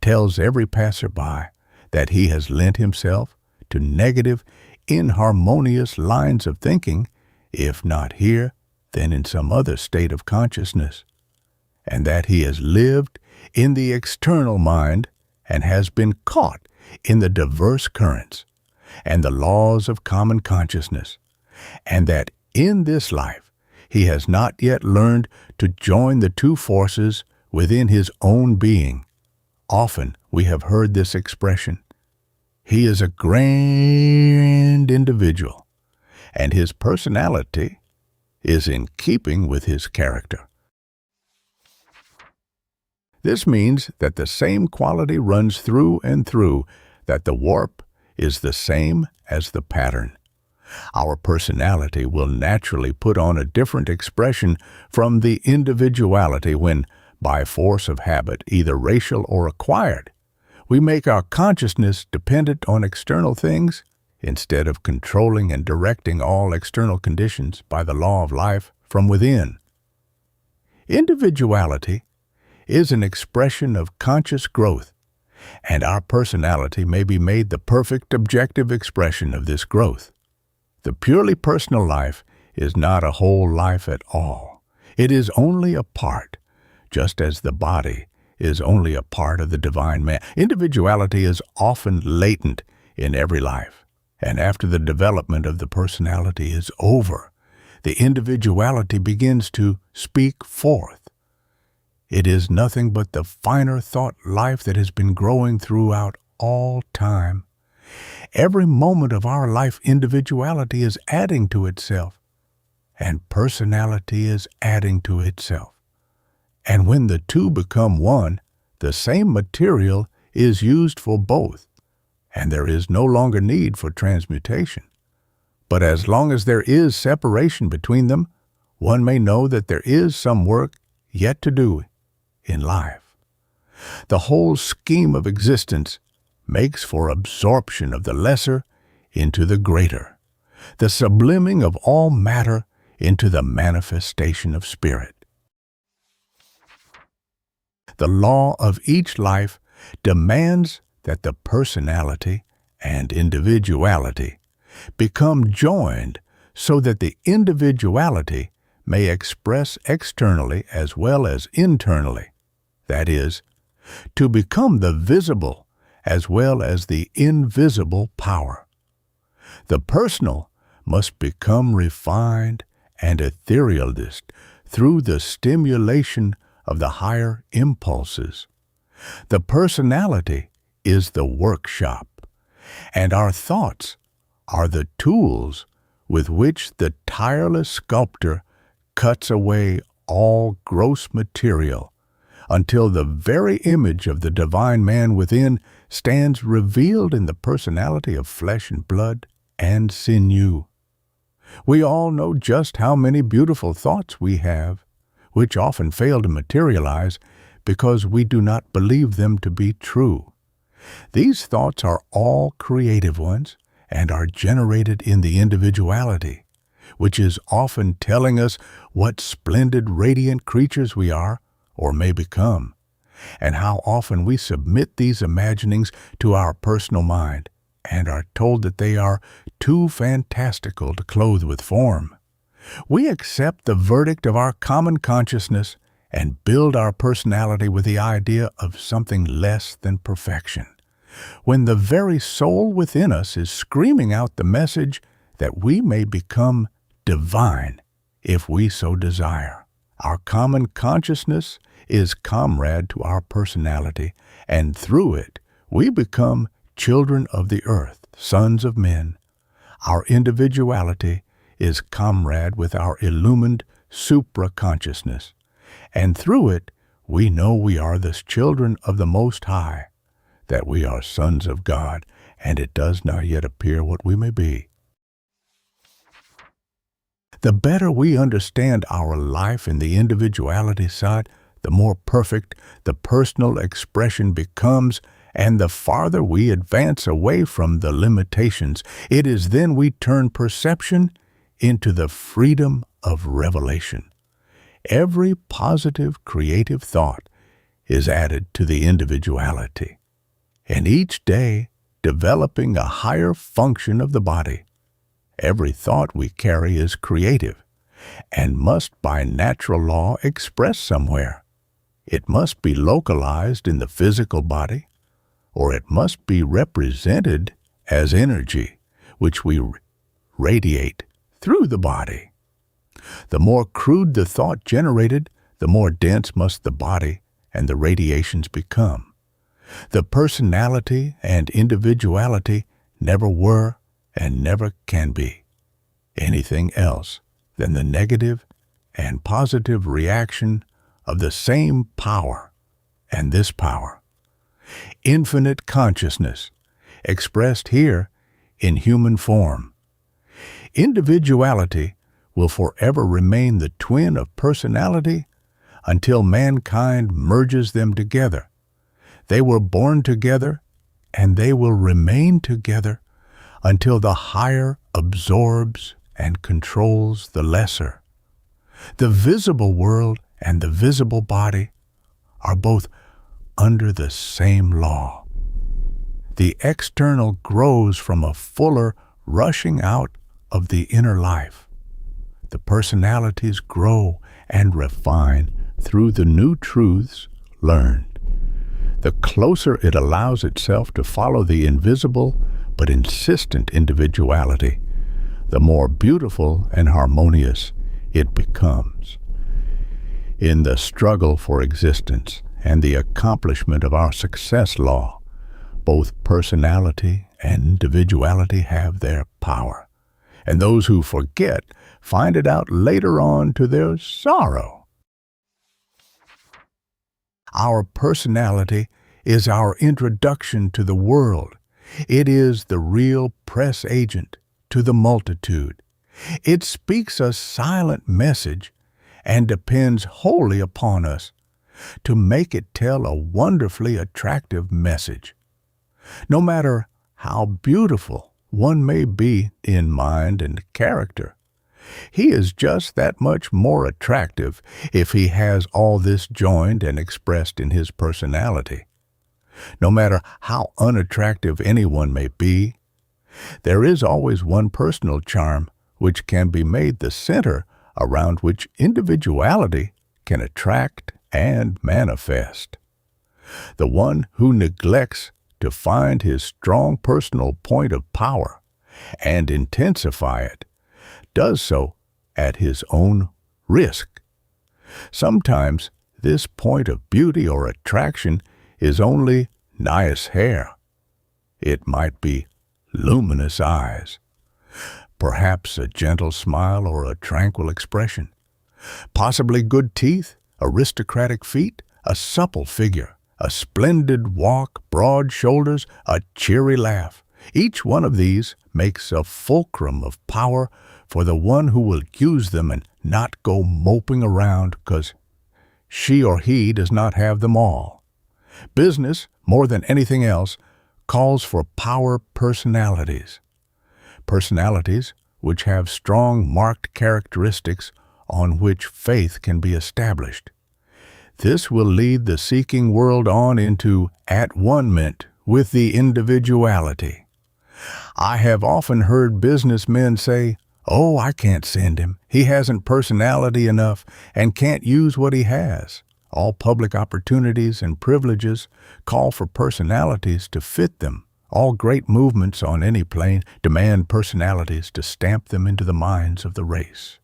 tells every passerby that he has lent himself to negative, inharmonious lines of thinking, if not here, then in some other state of consciousness, and that he has lived in the external mind and has been caught in the diverse currents and the laws of common consciousness, and that in this life he has not yet learned to join the two forces within his own being. Often we have heard this expression, "He is a grand individual," and his personality is in keeping with his character. This means that the same quality runs through and through, that the warp is the same as the pattern. Our personality will naturally put on a different expression from the individuality when, by force of habit, either racial or acquired, we make our consciousness dependent on external things instead of controlling and directing all external conditions by the law of life from within. Individuality is an expression of conscious growth, and our personality may be made the perfect objective expression of this growth. The purely personal life is not a whole life at all. It is only a part, just as the body is only a part of the divine man. Individuality is often latent in every life, and after the development of the personality is over, the individuality begins to speak forth. It is nothing but the finer thought life that has been growing throughout all time. Every moment of our life, individuality is adding to itself, and personality is adding to itself. And when the two become one, the same material is used for both, and there is no longer need for transmutation. But as long as there is separation between them, one may know that there is some work yet to do in life. The whole scheme of existence makes for absorption of the lesser into the greater, the subliming of all matter into the manifestation of spirit. The law of each life demands that the personality and individuality become joined so that the individuality may express externally as well as internally, that is, to become the visible as well as the invisible power. The personal must become refined and etherealized through the stimulation of the higher impulses. The personality is the workshop, and our thoughts are the tools with which the tireless sculptor cuts away all gross material until the very image of the divine man within stands revealed in the personality of flesh and blood and sinew. We all know just how many beautiful thoughts we have, which often fail to materialize because we do not believe them to be true. These thoughts are all creative ones and are generated in the individuality, which is often telling us what splendid, radiant creatures we are or may become, and how often we submit these imaginings to our personal mind and are told that they are too fantastical to clothe with form. We accept the verdict of our common consciousness and build our personality with the idea of something less than perfection, when the very soul within us is screaming out the message that we may become divine if we so desire. Our common consciousness is comrade to our personality, and through it we become children of the earth, sons of men. Our individuality is comrade with our illumined supra-consciousness, and through it we know we are the children of the Most High, that we are sons of God, and it does not yet appear what we may be. The better we understand our life in the individuality side, the more perfect the personal expression becomes, and the farther we advance away from the limitations. It is then we turn perception into the freedom of revelation. Every positive, creative thought is added to the individuality, and each day developing a higher function of the body. Every thought we carry is creative and must by natural law express somewhere. It must be localized in the physical body, or it must be represented as energy, which we radiate through the body. The more crude the thought generated, the more dense must the body and the radiations become. The personality and individuality never were and never can be anything else than the negative and positive reaction of the same power, and this power, infinite consciousness, expressed here in human form. Individuality will forever remain the twin of personality until mankind merges them together. They were born together, and they will remain together until the higher absorbs and controls the lesser. The visible world and the visible body are both under the same law. The external grows from a fuller rushing out of the inner life. The personalities grow and refine through the new truths learned. The closer it allows itself to follow the invisible but insistent individuality, the more beautiful and harmonious it becomes. In the struggle for existence and the accomplishment of our success law, both personality and individuality have their power, and those who forget find it out later on to their sorrow. Our personality is our introduction to the world. It is the real press agent to the multitude. It speaks a silent message and depends wholly upon us to make it tell a wonderfully attractive message. No matter how beautiful one may be in mind and character, he is just that much more attractive if he has all this joined and expressed in his personality. No matter how unattractive anyone may be, there is always one personal charm which can be made the center around which individuality can attract and manifest. The one who neglects to find his strong personal point of power and intensify it does so at his own risk. Sometimes this point of beauty or attraction is only nice hair. It might be luminous eyes, perhaps a gentle smile or a tranquil expression, possibly good teeth, aristocratic feet, a supple figure, a splendid walk, broad shoulders, a cheery laugh. Each one of these makes a fulcrum of power for the one who will use them and not go moping around because she or he does not have them all. Business, more than anything else, calls for power personalities. Personalities which have strong marked characteristics on which faith can be established. This will lead the seeking world on into at-one-ment with the individuality. I have often heard businessmen say, "Oh, I can't send him. He hasn't personality enough and can't use what he has." All public opportunities and privileges call for personalities to fit them. All great movements on any plane demand personalities to stamp them into the minds of the race.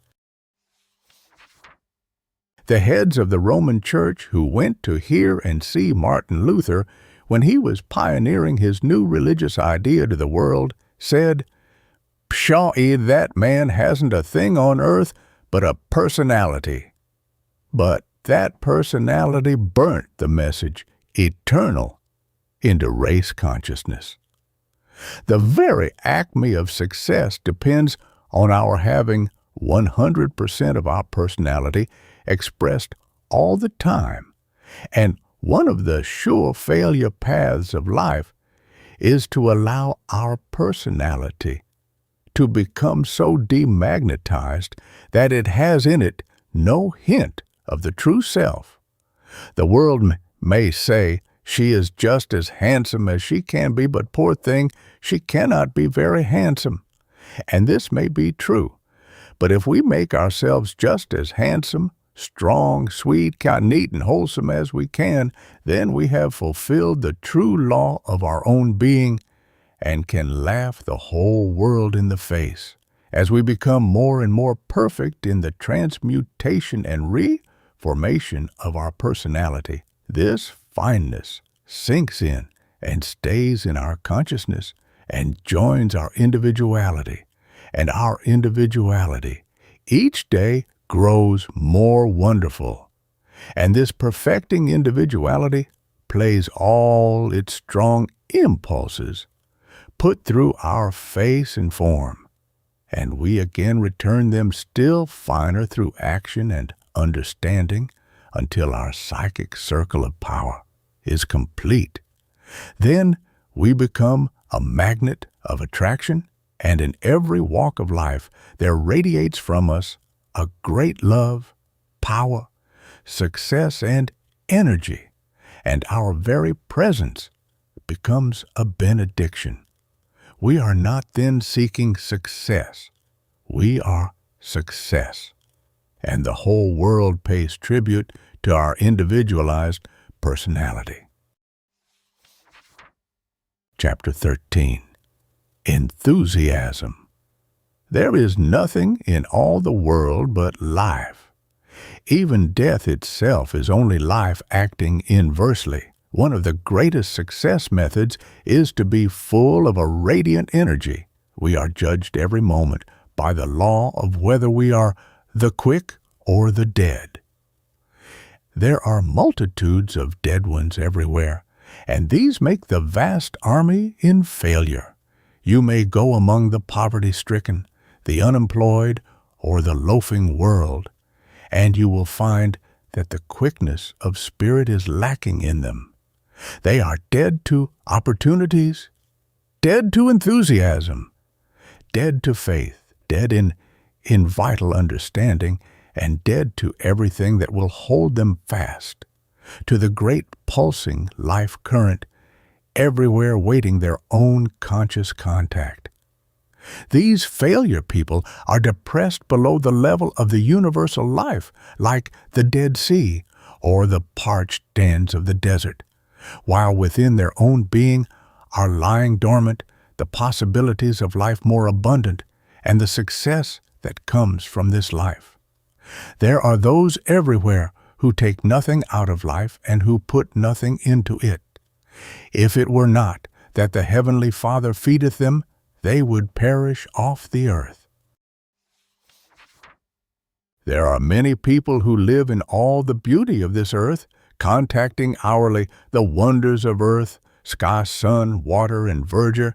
The heads of the Roman Church who went to hear and see Martin Luther when he was pioneering his new religious idea to the world said, "Pshaw, that man hasn't a thing on earth but a personality. But that personality burnt the message, eternal, into race consciousness. The very acme of success depends on our having 100% of our personality expressed all the time. And one of the sure failure paths of life is to allow our personality to become so demagnetized that it has in it no hint of the true self. The world may say she is just as handsome as she can be, but poor thing, she cannot be very handsome. And this may be true. But if we make ourselves just as handsome, strong, sweet, neat, and wholesome as we can, then we have fulfilled the true law of our own being and can laugh the whole world in the face as we become more and more perfect in the transmutation and reformation of our personality. This fineness sinks in and stays in our consciousness and joins our individuality. And our individuality each day grows more wonderful. And this perfecting individuality plays all its strong impulses put through our face and form, and we again return them still finer through action and understanding until our psychic circle of power is complete. Then we become a magnet of attraction, and in every walk of life there radiates from us a great love, power, success, and energy, and our very presence becomes a benediction. We are not then seeking success. We are success. And the whole world pays tribute to our individualized personality. Chapter 13. Enthusiasm. There is nothing in all the world but life. Even death itself is only life acting inversely. One of the greatest success methods is to be full of a radiant energy. We are judged every moment by the law of whether we are the quick or the dead. There are multitudes of dead ones everywhere, and these make the vast army in failure. You may go among the poverty-stricken, the unemployed, or the loafing world, and you will find that the quickness of spirit is lacking in them. They are dead to opportunities, dead to enthusiasm, dead to faith, dead in vital understanding, and dead to everything that will hold them fast, to the great pulsing life current, everywhere waiting their own conscious contact. These failure people are depressed below the level of the universal life, like the Dead Sea or the parched dens of the desert, while within their own being are lying dormant the possibilities of life more abundant and the success that comes from this life. There are those everywhere who take nothing out of life and who put nothing into it. If it were not that the Heavenly Father feedeth them, they would perish off the earth. There are many people who live in all the beauty of this earth, contacting hourly the wonders of earth, sky, sun, water, and verdure,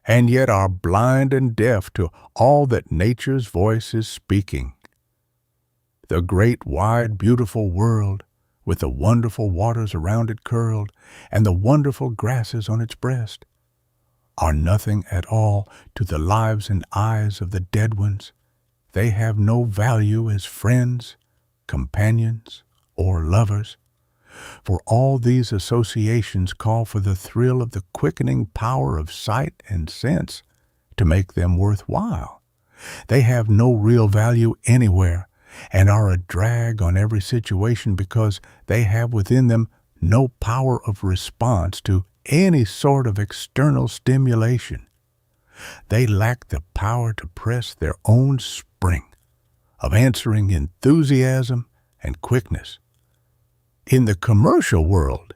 and yet are blind and deaf to all that nature's voice is speaking. The great, wide, beautiful world, with the wonderful waters around it curled, and the wonderful grasses on its breast, are nothing at all to the lives and eyes of the dead ones. They have no value as friends, companions, or lovers, for all these associations call for the thrill of the quickening power of sight and sense to make them worthwhile. They have no real value anywhere, and are a drag on every situation because they have within them no power of response to any sort of external stimulation. They lack the power to press their own spring of answering enthusiasm and quickness. In the commercial world,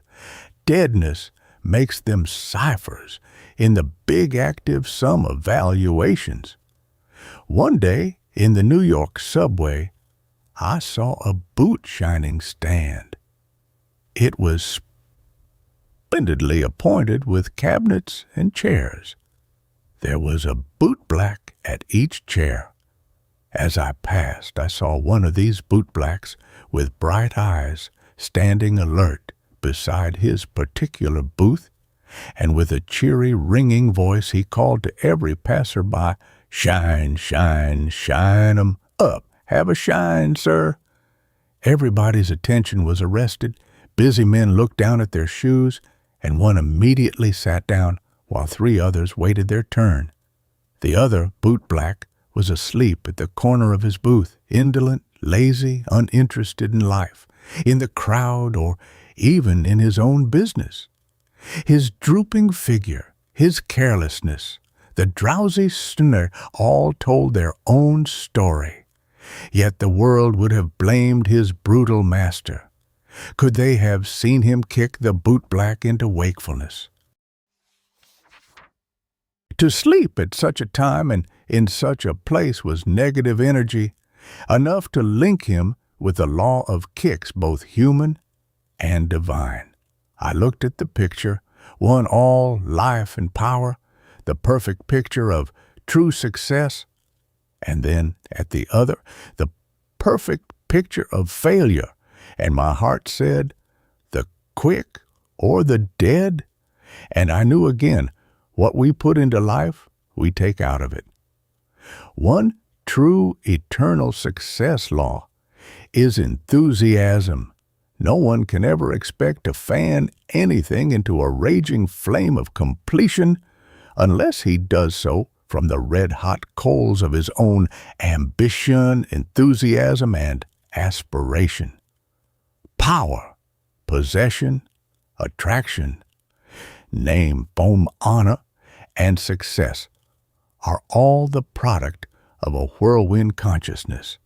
deadness makes them ciphers in the big active sum of valuations. One day, in the New York subway, I saw a boot shining stand. It was splendidly appointed with cabinets and chairs. There was a bootblack at each chair. As I passed, I saw one of these bootblacks with bright eyes standing alert beside his particular booth, and with a cheery, ringing voice he called to every passer-by, "Shine, shine, shine 'em up. Have a shine, sir." Everybody's attention was arrested. Busy men looked down at their shoes, and one immediately sat down while three others waited their turn. The other, bootblack, was asleep at the corner of his booth, indolent, lazy, uninterested in life, in the crowd, or even in his own business. His drooping figure, his carelessness, the drowsy snore all told their own story. Yet the world would have blamed his brutal master, could they have seen him kick the bootblack into wakefulness. To sleep at such a time and in such a place was negative energy, enough to link him with the law of kicks, both human and divine. I looked at the picture, one all life and power, the perfect picture of true success, and then at the other, the perfect picture of failure, and my heart said, the quick or the dead, and I knew again, what we put into life, we take out of it. One true eternal success law is enthusiasm. No one can ever expect to fan anything into a raging flame of completion unless he does so from the red-hot coals of his own ambition, enthusiasm, and aspiration. Power, possession, attraction, name, fame, honor, and success are all the product of a whirlwind consciousness.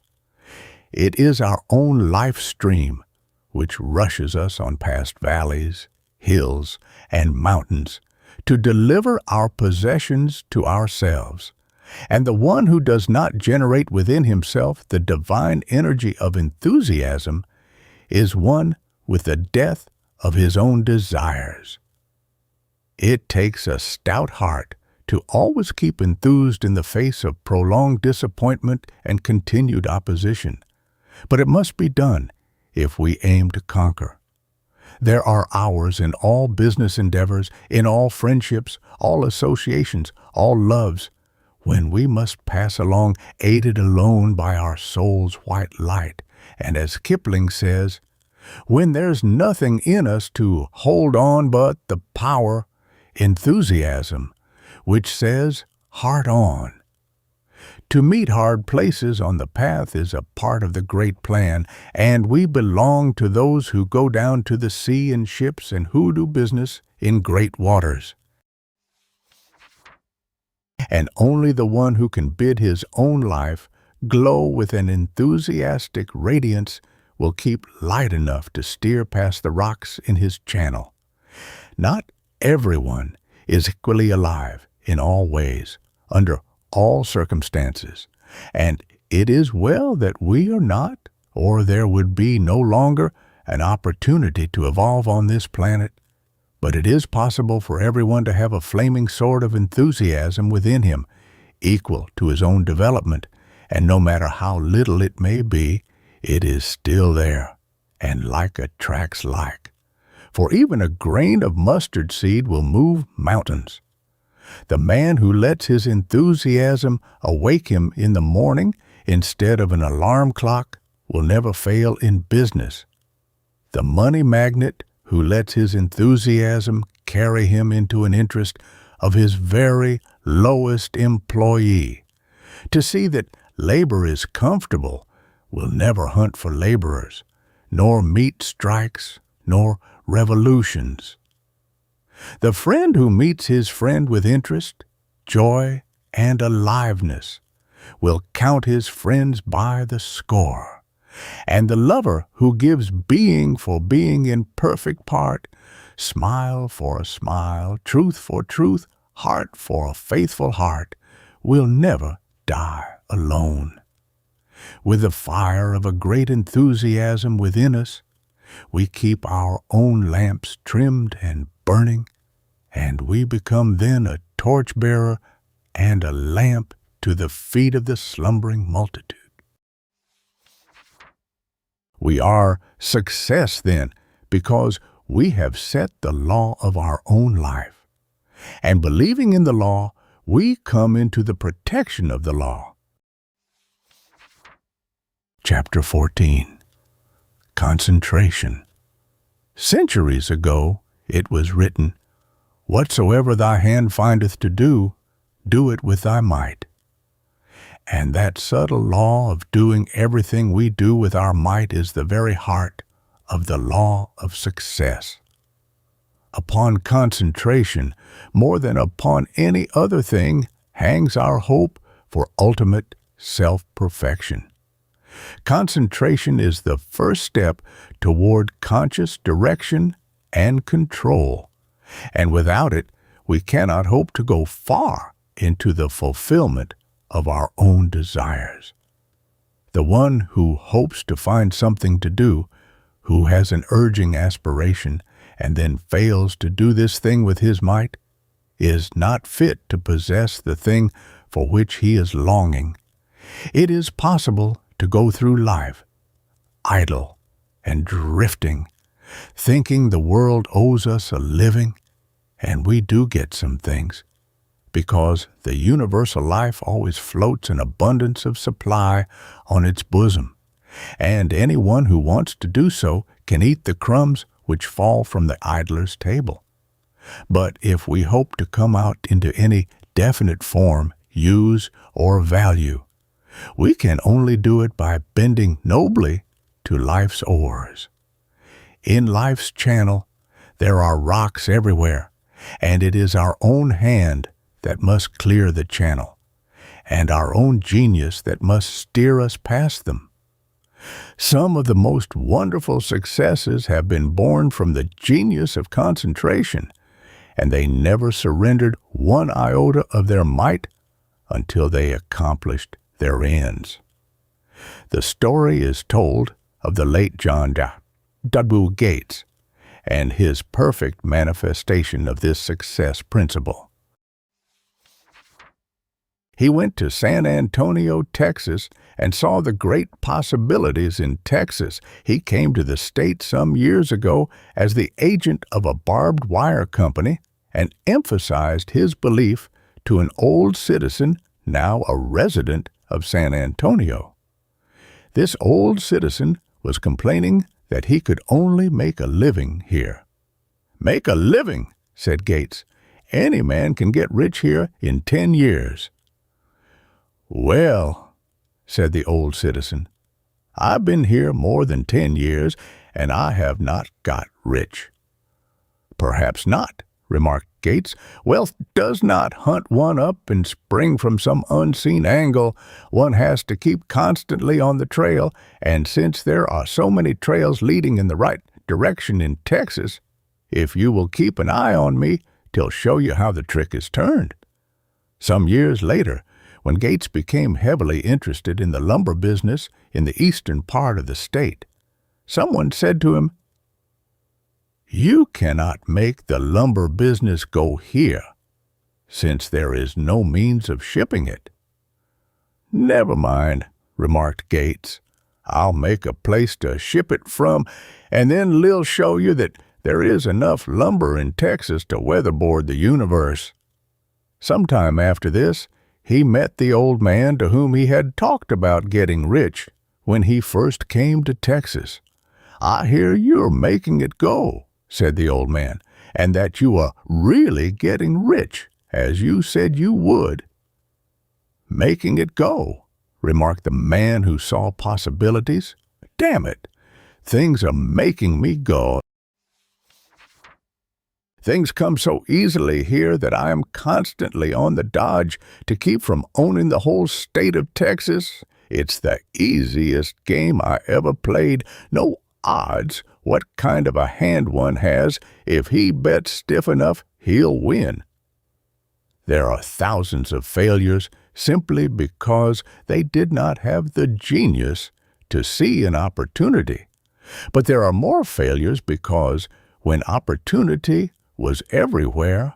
It is our own life stream which rushes us on past valleys, hills, and mountains to deliver our possessions to ourselves. And the one who does not generate within himself the divine energy of enthusiasm is one with the death of his own desires. It takes a stout heart to always keep enthused in the face of prolonged disappointment and continued opposition. But it must be done if we aim to conquer. There are hours in all business endeavors, in all friendships, all associations, all loves, when we must pass along aided alone by our soul's white light. And as Kipling says, when there's nothing in us to hold on but the power, enthusiasm, which says, heart on. To meet hard places on the path is a part of the great plan, and we belong to those who go down to the sea in ships and who do business in great waters. And only the one who can bid his own life glow with an enthusiastic radiance will keep light enough to steer past the rocks in his channel. Not everyone is equally alive in all ways, under all circumstances, and it is well that we are not, or there would be no longer an opportunity to evolve on this planet. But it is possible for everyone to have a flaming sword of enthusiasm within him, equal to his own development, and no matter how little it may be, it is still there, and like attracts like. For even a grain of mustard seed will move mountains. The man who lets his enthusiasm awake him in the morning instead of an alarm clock will never fail in business. The money magnate who lets his enthusiasm carry him into an interest of his very lowest employee, to see that labor is comfortable, will never hunt for laborers, nor meet strikes, nor revolutions. The friend who meets his friend with interest, joy, and aliveness will count his friends by the score. And the lover who gives being for being in perfect part, smile for a smile, truth for truth, heart for a faithful heart, will never die alone. With the fire of a great enthusiasm within us, we keep our own lamps trimmed and burning, and we become then a torchbearer and a lamp to the feet of the slumbering multitude. We are success then because we have set the law of our own life. And believing in the law, we come into the protection of the law. Chapter 14. Concentration. Centuries ago it was written, "Whatsoever thy hand findeth to do, do it with thy might." And that subtle law of doing everything we do with our might is the very heart of the law of success. Upon concentration, more than upon any other thing, hangs our hope for ultimate self-perfection. Concentration is the first step toward conscious direction and control, and without it, we cannot hope to go far into the fulfillment of our own desires. The one who hopes to find something to do, who has an urging aspiration, and then fails to do this thing with his might, is not fit to possess the thing for which he is longing. It is possible to go through life, idle and drifting, thinking the world owes us a living, and we do get some things, because the universal life always floats an abundance of supply on its bosom, and anyone who wants to do so can eat the crumbs which fall from the idler's table. But if we hope to come out into any definite form, use, or value, we can only do it by bending nobly to life's oars. In life's channel, there are rocks everywhere, and it is our own hand that must clear the channel, and our own genius that must steer us past them. Some of the most wonderful successes have been born from the genius of concentration, and they never surrendered one iota of their might until they accomplished their ends. The story is told of the late John W. Gates and his perfect manifestation of this success principle. He went to San Antonio, Texas, and saw the great possibilities in Texas. He came to the state some years ago as the agent of a barbed wire company and emphasized his belief to an old citizen, now a resident of San Antonio. This old citizen was complaining that he could only make a living here. "Make a living," said Gates. "Any man can get rich here in 10 years. "Well," said the old citizen, "I've been here more than 10 years, and I have not got rich." "Perhaps not," remarked Gates. "Wealth does not hunt one up and spring from some unseen angle. One has to keep constantly on the trail, and since there are so many trails leading in the right direction in Texas, if you will keep an eye on me, 'til show you how the trick is turned." Some years later, when Gates became heavily interested in the lumber business in the eastern part of the state, someone said to him, "You cannot make the lumber business go here, since there is no means of shipping it." "Never mind," remarked Gates. "I'll make a place to ship it from, and then Lil show you that there is enough lumber in Texas to weatherboard the universe." Sometime after this, he met the old man to whom he had talked about getting rich when he first came to Texas. "I hear you're making it go," said the old man, "and that you are really getting rich, as you said you would." "Making it go," remarked the man who saw possibilities. "Damn it, things are making me go. Things come so easily here that I am constantly on the dodge to keep from owning the whole state of Texas. It's the easiest game I ever played. No odds what kind of a hand one has. If he bets stiff enough, he'll win. There are thousands of failures simply because they did not have the genius to see an opportunity. But there are more failures because when opportunity was everywhere,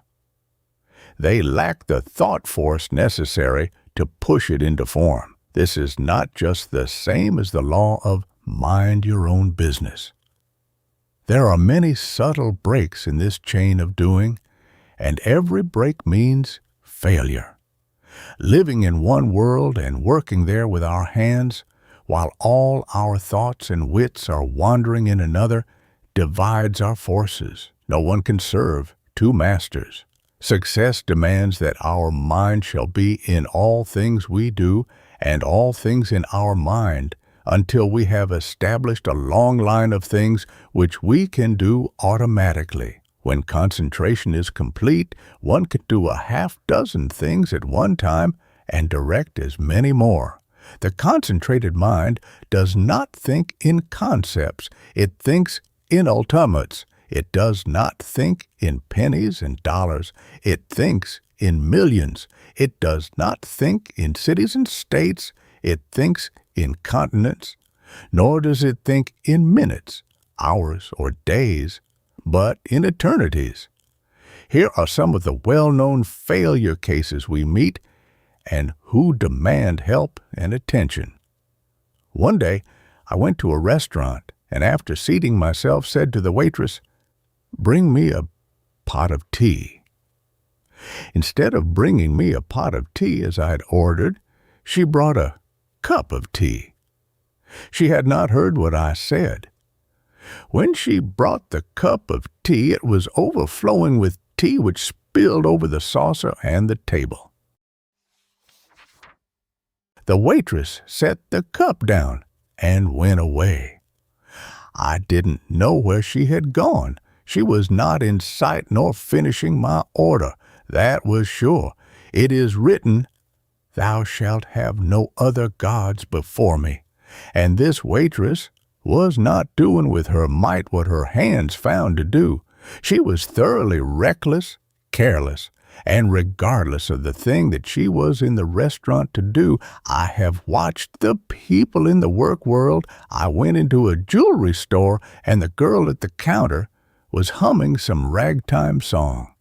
they lacked the thought force necessary to push it into form. This is not just the same as the law of mind your own business. There are many subtle breaks in this chain of doing, and every break means failure. Living in one world and working there with our hands, while all our thoughts and wits are wandering in another, divides our forces. No one can serve two masters. Success demands that our mind shall be in all things we do and all things in our mind, until we have established a long line of things which we can do automatically. When concentration is complete, one can do a half-dozen things at one time and direct as many more. The concentrated mind does not think in concepts. It thinks in ultimates. It does not think in pennies and dollars. It thinks in millions. It does not think in cities and states. It thinks in continents. Nor does it think in minutes, hours, or days, but in eternities. Here are some of the well-known failure cases we meet and who demand help and attention. One day, I went to a restaurant and after seating myself said to the waitress, "Bring me a pot of tea." Instead of bringing me a pot of tea as I had ordered, she brought a cup of tea. She had not heard what I said. When she brought the cup of tea, it was overflowing with tea which spilled over the saucer and the table. The waitress set the cup down and went away. I didn't know where she had gone. She was not in sight nor finishing my order. That was sure. It is written, "Thou shalt have no other gods before me." And this waitress was not doing with her might what her hands found to do. She was thoroughly reckless, careless, and regardless of the thing that she was in the restaurant to do. I have watched the people in the work world. I went into a jewelry store, and the girl at the counter was humming some ragtime song.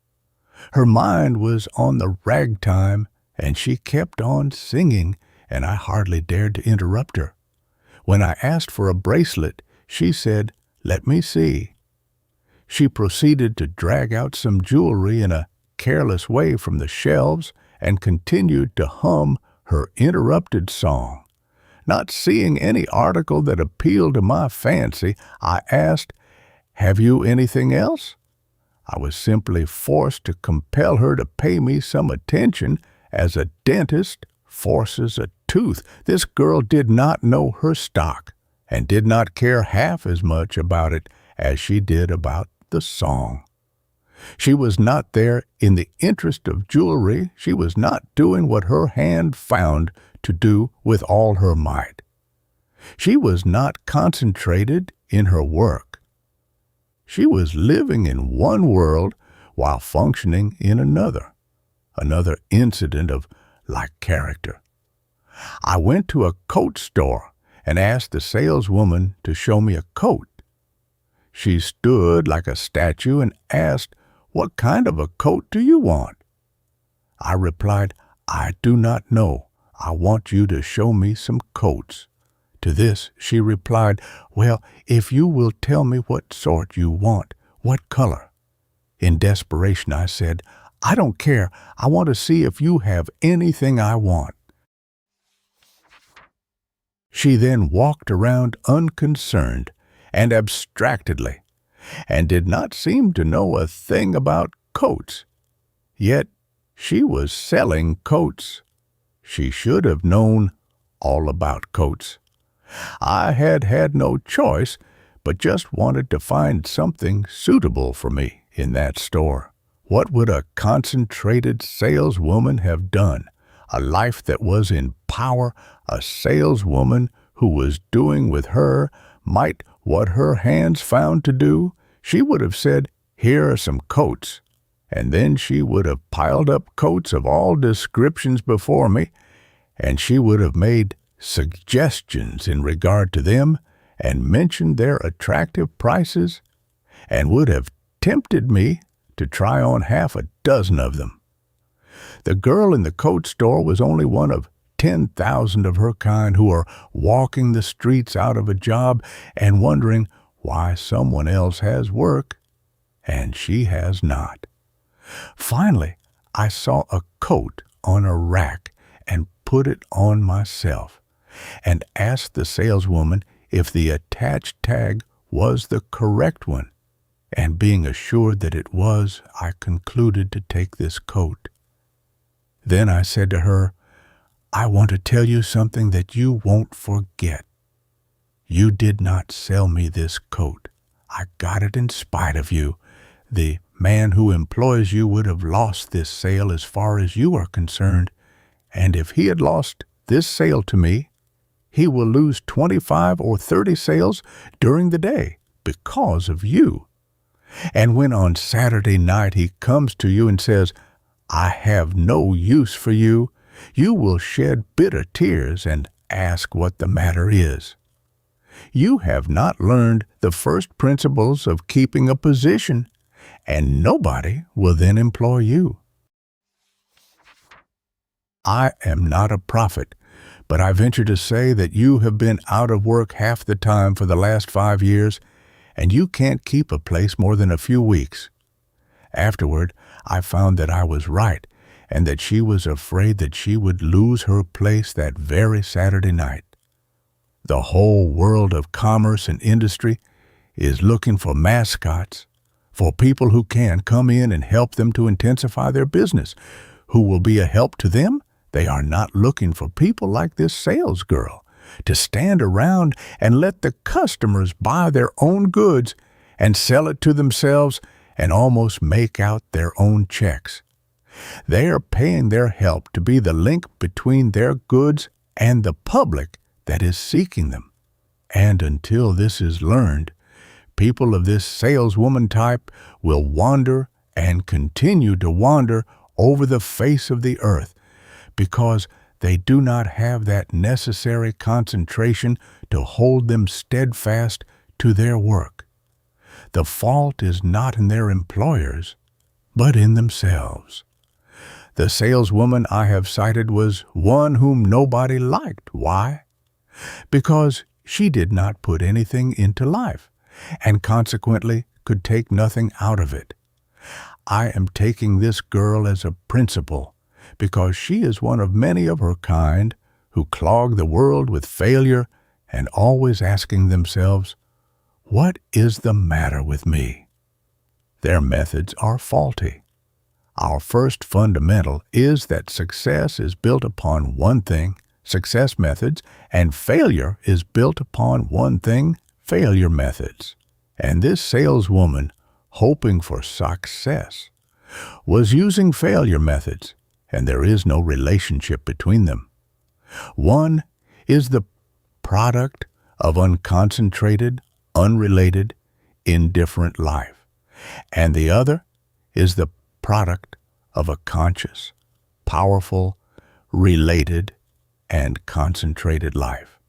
Her mind was on the ragtime, and she kept on singing, and I hardly dared to interrupt her. When I asked for a bracelet, she said, "Let me see." She proceeded to drag out some jewelry in a careless way from the shelves and continued to hum her interrupted song. Not seeing any article that appealed to my fancy, I asked, "Have you anything else?" I was simply forced to compel her to pay me some attention as a dentist forces a tooth. This girl did not know her stock and did not care half as much about it as she did about the song. She was not there in the interest of jewelry. She was not doing what her hand found to do with all her might. She was not concentrated in her work. She was living in one world while functioning in another incident of like character. I went to a coat store and asked the saleswoman to show me a coat. She stood like a statue and asked, "What kind of a coat do you want?" I replied, "I do not know. I want you to show me some coats." To this she replied, "Well, if you will tell me what sort you want, what color?" In desperation I said, "I don't care. I want to see if you have anything I want." She then walked around unconcerned and abstractedly, and did not seem to know a thing about coats. Yet she was selling coats. She should have known all about coats. I had no choice, but just wanted to find something suitable for me in that store. What would a concentrated saleswoman have done? A life that was in power, a saleswoman who was doing with her might what her hands found to do? She would have said, "Here are some coats," and then she would have piled up coats of all descriptions before me, and she would have made suggestions in regard to them and mentioned their attractive prices and would have tempted me to try on half a dozen of them. The girl in the coat store was only one of 10,000 of her kind who are walking the streets out of a job and wondering why someone else has work and she has not. Finally, I saw a coat on a rack and put it on myself and asked the saleswoman if the attached tag was the correct one, and being assured that it was, I concluded to take this coat. Then I said to her, "I want to tell you something that you won't forget. You did not sell me this coat. I got it in spite of you. The man who employs you would have lost this sale as far as you are concerned, and if he had lost this sale to me, he will lose 25 or 30 sales during the day because of you. And when on Saturday night he comes to you and says, 'I have no use for you,' you will shed bitter tears and ask what the matter is. You have not learned the first principles of keeping a position, and nobody will then employ you. I am not a prophet, but I venture to say that you have been out of work half the time for the last 5 years, and you can't keep a place more than a few weeks. Afterward, I found that I was right, and that she was afraid that she would lose her place that very Saturday night. The whole world of commerce and industry is looking for mascots, for people who can come in and help them to intensify their business, who will be a help to them. They are not looking for people like this sales girl to stand around and let the customers buy their own goods and sell it to themselves and almost make out their own checks. They are paying their help to be the link between their goods and the public that is seeking them. And until this is learned, people of this saleswoman type will wander and continue to wander over the face of the earth because they do not have that necessary concentration to hold them steadfast to their work. The fault is not in their employers, but in themselves. The saleswoman I have cited was one whom nobody liked. Why? Because she did not put anything into life, and consequently could take nothing out of it. I am taking this girl as a principle, because she is one of many of her kind who clog the world with failure and always asking themselves, "What is the matter with me?" Their methods are faulty. Our first fundamental is that success is built upon one thing, success methods, and failure is built upon one thing, failure methods. And this saleswoman, hoping for success, was using failure methods, and there is no relationship between them. One is the product of unconcentrated, unrelated, indifferent life, and the other is the product of a conscious, powerful, related, and concentrated life.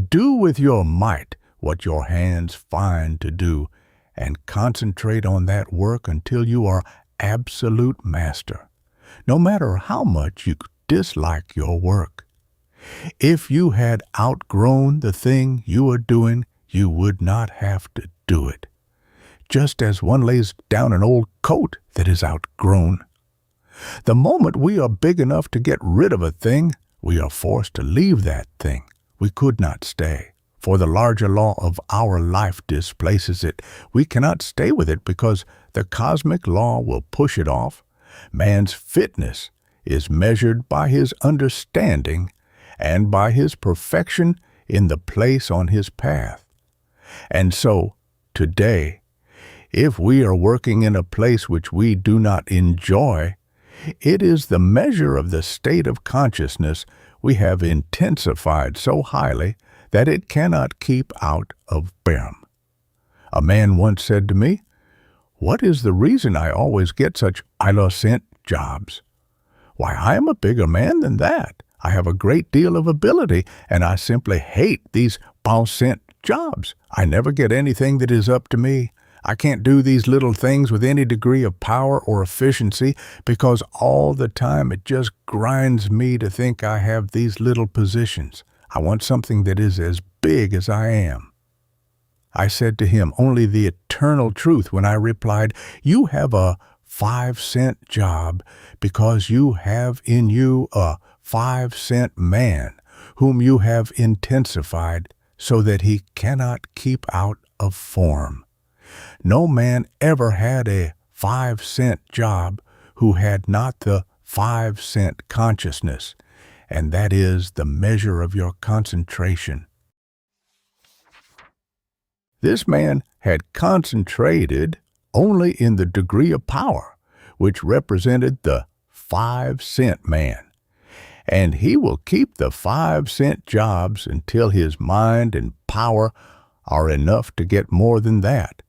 Do with your might what your hands find to do, and concentrate on that work until you are absolute master, no matter how much you dislike your work. If you had outgrown the thing you are doing, you would not have to do it, just as one lays down an old coat that is outgrown. The moment we are big enough to get rid of a thing, we are forced to leave that thing. We could not stay, for the larger law of our life displaces it. We cannot stay with it because the cosmic law will push it off. Man's fitness is measured by his understanding and by his perfection in the place on his path. And so, today, if we are working in a place which we do not enjoy, it is the measure of the state of consciousness we have intensified so highly that it cannot keep out of bearing. A man once said to me, "What is the reason I always get such innocent jobs?" Why, I am a bigger man than that. I have a great deal of ability, and I simply hate these bon-sens jobs. I never get anything that is up to me. I can't do these little things with any degree of power or efficiency because all the time it just grinds me to think I have these little positions. I want something that is as big as I am. I said to him only the eternal truth when I replied, "You have a 5-cent job because you have in you a 5-cent man whom you have intensified so that he cannot keep out of form. No man ever had a 5-cent job who had not the 5-cent consciousness, and that is the measure of your concentration." This man had concentrated only in the degree of power, which represented the 5-cent man. And he will keep the 5-cent jobs until his mind and power are enough to get more than that.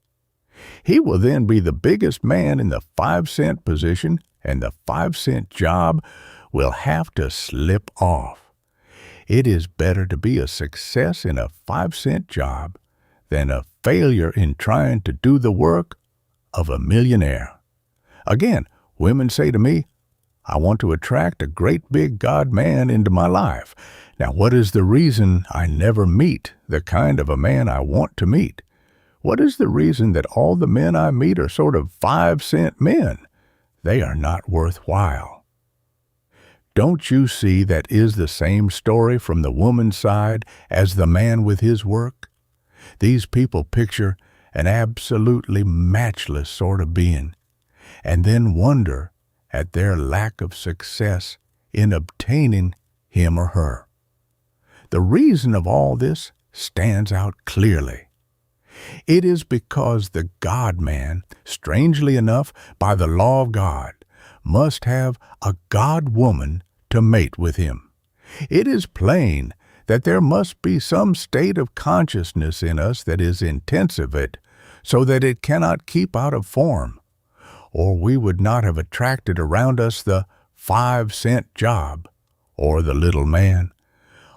He will then be the biggest man in the 5-cent position, and the 5-cent job will have to slip off. It is better to be a success in a 5-cent job than a failure in trying to do the work of a millionaire. Again, women say to me, "I want to attract a great big God man into my life." Now, what is the reason I never meet the kind of a man I want to meet? What is the reason that all the men I meet are sort of 5-cent men? They are not worthwhile. Don't you see that is the same story from the woman's side as the man with his work? These people picture an absolutely matchless sort of being, and then wonder at their lack of success in obtaining him or her. The reason of all this stands out clearly. It is because the God-man, strangely enough, by the law of God, must have a God-woman to mate with him. It is plain that there must be some state of consciousness in us that is intensive so that it cannot keep out of form, or we would not have attracted around us the 5-cent job or the little man.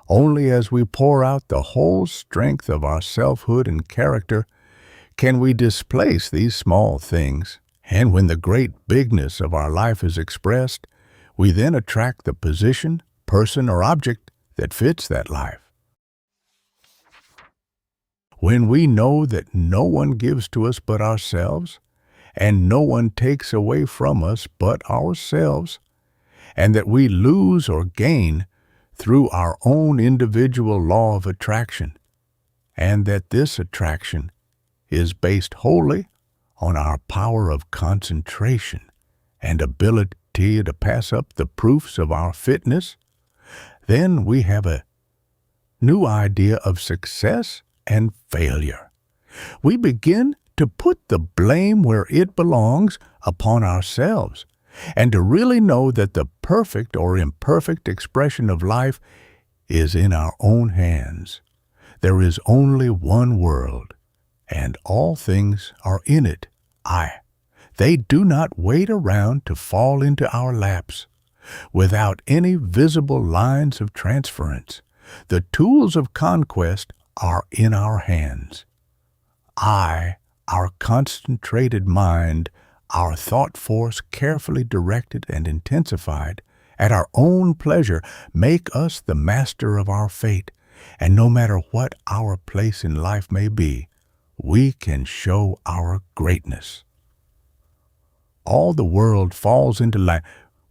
Only as we pour out the whole strength of our selfhood and character can we displace these small things, and when the great bigness of our life is expressed, we then attract the position, person, or object that fits that life. When we know that no one gives to us but ourselves, and no one takes away from us but ourselves, and that we lose or gain through our own individual law of attraction, and that this attraction is based wholly on our power of concentration and ability to pass up the proofs of our fitness, then we have a new idea of success and failure. We begin to put the blame where it belongs upon ourselves, and to really know that the perfect or imperfect expression of life is in our own hands. There is only one world, and all things are in it. They do not wait around to fall into our laps. Without any visible lines of transference, the tools of conquest are in our hands. Our concentrated mind, our thought force carefully directed and intensified, at our own pleasure, make us the master of our fate, and no matter what our place in life may be, we can show our greatness. All the world falls into line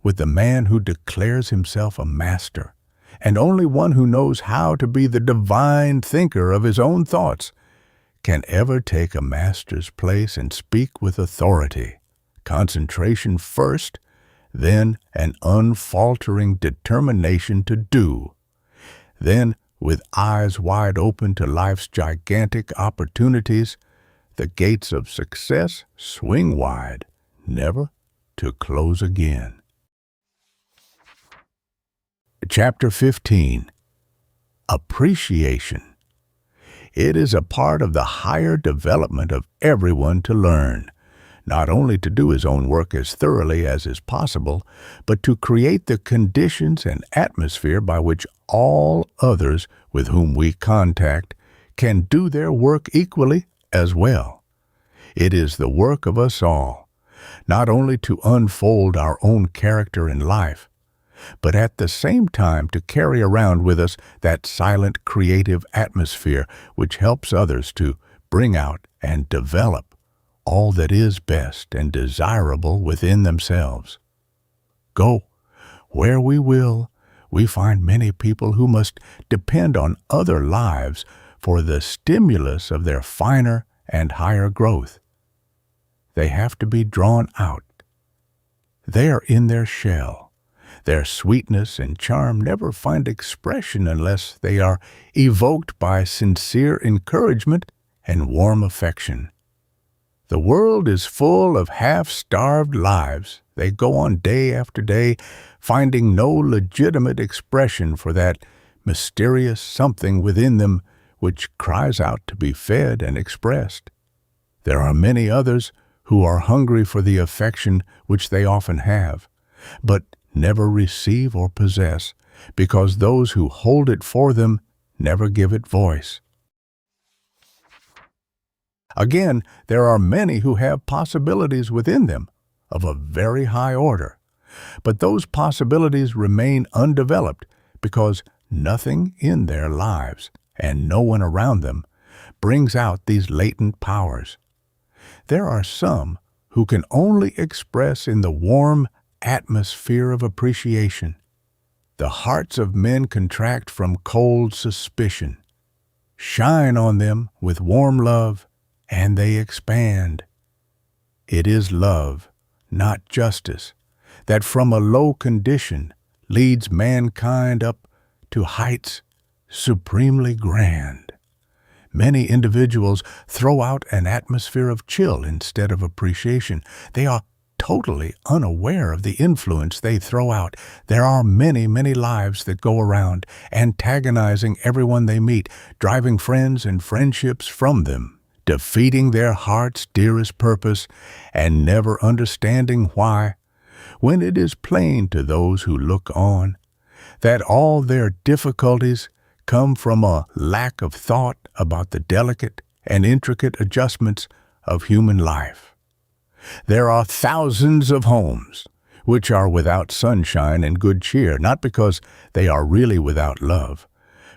with the man who declares himself a master, and only one who knows how to be the divine thinker of his own thoughts can ever take a master's place and speak with authority. Concentration first, then an unfaltering determination to do. Then, with eyes wide open to life's gigantic opportunities, the gates of success swing wide, never to close again. Chapter 15. Appreciation. It is a part of the higher development of everyone to learn. not only to do his own work as thoroughly as is possible, but to create the conditions and atmosphere by which all others with whom we contact can do their work equally as well. It is the work of us all, not only to unfold our own character in life, but at the same time to carry around with us that silent creative atmosphere which helps others to bring out and develop all that is best and desirable within themselves. Go where we will, we find many people who must depend on other lives for the stimulus of their finer and higher growth. They have to be drawn out. They are in their shell. Their sweetness and charm never find expression unless they are evoked by sincere encouragement and warm affection. The world is full of half-starved lives. They go on day after day, finding no legitimate expression for that mysterious something within them which cries out to be fed and expressed. There are many others who are hungry for the affection which they often have, but never receive or possess, because those who hold it for them never give it voice. Again, there are many who have possibilities within them of a very high order, but those possibilities remain undeveloped because nothing in their lives and no one around them brings out these latent powers. There are some who can only express in the warm atmosphere of appreciation. The hearts of men contract from cold suspicion. Shine on them with warm love, and they expand. It is love, not justice, that from a low condition leads mankind up to heights supremely grand. Many individuals throw out an atmosphere of chill instead of appreciation. They are totally unaware of the influence they throw out. There are many, many lives that go around antagonizing everyone they meet, driving friends and friendships from them, defeating their heart's dearest purpose, and never understanding why, when it is plain to those who look on that all their difficulties come from a lack of thought about the delicate and intricate adjustments of human life. There are thousands of homes which are without sunshine and good cheer, not because they are really without love,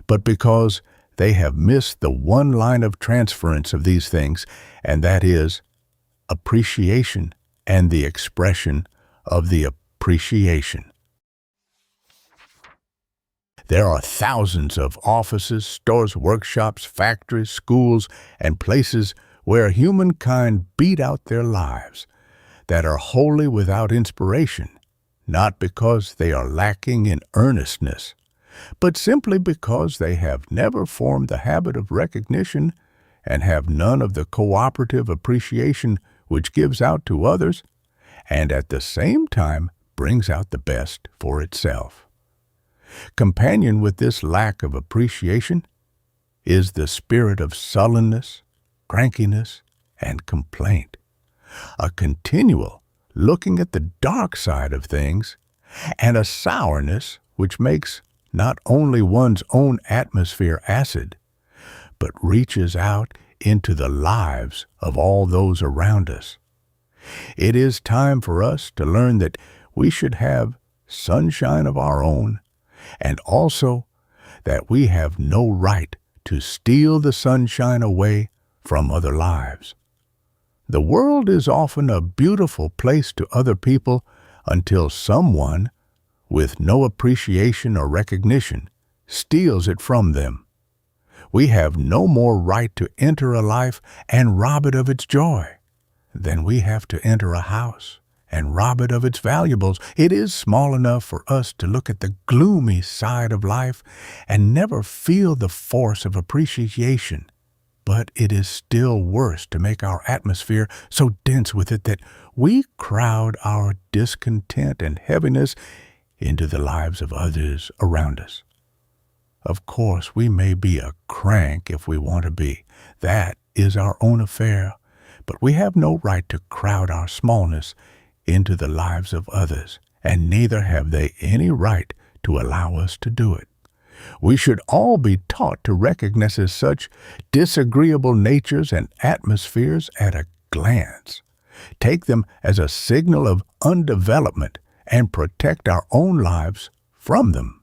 but because they have missed the one line of transference of these things, and that is appreciation and the expression of the appreciation. There are thousands of offices, stores, workshops, factories, schools, and places where humankind beat out their lives that are wholly without inspiration, not because they are lacking in earnestness, but simply because they have never formed the habit of recognition and have none of the cooperative appreciation which gives out to others and at the same time brings out the best for itself. Companion with this lack of appreciation is the spirit of sullenness, crankiness, and complaint, a continual looking at the dark side of things, and a sourness which makes not only one's own atmosphere acid, but reaches out into the lives of all those around us. It is time for us to learn that we should have sunshine of our own, and also that we have no right to steal the sunshine away from other lives. The world is often a beautiful place to other people until someone, with no appreciation or recognition, steals it from them. We have no more right to enter a life and rob it of its joy than we have to enter a house and rob it of its valuables. It is small enough for us to look at the gloomy side of life and never feel the force of appreciation, but it is still worse to make our atmosphere so dense with it that we crowd our discontent and heaviness into the lives of others around us. Of course, we may be a crank if we want to be. That is our own affair. but we have no right to crowd our smallness into the lives of others, and neither have they any right to allow us to do it. We should all be taught to recognize as such disagreeable natures and atmospheres at a glance, take them as a signal of undevelopment, and protect our own lives from them.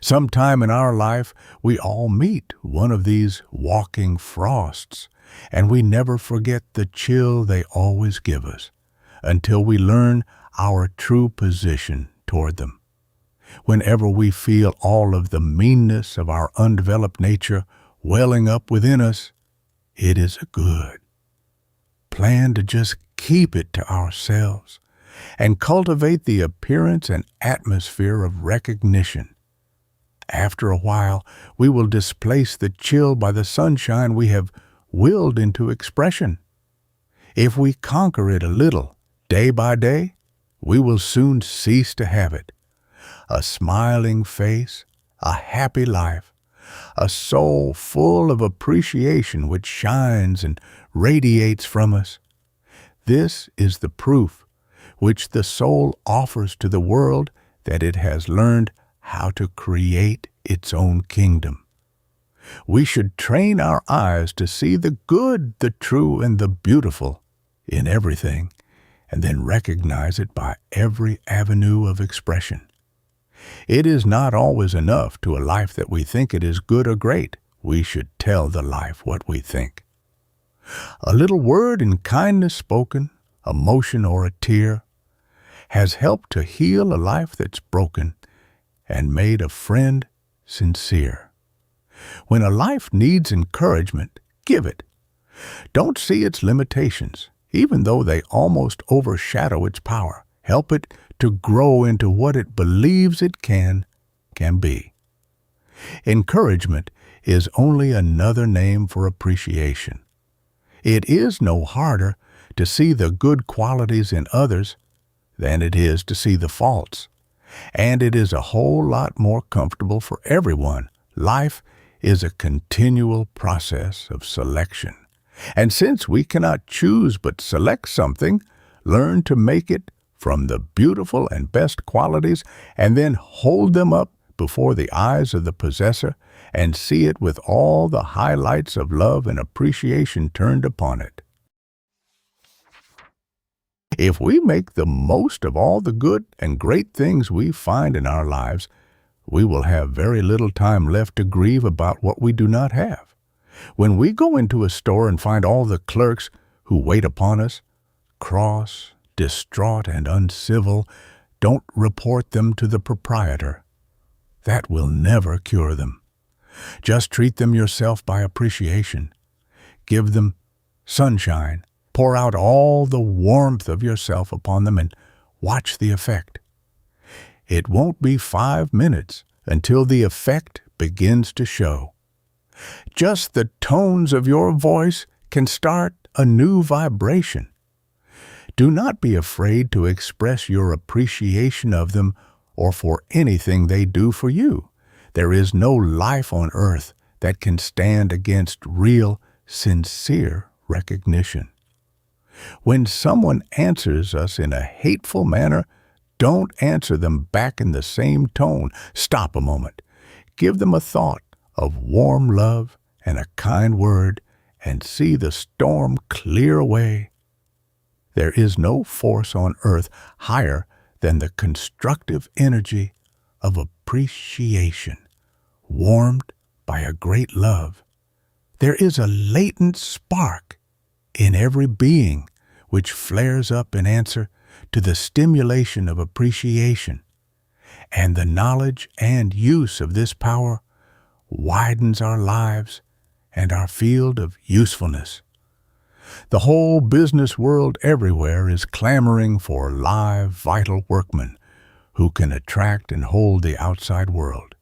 Sometime in our life, we all meet one of these walking frosts, and we never forget the chill they always give us until we learn our true position toward them. Whenever we feel all of the meanness of our undeveloped nature welling up within us, it is a good plan to just keep it to ourselves and cultivate the appearance and atmosphere of recognition. After a while, we will displace the chill by the sunshine we have willed into expression. If we conquer it a little, day by day, we will soon cease to have it. A smiling face, a happy life, a soul full of appreciation which shines and radiates from us. This is the proof which the soul offers to the world that it has learned how to create its own kingdom. We should train our eyes to see the good, the true, and the beautiful in everything, and then recognize it by every avenue of expression. It is not always enough to a life that we think it is good or great. We should tell the life what we think. A little word in kindness spoken, a motion or a tear, has helped to heal a life that's broken and made a friend sincere. When a life needs encouragement, give it. Don't see its limitations, even though they almost overshadow its power. Help it to grow into what it believes it can be. Encouragement is only another name for appreciation. It is no harder to see the good qualities in others than it is to see the faults. And it is a whole lot more comfortable for everyone. Life is a continual process of selection. And since we cannot choose but select something, learn to make it from the beautiful and best qualities and then hold them up before the eyes of the possessor and see it with all the highlights of love and appreciation turned upon it. If we make the most of all the good and great things we find in our lives, we will have very little time left to grieve about what we do not have. When we go into a store and find all the clerks who wait upon us, cross, distraught, and uncivil, don't report them to the proprietor. That will never cure them. Just treat them yourself by appreciation. Give them sunshine. Pour out all the warmth of yourself upon them and watch the effect. It won't be 5 minutes until the effect begins to show. Just the tones of your voice can start a new vibration. Do not be afraid to express your appreciation of them or for anything they do for you. There is no life on earth that can stand against real, sincere recognition. When someone answers us in a hateful manner, don't answer them back in the same tone. Stop a moment. Give them a thought of warm love and a kind word and see the storm clear away. There is no force on earth higher than the constructive energy of appreciation, warmed by a great love. There is a latent spark in every being which flares up in answer to the stimulation of appreciation, and the knowledge and use of this power widens our lives and our field of usefulness. The whole business world everywhere is clamoring for live, vital workmen who can attract and hold the outside world.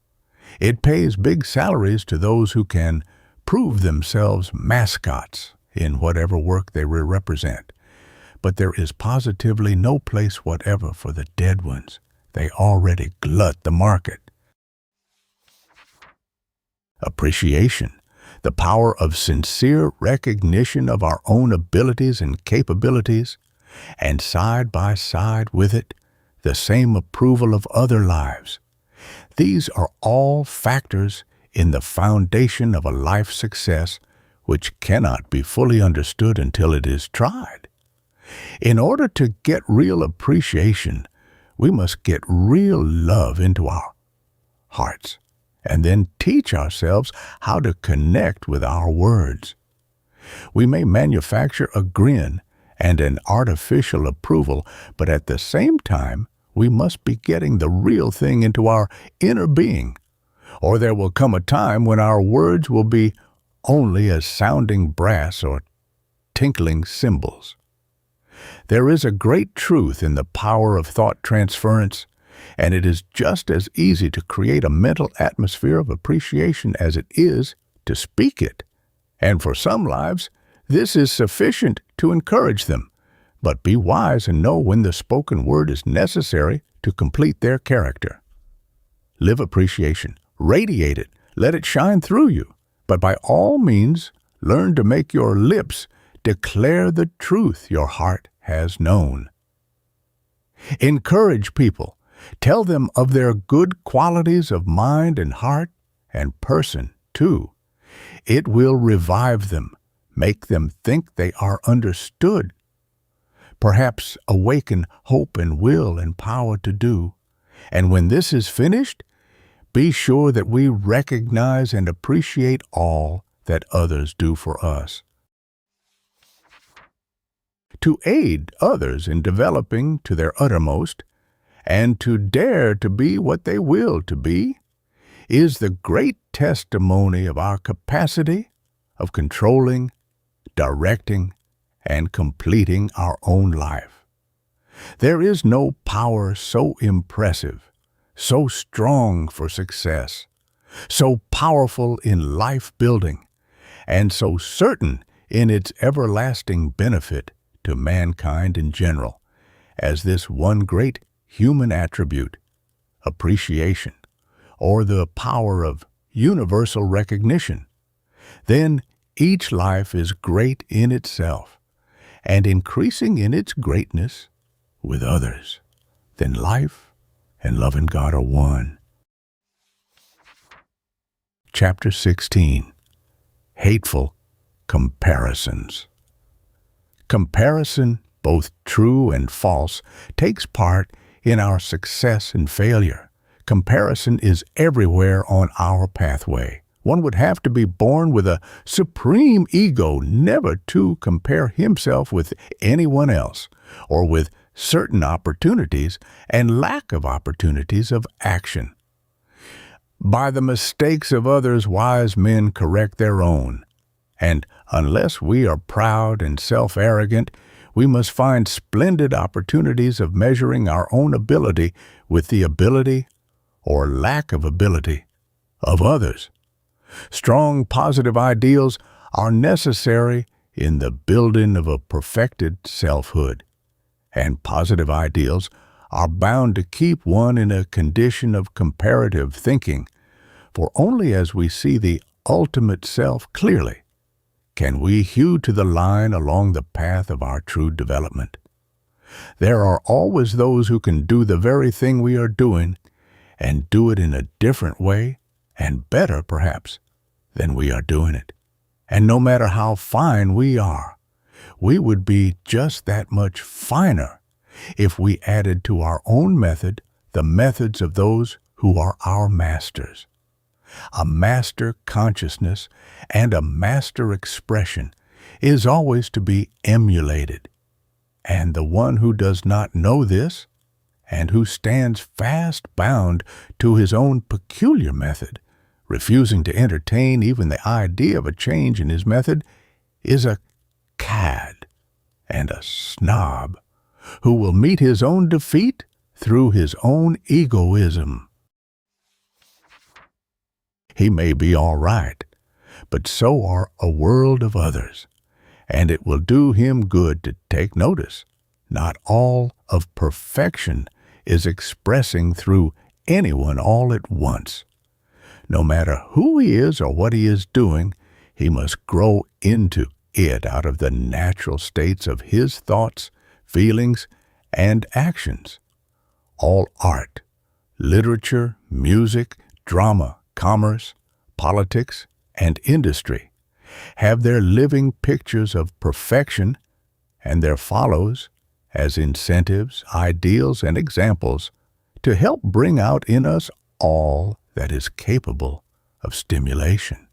It pays big salaries to those who can prove themselves mascots in whatever work they represent. But there is positively no place whatever for the dead ones. They already glut the market. Appreciation, the power of sincere recognition of our own abilities and capabilities, and side by side with it, the same approval of other lives. These are all factors in the foundation of a life success which cannot be fully understood until it is tried. In order to get real appreciation, we must get real love into our hearts, and then teach ourselves how to connect with our words. We may manufacture a grin and an artificial approval, but at the same time, we must be getting the real thing into our inner being, or there will come a time when our words will be only as sounding brass or tinkling cymbals. There is a great truth in the power of thought transference, and it is just as easy to create a mental atmosphere of appreciation as it is to speak it. And for some lives, this is sufficient to encourage them. But be wise and know when the spoken word is necessary to complete their character. Live appreciation, radiate it, let it shine through you. But by all means, learn to make your lips declare the truth your heart has known. Encourage people. Tell them of their good qualities of mind and heart and person, too. It will revive them, make them think they are understood, perhaps awaken hope and will and power to do. And when this is finished, be sure that we recognize and appreciate all that others do for us. To aid others in developing to their uttermost, and to dare to be what they will to be, is the great testimony of our capacity of controlling, directing, and completing our own life. There is no power so impressive, so strong for success, so powerful in life building, and so certain in its everlasting benefit to mankind in general, as this one great human attribute, appreciation, or the power of universal recognition. Then each life is great in itself, and increasing in its greatness with others. Then life and love in God are one. Chapter 16. Hateful Comparisons. Comparison, both true and false, takes part in our success and failure. Comparison is everywhere on our pathway. One would have to be born with a supreme ego never to compare himself with anyone else, or with certain opportunities and lack of opportunities of action. By the mistakes of others, wise men correct their own. And unless we are proud and self-arrogant, we must find splendid opportunities of measuring our own ability with the ability or lack of ability of others. Strong positive ideals are necessary in the building of a perfected selfhood, and positive ideals are bound to keep one in a condition of comparative thinking, for only as we see the ultimate self clearly can we hew to the line along the path of our true development. There are always those who can do the very thing we are doing, and do it in a different way, and better perhaps, than we are doing it. And no matter how fine we are, we would be just that much finer if we added to our own method the methods of those who are our masters. A master consciousness and a master expression is always to be emulated. And the one who does not know this, and who stands fast bound to his own peculiar method, refusing to entertain even the idea of a change in his method, is a cad and a snob who will meet his own defeat through his own egoism. He may be all right, but so are a world of others, and it will do him good to take notice. Not all of perfection is expressing through anyone all at once. No matter who he is or what he is doing, He must grow into it out of the natural states of his thoughts, feelings, and actions. All art, literature, music, drama, commerce, politics, and industry have their living pictures of perfection and their follows as incentives, ideals, and examples to help bring out in us all that is capable of stimulation.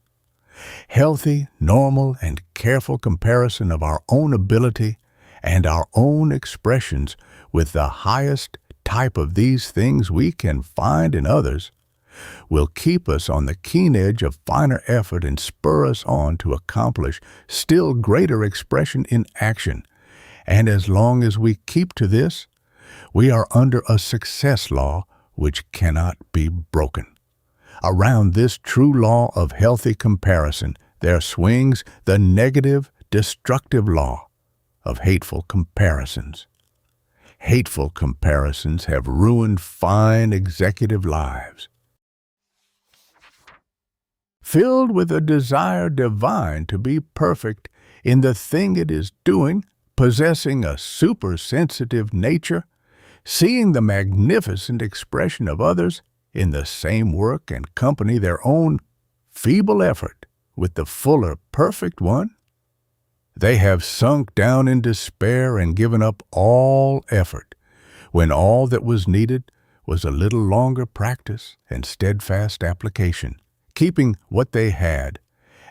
Healthy, normal, and careful comparison of our own ability and our own expressions with the highest type of these things we can find in others will keep us on the keen edge of finer effort and spur us on to accomplish still greater expression in action. And as long as we keep to this, we are under a success law which cannot be broken. Around this true law of healthy comparison, there swings the negative, destructive law of hateful comparisons. Hateful comparisons have ruined fine executive lives. Filled with a desire divine to be perfect in the thing it is doing, possessing a supersensitive nature, seeing the magnificent expression of others in the same work and company their own feeble effort with the fuller, perfect one, they have sunk down in despair and given up all effort, when all that was needed was a little longer practice and steadfast application, keeping what they had,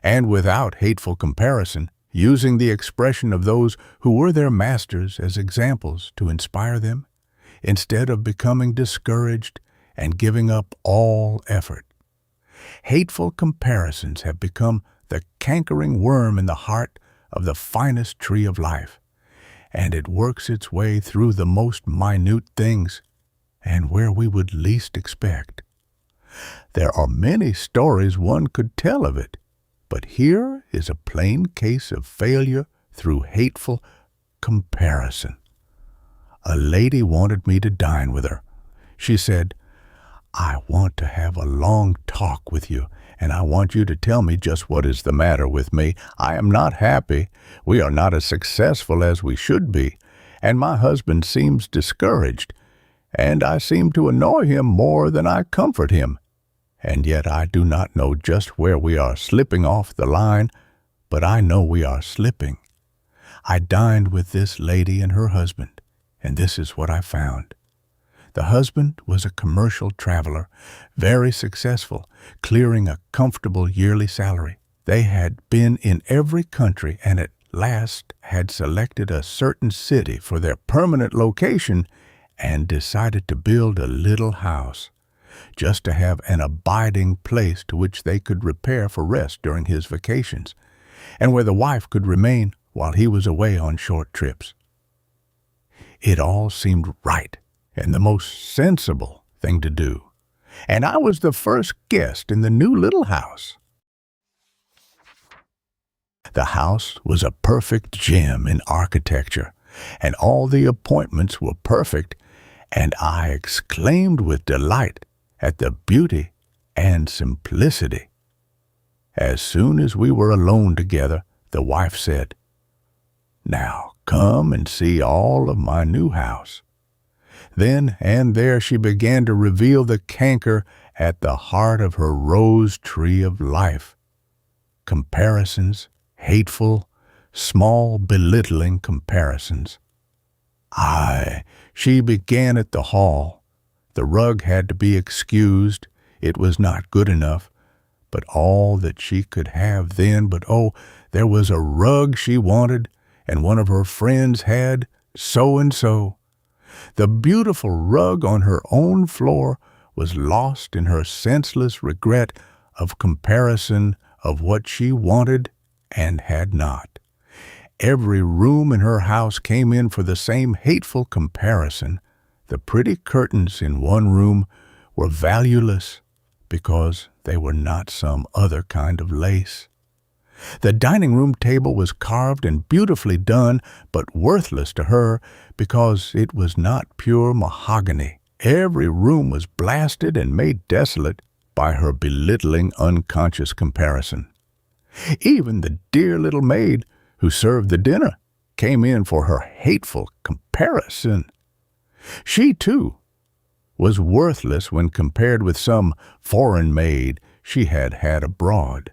and without hateful comparison, using the expression of those who were their masters as examples to inspire them, instead of becoming discouraged and giving up all effort. Hateful comparisons have become the cankering worm in the heart of the finest tree of life, and it works its way through the most minute things and where we would least expect. There are many stories one could tell of it, but here is a plain case of failure through hateful comparison. A lady wanted me to dine with her. She said, "I want to have a long talk with you, and I want you to tell me just what is the matter with me. I am not happy. We are not as successful as we should be, and my husband seems discouraged, and I seem to annoy him more than I comfort him. And yet I do not know just where we are slipping off the line, but I know we are slipping. I dined with this lady and her husband, and this is what I found. The husband was a commercial traveler, very successful, clearing a comfortable yearly salary. They had been in every country and at last had selected a certain city for their permanent location and decided to build a little house, just to have an abiding place to which they could repair for rest during his vacations, and where the wife could remain while he was away on short trips. It all seemed right and the most sensible thing to do, and I was the first guest in the new little house. The house was a perfect gem in architecture, and all the appointments were perfect, and I exclaimed with delight at the beauty and simplicity. As soon as we were alone together, the wife said, "Now come and see all of my new house." Then and there she began to reveal the canker at the heart of her rose tree of life. Comparisons, hateful, small, belittling comparisons. She began at the hall. The rug had to be excused. It was not good enough. But all that she could have then, there was a rug she wanted, and one of her friends had so-and-so. The beautiful rug on her own floor was lost in her senseless regret of comparison of what she wanted and had not. Every room in her house came in for the same hateful comparison. The pretty curtains in one room were valueless because they were not some other kind of lace. The dining room table was carved and beautifully done, but worthless to her because it was not pure mahogany. Every room was blasted and made desolate by her belittling unconscious comparison. Even the dear little maid who served the dinner came in for her hateful comparison. She, too, was worthless when compared with some foreign maid she had had abroad.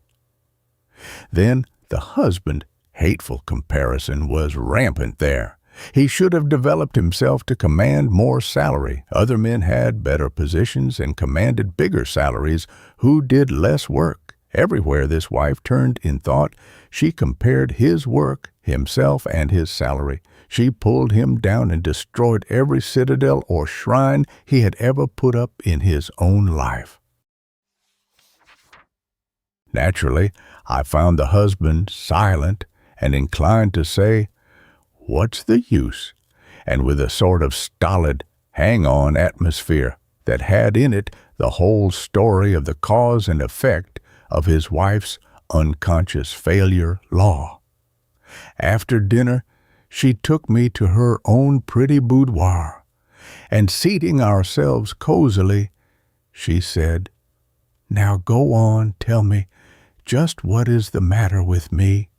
Then the husband hateful comparison was rampant there. He should have developed himself to command more salary. Other men had better positions and commanded bigger salaries who did less work. Everywhere this wife turned in thought, she compared his work, himself, and his salary. She pulled him down and destroyed every citadel or shrine he had ever put up in his own life. Naturally, I found the husband silent and inclined to say, "What's the use?" and with a sort of stolid, hang-on atmosphere that had in it the whole story of the cause and effect of his wife's unconscious failure law. After dinner, she took me to her own pretty boudoir, and seating ourselves cozily, she said, "Now go on, tell me, just what is the matter with me?"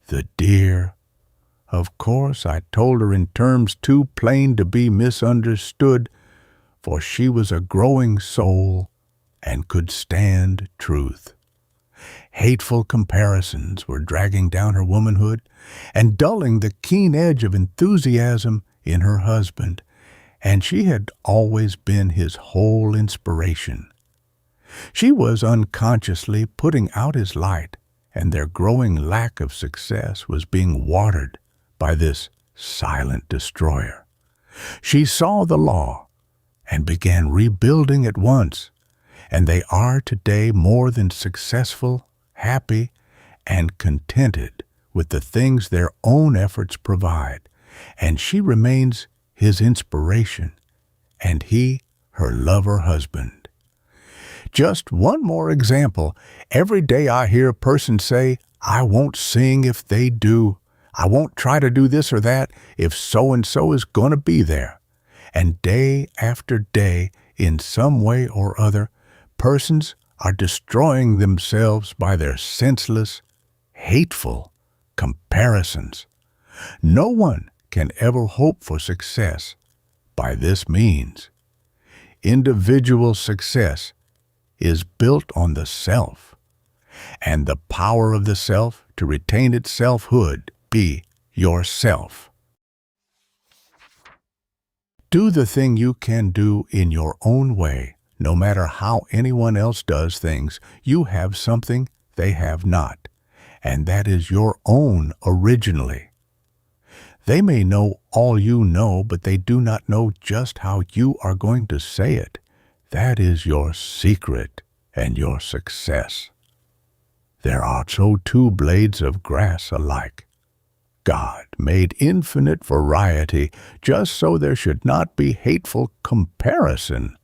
The dear. Of course, I told her in terms too plain to be misunderstood, for she was a growing soul and could stand truth. Hateful comparisons were dragging down her womanhood and dulling the keen edge of enthusiasm in her husband, and she had always been his whole inspiration. She was unconsciously putting out his light, and their growing lack of success was being watered by this silent destroyer. She saw the law and began rebuilding at once, and they are today more than successful, happy, and contented with the things their own efforts provide, and she remains his inspiration, and he her lover husband. Just one more example. Every day I hear a person say, "I won't sing if they do. I won't try to do this or that if so-and-so is going to be there." And day after day, in some way or other, persons are destroying themselves by their senseless, hateful comparisons. No one can ever hope for success by this means. Individual success is built on the self, and the power of the self to retain its selfhood. Be yourself. Do the thing you can do in your own way. No matter how anyone else does things, you have something they have not, and that is your own originally. They may know all you know, but they do not know just how you are going to say it. That is your secret and your success. There are so two blades of grass alike. God made infinite variety just so there should not be hateful comparison.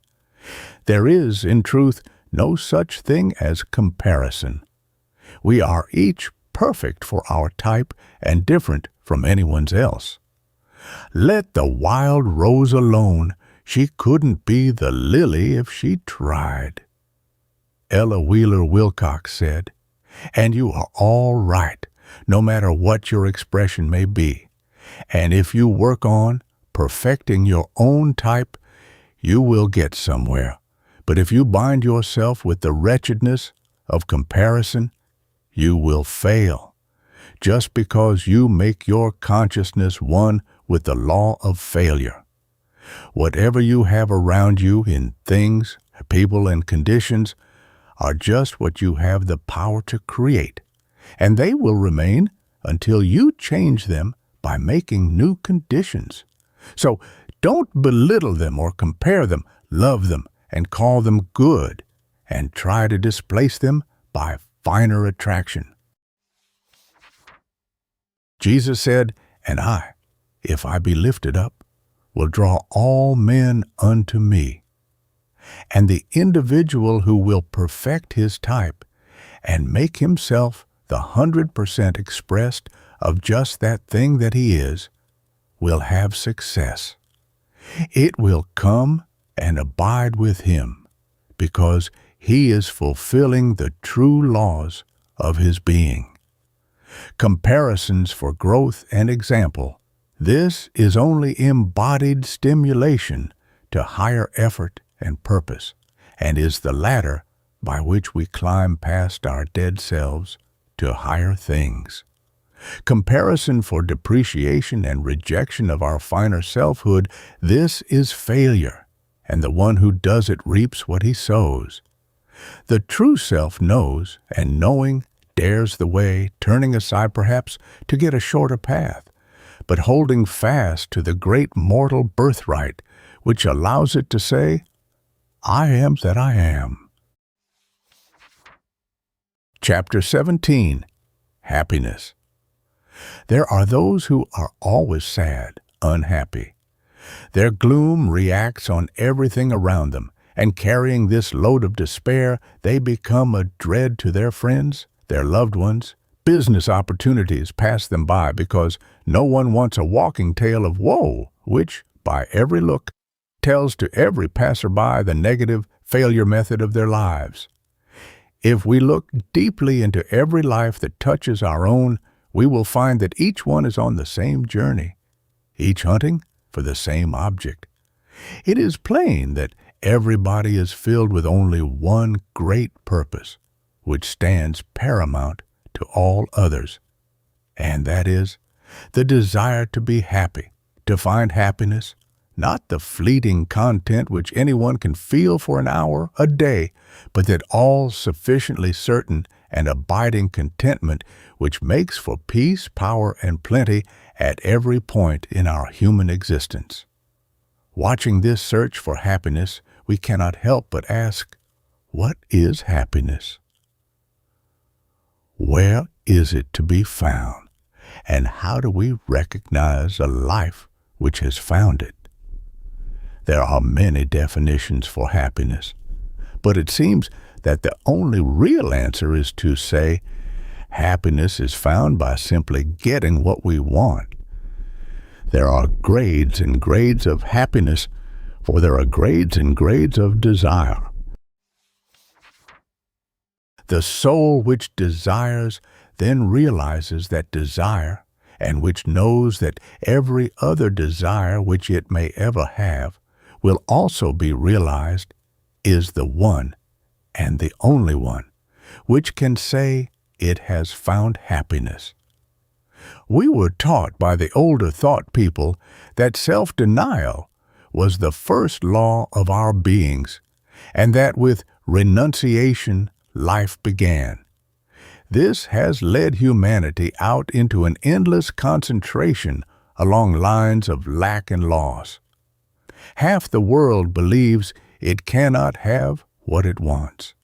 There is, in truth, no such thing as comparison. We are each perfect for our type and different from anyone's else. Let the wild rose alone. She couldn't be the lily if she tried. Ella Wheeler Wilcox said, and you are all right, no matter what your expression may be. And if you work on perfecting your own type, you will get somewhere. But if you bind yourself with the wretchedness of comparison, you will fail, just because you make your consciousness one with the law of failure. Whatever you have around you in things, people, and conditions are just what you have the power to create, and they will remain until you change them by making new conditions. So don't belittle them or compare them, love them and call them good, and try to displace them by finer attraction. Jesus said, "And I, if I be lifted up, will draw all men unto me." And the individual who will perfect his type and make himself the 100% expressed of just that thing that he is, will have success. It will come and abide with him, because he is fulfilling the true laws of his being. Comparisons for growth and example. This is only embodied stimulation to higher effort and purpose, and is the ladder by which we climb past our dead selves to higher things. Comparison for depreciation and rejection of our finer selfhood, this is failure, and the one who does it reaps what he sows. The true self knows, and knowing dares the way, turning aside perhaps to get a shorter path, but holding fast to the great mortal birthright which allows it to say, I am that I am. Chapter 17. Happiness. There are those who are always sad, unhappy. Their gloom reacts on everything around them, and carrying this load of despair, they become a dread to their friends, their loved ones. Business opportunities pass them by because no one wants a walking tale of woe, which, by every look, tells to every passerby the negative failure method of their lives. If we look deeply into every life that touches our own, we will find that each one is on the same journey, each hunting for the same object. It is plain that everybody is filled with only one great purpose, which stands paramount to all others, and that is the desire to be happy, to find happiness, not the fleeting content which anyone can feel for an hour, a day, but that all-sufficiently certain and abiding contentment which makes for peace, power, and plenty at every point in our human existence. Watching this search for happiness, we cannot help but ask, what is happiness? Where is it to be found, and how do we recognize a life which has found it? There are many definitions for happiness, but it seems that the only real answer is to say, happiness is found by simply getting what we want. There are grades and grades of happiness, for there are grades and grades of desire. The soul which desires then realizes that desire, and which knows that every other desire which it may ever have will also be realized, is the one and the only one which can say it has found happiness. We were taught by the older thought people that self-denial was the first law of our beings, and that with renunciation life began. This has led humanity out into an endless concentration along lines of lack and loss. Half the world believes it cannot have what it wants.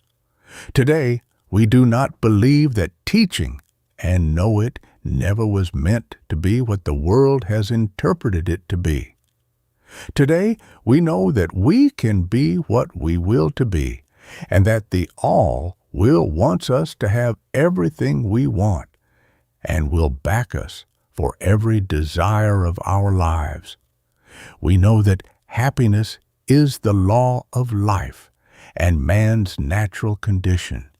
Today, we do not believe that teaching, and know it, never was meant to be what the world has interpreted it to be. Today, we know that we can be what we will to be, and that the All will wants us to have everything we want, and will back us for every desire of our lives. We know that happiness is the law of life and man's natural condition,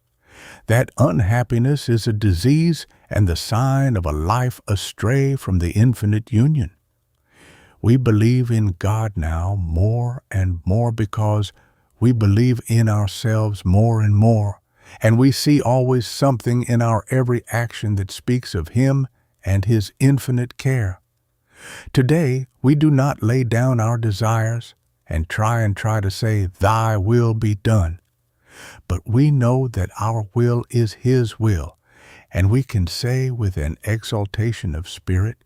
that unhappiness is a disease and the sign of a life astray from the infinite union. We believe in God now more and more because we believe in ourselves more and more, and we see always something in our every action that speaks of Him and His infinite care. Today, we do not lay down our desires and try to say, Thy will be done. But we know that our will is His will, and we can say with an exaltation of spirit,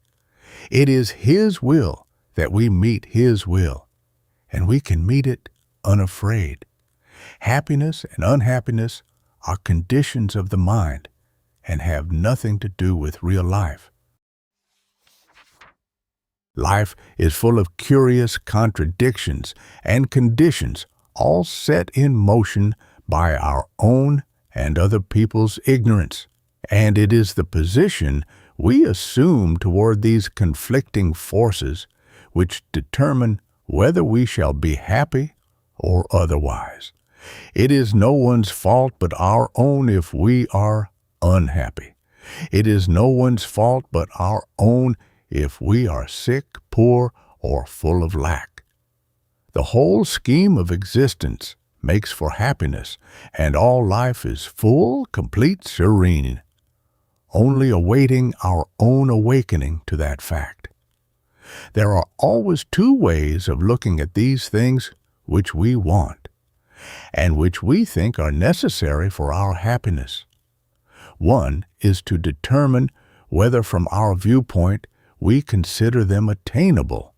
it is His will that we meet His will, and we can meet it unafraid. Happiness and unhappiness are conditions of the mind and have nothing to do with real life. Life is full of curious contradictions and conditions, all set in motion by our own and other people's ignorance, and it is the position we assume toward these conflicting forces which determine whether we shall be happy or otherwise. It is no one's fault but our own if we are unhappy. It is no one's fault but our own if we are sick, poor, or full of lack. The whole scheme of existence makes for happiness, and all life is full, complete, serene, only awaiting our own awakening to that fact. There are always two ways of looking at these things which we want, and which we think are necessary for our happiness. One is to determine whether from our viewpoint we consider them attainable,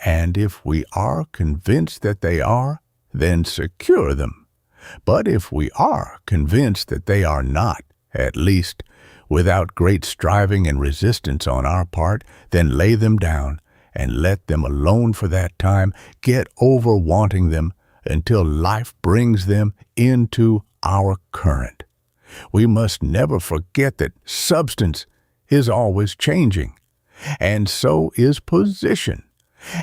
and if we are convinced that they are, then secure them. But if we are convinced that they are not, at least without great striving and resistance on our part, then lay them down and let them alone for that time. Get over wanting them until life brings them into our current. We must never forget that substance is always changing, and so is position,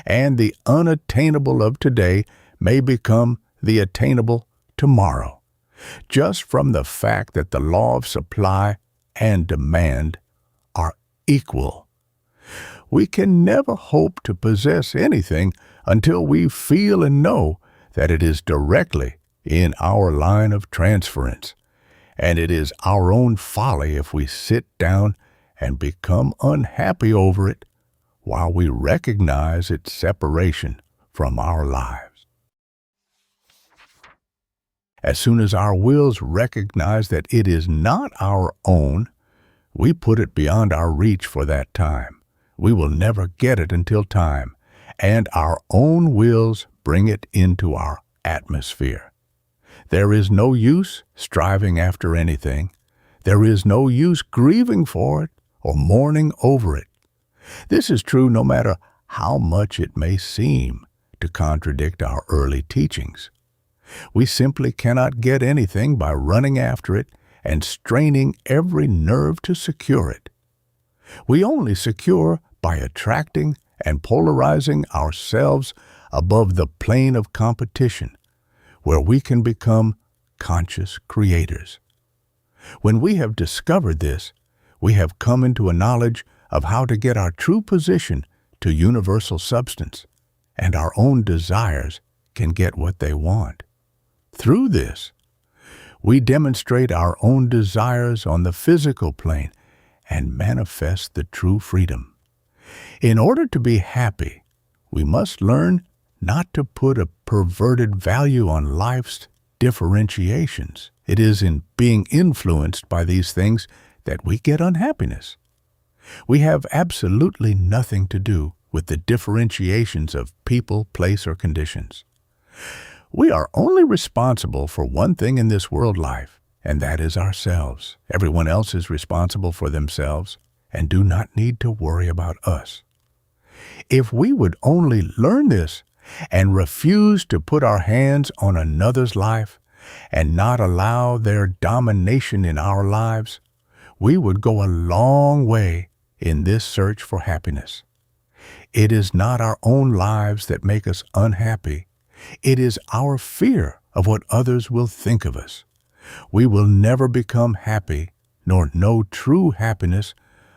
and the unattainable of today may become the attainable tomorrow, just from the fact that the law of supply and demand are equal. We can never hope to possess anything until we feel and know that it is directly in our line of transference, and it is our own folly if we sit down and become unhappy over it while we recognize its separation from our lives. As soon as our wills recognize that it is not our own, we put it beyond our reach for that time. We will never get it until time, and our own wills bring it into our atmosphere. There is no use striving after anything. There is no use grieving for it or mourning over it. This is true no matter how much it may seem to contradict our early teachings. We simply cannot get anything by running after it and straining every nerve to secure it. We only secure by attracting and polarizing ourselves above the plane of competition, where we can become conscious creators. When we have discovered this, we have come into a knowledge of how to get our true position to universal substance, and our own desires can get what they want. Through this, we demonstrate our own desires on the physical plane and manifest the true freedom. In order to be happy, we must learn not to put a perverted value on life's differentiations. It is in being influenced by these things that we get unhappiness. We have absolutely nothing to do with the differentiations of people, place, or conditions. We are only responsible for one thing in this world life, and that is ourselves. Everyone else is responsible for themselves and do not need to worry about us. If we would only learn this and refuse to put our hands on another's life and not allow their domination in our lives, we would go a long way in this search for happiness. It is not our own lives that make us unhappy. It is our fear of what others will think of us. We will never become happy nor know true happiness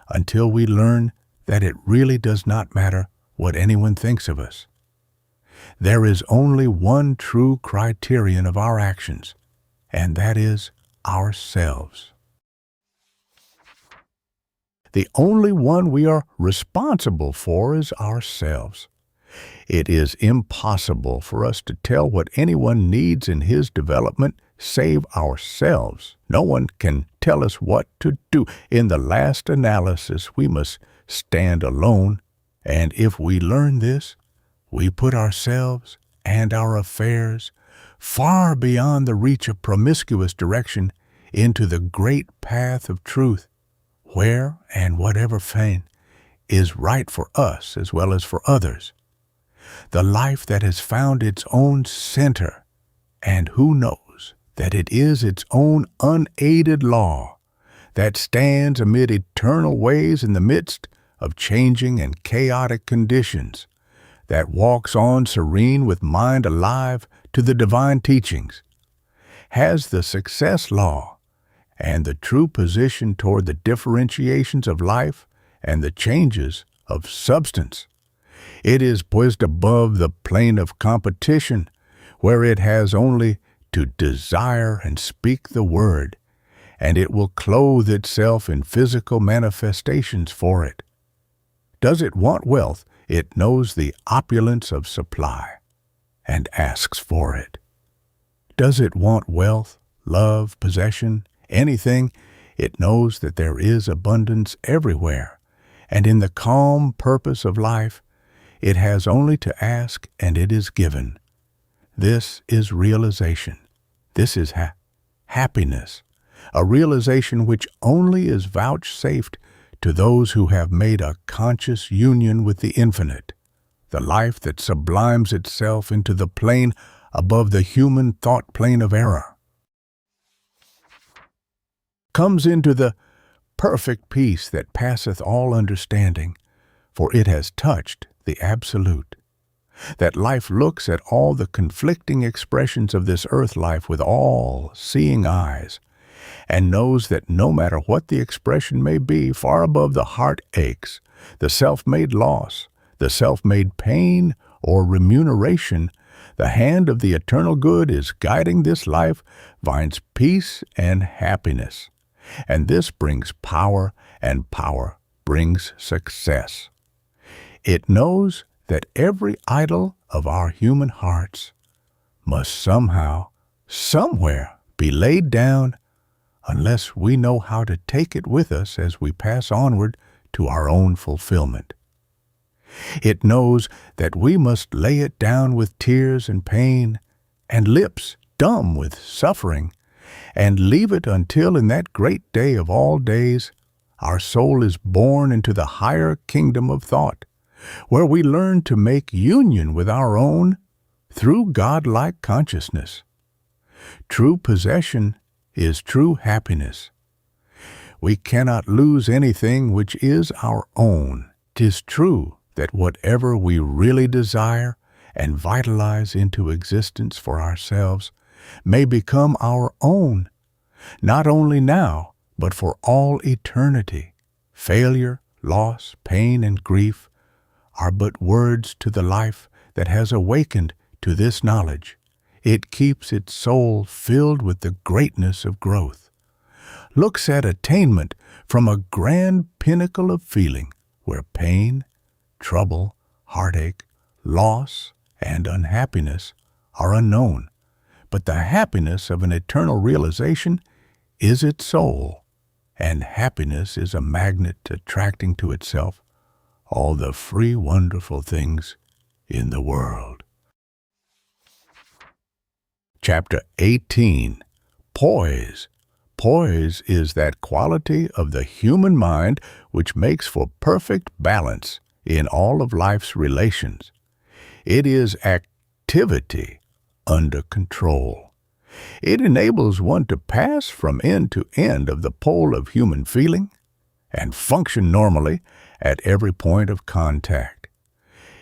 until we learn that it really does not matter what anyone thinks of us. There is only one true criterion of our actions, and that is ourselves. The only one we are responsible for is ourselves. It is impossible for us to tell what anyone needs in his development save ourselves. No one can tell us what to do. In the last analysis, we must stand alone, and if we learn this, we put ourselves and our affairs far beyond the reach of promiscuous direction into the great path of truth, where and whatever fane is right for us as well as for others. The life that has found its own center, and who knows that it is its own unaided law that stands amid eternal ways in the midst of changing and chaotic conditions, that walks on serene with mind alive to the divine teachings, has the success law and the true position toward the differentiations of life and the changes of substance. It is poised above the plane of competition, where it has only to desire and speak the word, and it will clothe itself in physical manifestations for it. Does it want wealth? It knows the opulence of supply and asks for it. Does it want wealth, love, possession, anything? It knows that there is abundance everywhere, and in the calm purpose of life, it has only to ask and it is given. This is realization. This is happiness, a realization which only is vouchsafed to those who have made a conscious union with the infinite, the life that sublimes itself into the plane above the human thought plane of error, comes into the perfect peace that passeth all understanding, for it has touched the absolute. That life looks at all the conflicting expressions of this earth life with all-seeing eyes, and knows that no matter what the expression may be, far above the heart aches, the self-made loss, the self-made pain or remuneration, the hand of the eternal good is guiding this life, finds peace and happiness. And this brings power, and power brings success. It knows that every idol of our human hearts must somehow, somewhere be laid down, unless we know how to take it with us as we pass onward to our own fulfillment. It knows that we must lay it down with tears and pain, and lips dumb with suffering, and leave it until in that great day of all days our soul is born into the higher kingdom of thought, where we learn to make union with our own through God-like consciousness. True possession is true happiness. We cannot lose anything which is our own. 'Tis true that whatever we really desire and vitalize into existence for ourselves may become our own, not only now, but for all eternity. Failure, loss, pain, and grief are but words to the life that has awakened to this knowledge. It keeps its soul filled with the greatness of growth, looks at attainment from a grand pinnacle of feeling where pain, trouble, heartache, loss, and unhappiness are unknown, but the happiness of an eternal realization is its soul, and happiness is a magnet attracting to itself all the free, wonderful things in the world. Chapter 18, Poise. Poise is that quality of the human mind which makes for perfect balance in all of life's relations. It is activity under control. It enables one to pass from end to end of the pole of human feeling and function normally at every point of contact.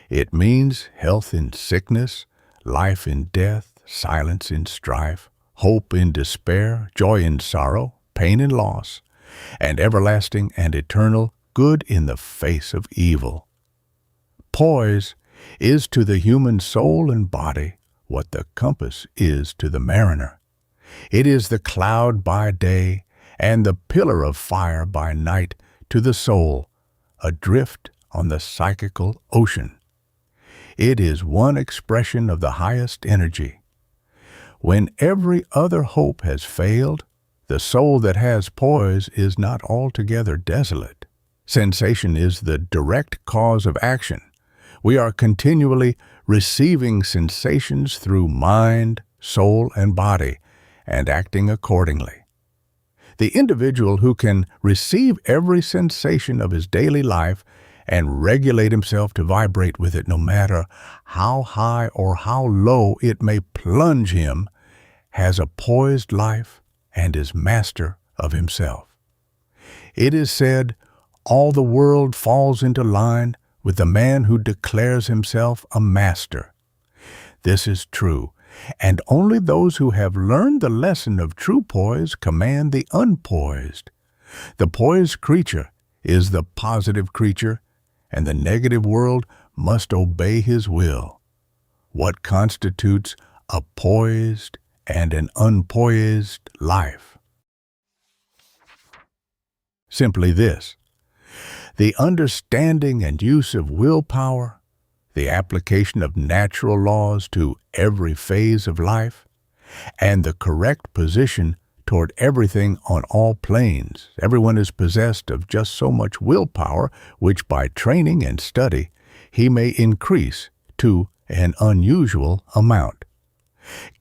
It means health in sickness, life in death, silence in strife, hope in despair, joy in sorrow, pain in loss, and everlasting and eternal good in the face of evil. Poise is to the human soul and body what the compass is to the mariner. It is the cloud by day and the pillar of fire by night to the soul, adrift on the psychical ocean. It is one expression of the highest energy. When every other hope has failed, the soul that has poise is not altogether desolate. Sensation is the direct cause of action. We are continually receiving sensations through mind, soul, and body, and acting accordingly. The individual who can receive every sensation of his daily life and regulate himself to vibrate with it no matter how high or how low it may plunge him, has a poised life and is master of himself. It is said, all the world falls into line with the man who declares himself a master. This is true, And only those who have learned the lesson of true poise command the unpoised. The poised creature is the positive creature, and the negative world must obey his will. What constitutes a poised and an unpoised life? Simply this: the understanding and use of willpower, the application of natural laws to every phase of life, and the correct position toward everything on all planes. Everyone is possessed of just so much willpower, which by training and study he may increase to an unusual amount.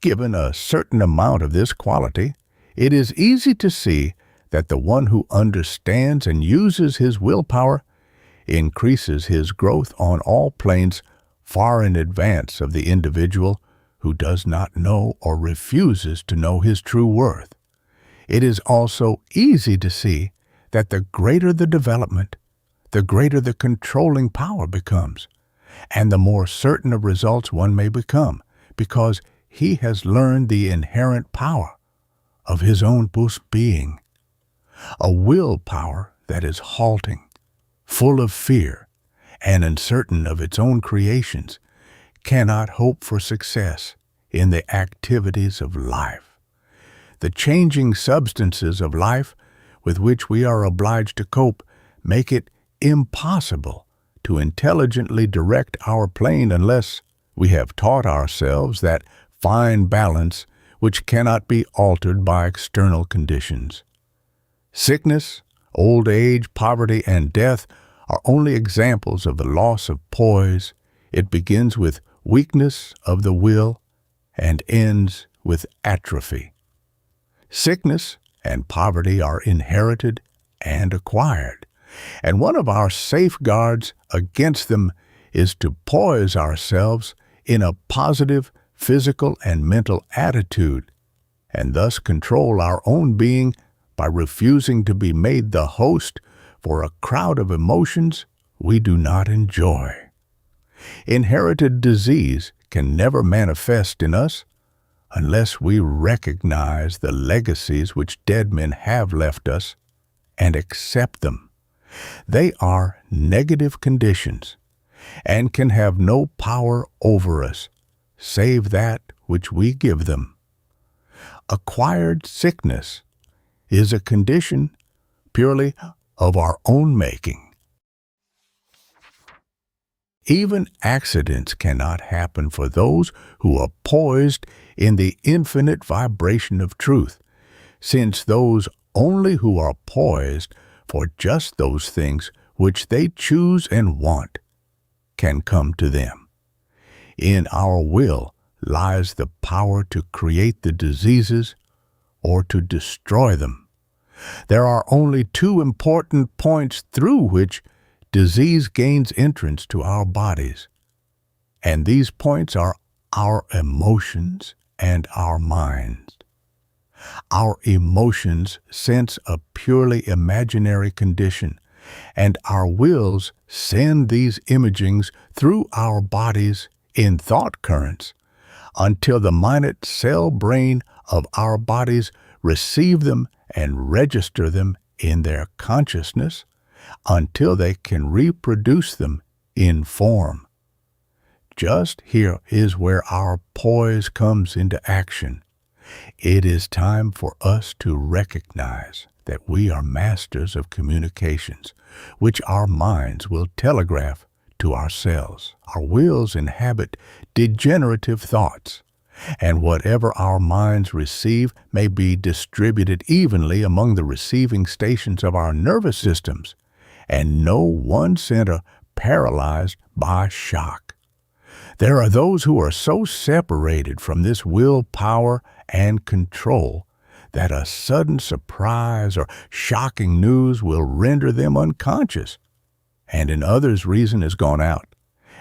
Given a certain amount of this quality, it is easy to see that the one who understands and uses his willpower increases his growth on all planes far in advance of the individual who does not know or refuses to know his true worth. It is also easy to see that the greater the development, the greater the controlling power becomes, and the more certain of results one may become, because he has learned the inherent power of his own being. A willpower that is halting, full of fear, and uncertain of its own creations cannot hope for success in the activities of life. The changing substances of life with which we are obliged to cope make it impossible to intelligently direct our plane unless we have taught ourselves that fine balance which cannot be altered by external conditions. Sickness, old age, poverty, and death are only examples of the loss of poise. It begins with weakness of the will and ends with atrophy. Sickness and poverty are inherited and acquired, and one of our safeguards against them is to poise ourselves in a positive physical and mental attitude, and thus control our own being by refusing to be made the host for a crowd of emotions we do not enjoy. Inherited disease can never manifest in us unless we recognize the legacies which dead men have left us and accept them. They are negative conditions and can have no power over us save that which we give them. Acquired sickness is a condition purely of our own making. Even accidents cannot happen for those who are poised in the infinite vibration of truth, since those only who are poised for just those things which they choose and want can come to them. In our will lies the power to create the diseases or to destroy them. There are only two important points through which disease gains entrance to our bodies, and these points are our emotions and our minds. Our emotions sense a purely imaginary condition, and our wills send these imagings through our bodies in thought currents until the minute cell brain of our bodies receive them and register them in their consciousness until they can reproduce them in form. Just here is where our poise comes into action. It is time for us to recognize that we are masters of communications, which our minds will telegraph to ourselves. Our wills inhabit degenerative thoughts, and whatever our minds receive may be distributed evenly among the receiving stations of our nervous systems, and no one center paralyzed by shock. There are those who are so separated from this willpower and control that a sudden surprise or shocking news will render them unconscious, and in others reason has gone out,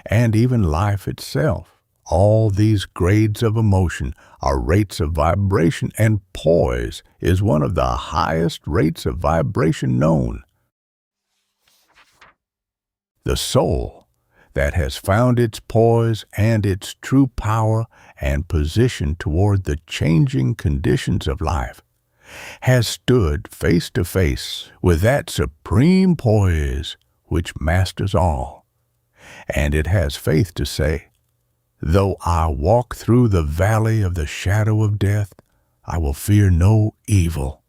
and even life itself. All these grades of emotion are rates of vibration, and poise is one of the highest rates of vibration known. The soul, that has found its poise and its true power and position toward the changing conditions of life, has stood face to face with that supreme poise which masters all. And it has faith to say, "Though I walk through the valley of the shadow of death, I will fear no evil."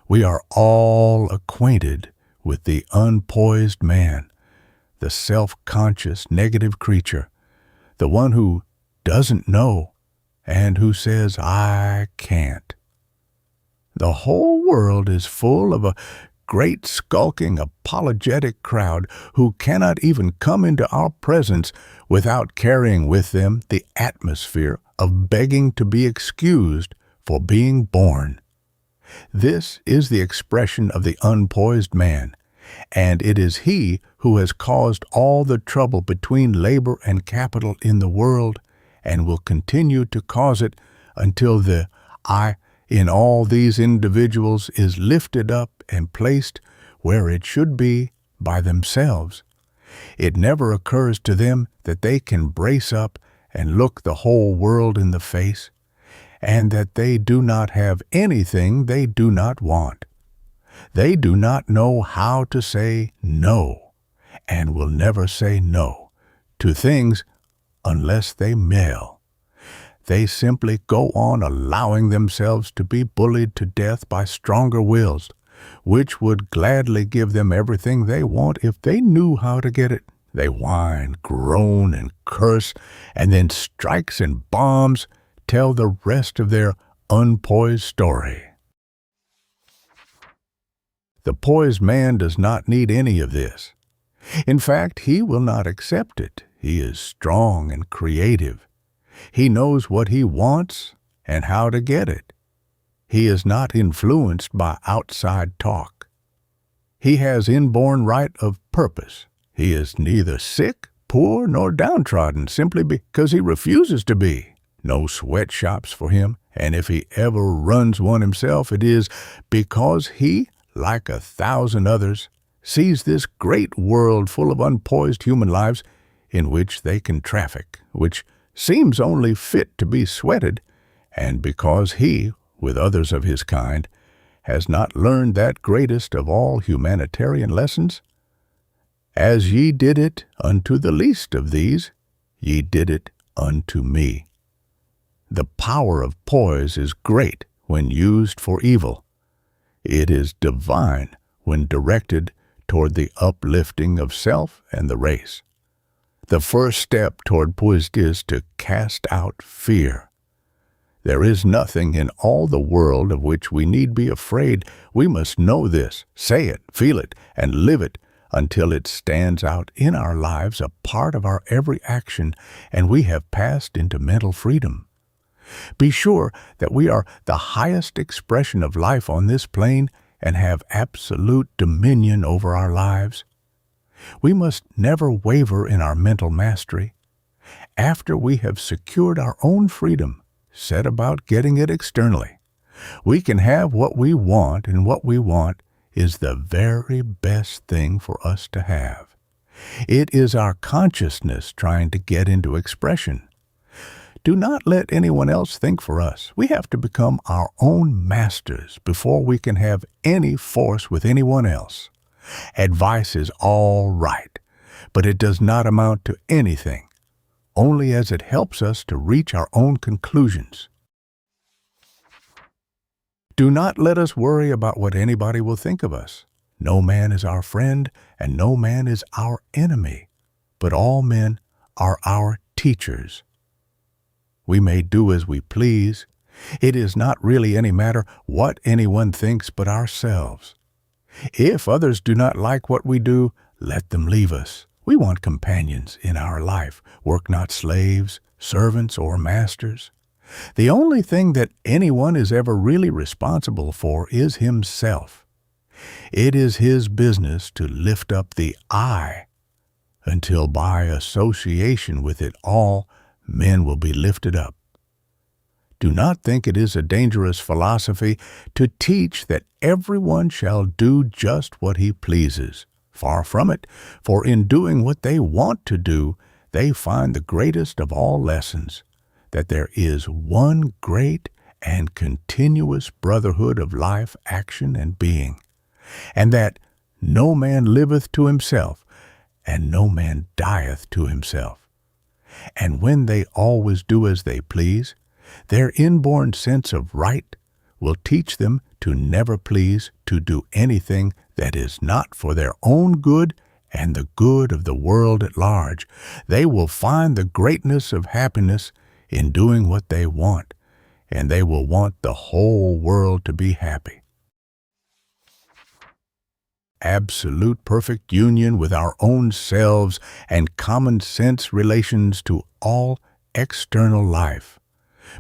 We are all acquainted with the unpoised man, the self-conscious negative creature, the one who doesn't know and who says, "I can't." The whole world is full of a great skulking, apologetic crowd who cannot even come into our presence without carrying with them the atmosphere of begging to be excused for being born. This is the expression of the unpoised man, and it is he who has caused all the trouble between labor and capital in the world and will continue to cause it until the I in all these individuals is lifted up and placed where it should be by themselves. It never occurs to them that they can brace up and look the whole world in the face, and that they do not have anything they do not want. They do not know how to say no, and will never say no to things unless they mail. They simply go on allowing themselves to be bullied to death by stronger wills, which would gladly give them everything they want if they knew how to get it. They whine, groan, and curse, and then strikes and bombs tell the rest of their unpoised story. The poised man does not need any of this. In fact, he will not accept it. He is strong and creative. He knows what he wants and how to get it. He is not influenced by outside talk. He has inborn right of purpose. He is neither sick, poor, nor downtrodden simply because he refuses to be. No sweatshops for him, and if he ever runs one himself, it is because he, like 1,000 others, sees this great world full of unpoised human lives in which they can traffic, which seems only fit to be sweated, and because he, with others of his kind, has not learned that greatest of all humanitarian lessons. As ye did it unto the least of these, ye did it unto me. The power of poise is great when used for evil. It is divine when directed toward the uplifting of self and the race. The first step toward poise is to cast out fear. There is nothing in all the world of which we need be afraid. We must know this, say it, feel it, and live it until it stands out in our lives, a part of our every action, and we have passed into mental freedom. Be sure that we are the highest expression of life on this plane and have absolute dominion over our lives. We must never waver in our mental mastery. After we have secured our own freedom, set about getting it externally. We can have what we want, and what we want is the very best thing for us to have. It is our consciousness trying to get into expression. Do not let anyone else think for us. We have to become our own masters before we can have any force with anyone else. Advice is all right, but it does not amount to anything, only as it helps us to reach our own conclusions. Do not let us worry about what anybody will think of us. No man is our friend, and no man is our enemy, but all men are our teachers. We may do as we please. It is not really any matter what anyone thinks but ourselves. If others do not like what we do, let them leave us. We want companions in our life. Work not slaves, servants, or masters. The only thing that anyone is ever really responsible for is himself. It is his business to lift up the I, until by association with it all, men will be lifted up. Do not think it is a dangerous philosophy to teach that everyone shall do just what he pleases, Far from it, for in doing what they want to do, they find the greatest of all lessons, that there is one great and continuous brotherhood of life, action, and being, and that no man liveth to himself, and no man dieth to himself. And when they always do as they please, their inborn sense of right will teach them to never please to do anything that is not for their own good and the good of the world at large. They will find the greatness of happiness in doing what they want, and they will want the whole world to be happy. Absolute perfect union with our own selves and common sense relations to all external life.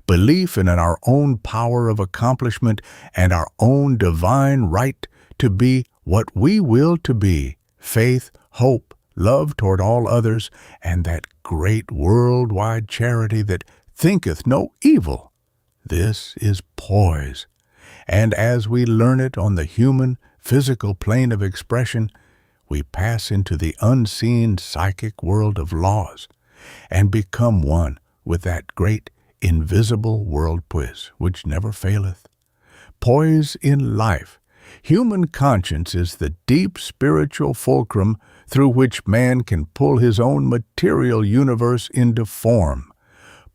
Belief in our own power of accomplishment and our own divine right to be what we will to be. Faith, hope, love toward all others, and that great worldwide charity that thinketh no evil. This is poise. And as we learn it on the human, physical plane of expression, we pass into the unseen psychic world of laws and become one with that great invisible world poise which never faileth. Poise in life. Human conscience is the deep spiritual fulcrum through which man can pull his own material universe into form.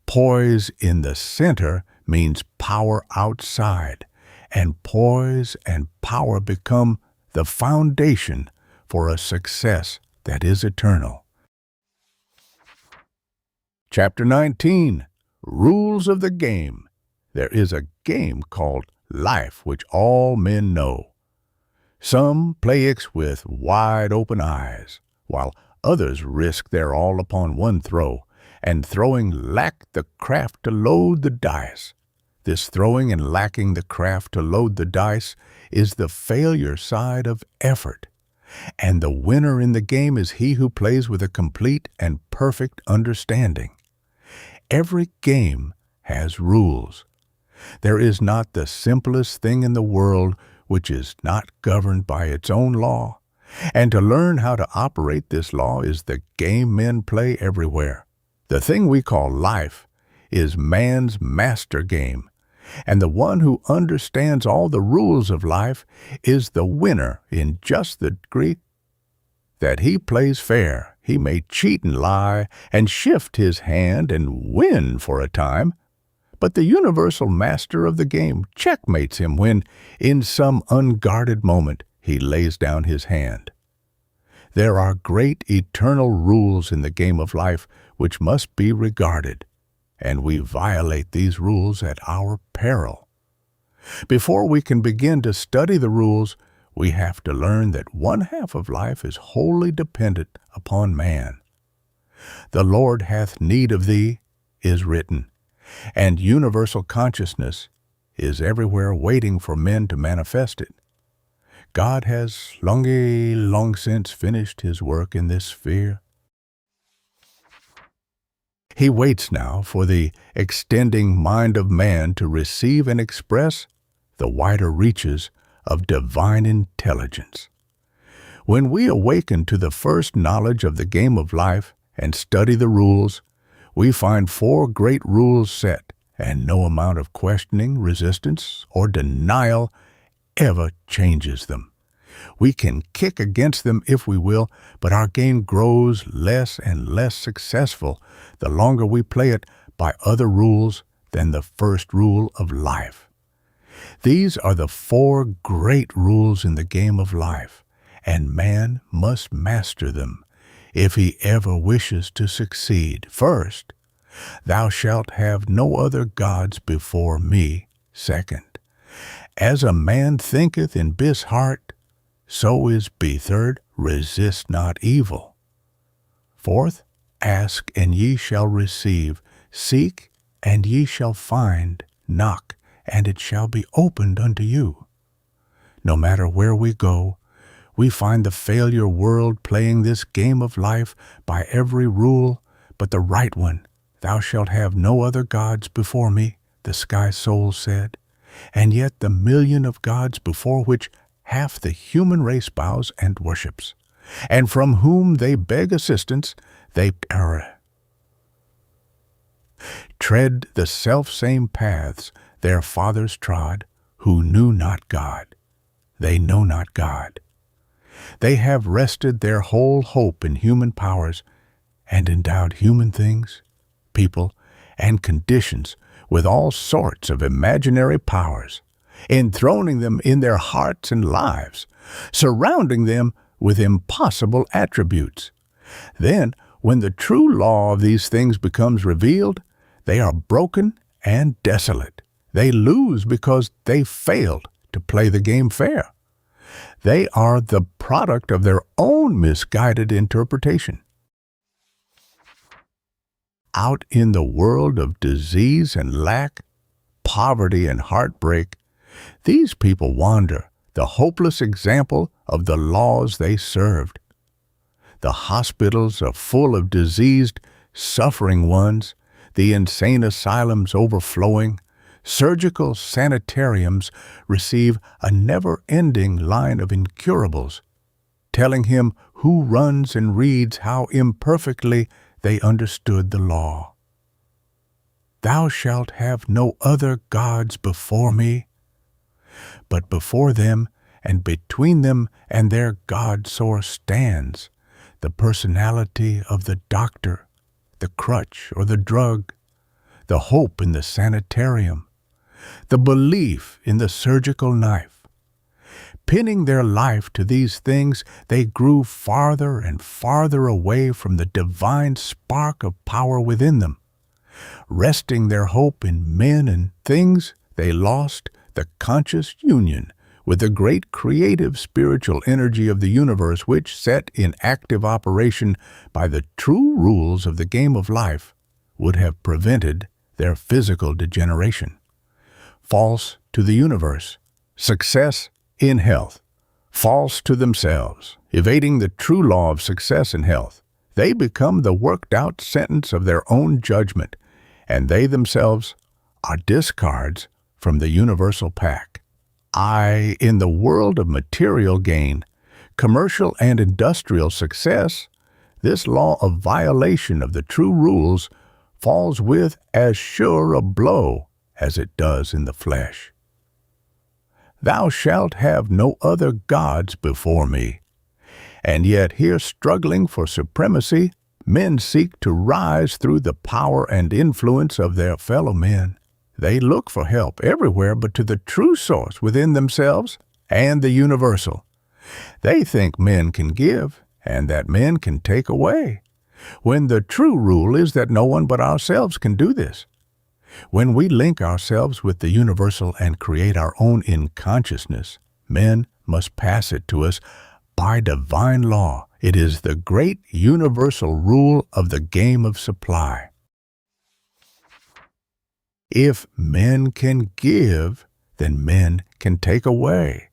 Poise in the center means power outside, and poise and power become the foundation for a success that is eternal. Chapter 19. Rules of the game. There is a game called life which all men know. Some play it with wide open eyes, while others risk their all upon one throw, and throwing lack the craft to load the dice. This throwing and lacking the craft to load the dice is the failure side of effort, and the winner in the game is he who plays with a complete and perfect understanding. Every game has rules. There is not the simplest thing in the world which is not governed by its own law, and to learn how to operate this law is the game men play everywhere. The thing we call life is man's master game, and the one who understands all the rules of life is the winner in just the degree that he plays fair. He may cheat and lie and shift his hand and win for a time, but the universal master of the game checkmates him when, in some unguarded moment, he lays down his hand. There are great eternal rules in the game of life which must be regarded, and we violate these rules at our peril. Before we can begin to study the rules, we have to learn that one half of life is wholly dependent upon man. The Lord hath need of thee is written, and universal consciousness is everywhere waiting for men to manifest it. God has long since finished his work in this sphere. He waits now for the extending mind of man to receive and express the wider reaches of divine intelligence. When we awaken to the first knowledge of the game of life and study the rules, we find 4 great rules set, and no amount of questioning, resistance, or denial ever changes them. We can kick against them if we will, but our game grows less and less successful the longer we play it by other rules than the first rule of life. These are the 4 great rules in the game of life, and man must master them if he ever wishes to succeed. First, thou shalt have no other gods before me. Second, as a man thinketh in his heart, so is be. Third, resist not evil. Fourth, ask and ye shall receive. Seek and ye shall find. Knock and it shall be opened unto you. No matter where we go, we find the failure world playing this game of life by every rule but the right one. Thou shalt have no other gods before me, the sky soul said, and yet the million of gods before which half the human race bows and worships. and from whom they beg assistance, they tread the selfsame paths their fathers trod, who knew not God. They know not God. They have rested their whole hope in human powers and endowed human things, people, and conditions with all sorts of imaginary powers, enthroning them in their hearts and lives, surrounding them with impossible attributes. Then, when the true law of these things becomes revealed, they are broken and desolate. They lose because they failed to play the game fair. They are the product of their own misguided interpretation. Out in the world of disease and lack, poverty and heartbreak, these people wander, the hopeless example of the laws they served. The hospitals are full of diseased, suffering ones, the insane asylums overflowing. Surgical sanitariums receive a never-ending line of incurables, telling him who runs and reads how imperfectly they understood the law. Thou shalt have no other gods before me. But before them and between them and their God source stands the personality of the doctor, the crutch or the drug, the hope in the sanitarium, the belief in the surgical knife. Pinning their life to these things, they grew farther and farther away from the divine spark of power within them. Resting their hope in men and things, they lost the conscious union with the great creative spiritual energy of the universe, which, set in active operation by the true rules of the game of life, would have prevented their physical degeneration. False to the universe, success in health. False to themselves, evading the true law of success in health. They become the worked-out sentence of their own judgment, and they themselves are discards from the universal pack. In the world of material gain, commercial and industrial success, this law of violation of the true rules falls with as sure a blow as it does in the flesh. Thou shalt have no other gods before me. And yet here, struggling for supremacy, men seek to rise through the power and influence of their fellow men. They look for help everywhere but to the true source within themselves and the universal. They think men can give and that men can take away, when the true rule is that no one but ourselves can do this. When we link ourselves with the universal and create our own in consciousness, men must pass it to us by divine law. It is the great universal rule of the game of supply. If men can give, then men can take away.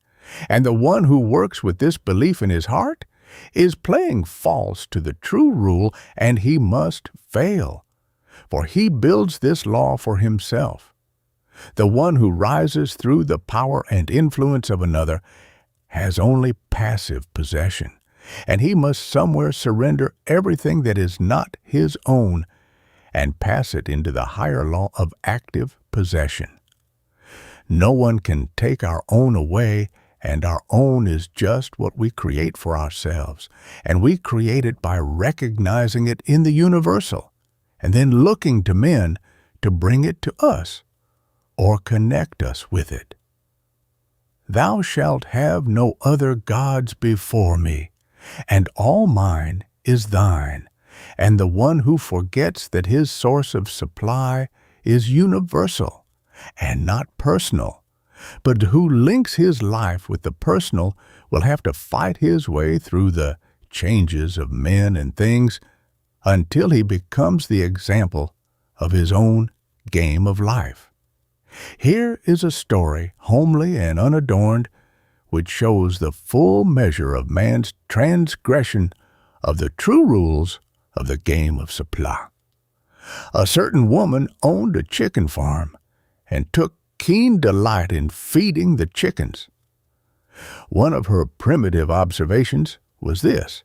And the one who works with this belief in his heart is playing false to the true rule, and he must fail. For he builds this law for himself. The one who rises through the power and influence of another has only passive possession, and he must somewhere surrender everything that is not his own and pass it into the higher law of active possession. No one can take our own away, and our own is just what we create for ourselves, and we create it by recognizing it in the universal, and then looking to men to bring it to us or connect us with it. Thou shalt have no other gods before me, and all mine is thine, and the one who forgets that his source of supply is universal and not personal, but who links his life with the personal will have to fight his way through the changes of men and things until he becomes the example of his own game of life. Here is a story, homely and unadorned, which shows the full measure of man's transgression of the true rules of the game of supply. A certain woman owned a chicken farm and took keen delight in feeding the chickens. One of her primitive observations was this.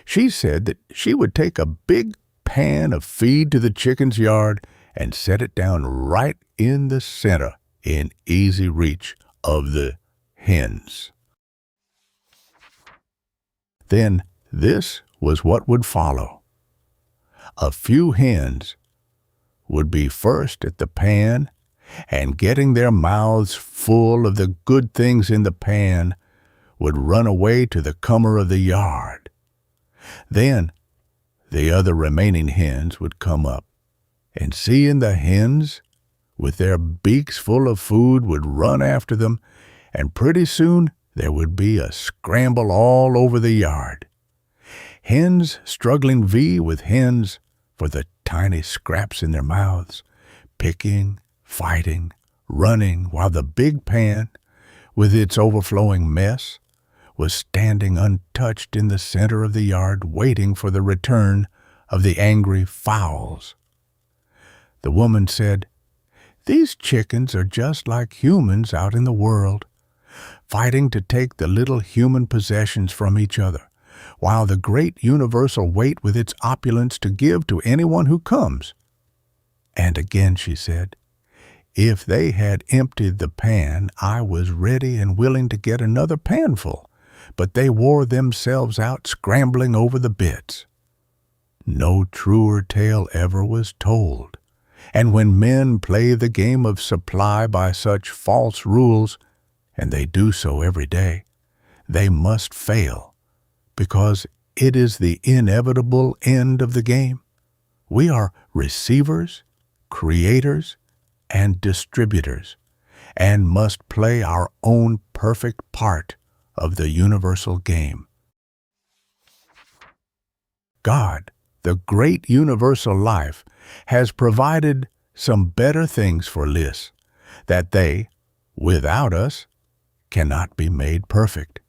She said that she would take a big pan of feed to the chicken's yard and set it down right in the center in easy reach of the hens. Then this was what would follow. A few hens would be first at the pan, and getting their mouths full of the good things in the pan, would run away to the comer of the yard. Then the other remaining hens would come up, and seeing the hens with their beaks full of food would run after them, and pretty soon there would be a scramble all over the yard. Hens struggling with hens for the tiny scraps in their mouths, picking, fighting, running, while the big pan, with its overflowing mess, was standing untouched in the center of the yard, waiting for the return of the angry fowls. The woman said, "These chickens are just like humans out in the world, fighting to take the little human possessions from each other, while the great universal wait with its opulence to give to anyone who comes." And again she said, "If they had emptied the pan, I was ready and willing to get another panful, but they wore themselves out scrambling over the bits." No truer tale ever was told, and when men play the game of supply by such false rules, and they do so every day, they must fail, because it is the inevitable end of the game. We are receivers, creators, and distributors, and must play our own perfect part of the universal game. God, the great universal life, has provided some better things for Liz, that they, without us, cannot be made perfect.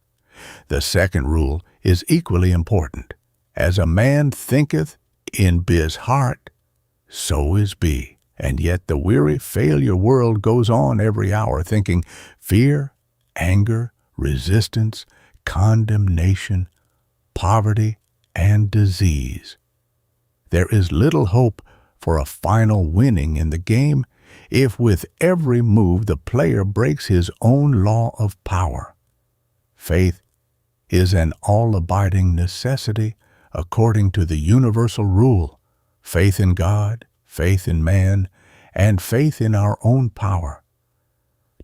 The second rule is equally important. As a man thinketh in his heart, so is he. And yet the weary failure world goes on every hour thinking fear, anger, resistance, condemnation, poverty, and disease. There is little hope for a final winning in the game if with every move the player breaks his own law of power. Faith is an all-abiding necessity according to the universal rule: faith in God, faith in man, and faith in our own power.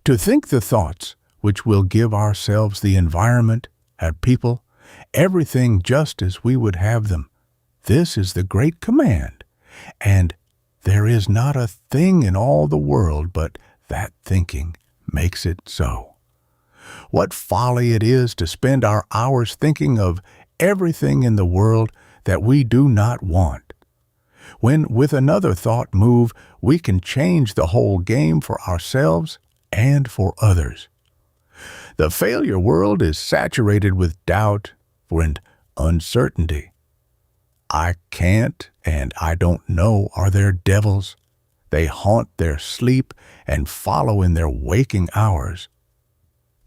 To think the thoughts which will give ourselves the environment and people, everything just as we would have them, this is the great command, and there is not a thing in all the world but that thinking makes it so. What folly it is to spend our hours thinking of everything in the world that we do not want, when with another thought move we can change the whole game for ourselves and for others. The failure world is saturated with doubt and uncertainty. I can't and I don't know are their devils. They haunt their sleep and follow in their waking hours.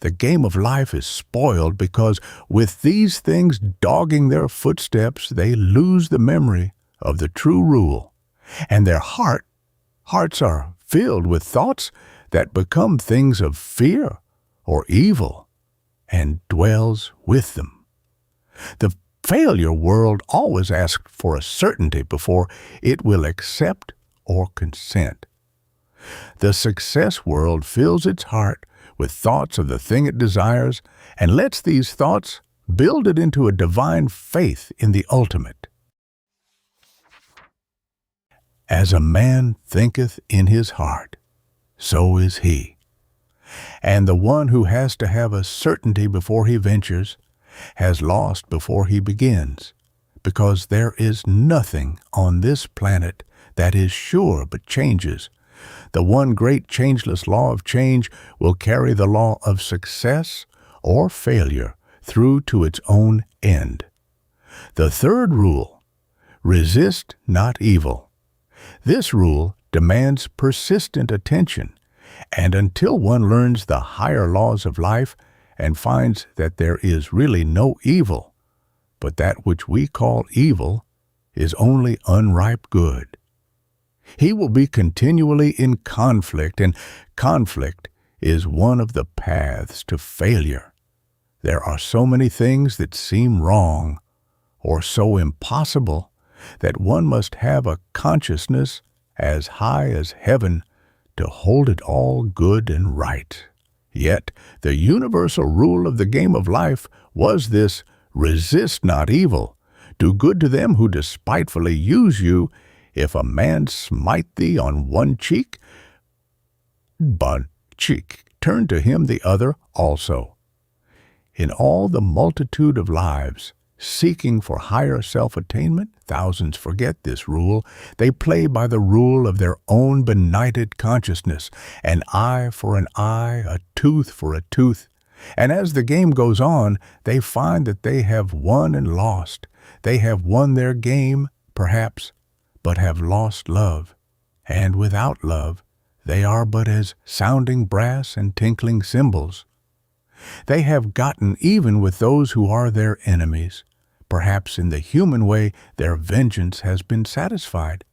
The game of life is spoiled because with these things dogging their footsteps, they lose the memory of the true rule, and their hearts are filled with thoughts that become things of fear or evil and dwells with them. The failure world always asks for a certainty before it will accept or consent. The success world fills its heart with thoughts of the thing it desires and lets these thoughts build it into a divine faith in the ultimate. As a man thinketh in his heart, so is he. And the one who has to have a certainty before he ventures has lost before he begins, because there is nothing on this planet that is sure but changes. The one great changeless law of change will carry the law of success or failure through to its own end. The third rule, resist not evil. This rule demands persistent attention, and until one learns the higher laws of life and finds that there is really no evil, but that which we call evil is only unripe good. He will be continually in conflict, and conflict is one of the paths to failure. There are so many things that seem wrong or so impossible that one must have a consciousness as high as heaven to hold it all good and right. Yet the universal rule of the game of life was this: resist not evil, do good to them who despitefully use you. If a man smite thee on one cheek, turn to him the other also. In all the multitude of lives seeking for higher self-attainment, thousands forget this rule. They play by the rule of their own benighted consciousness, an eye for an eye, a tooth for a tooth. And as the game goes on, they find that they have won and lost. They have won their game, perhaps, but have lost love. And without love, they are but as sounding brass and tinkling cymbals. They have gotten even with those who are their enemies. Perhaps in the human way their vengeance has been satisfied.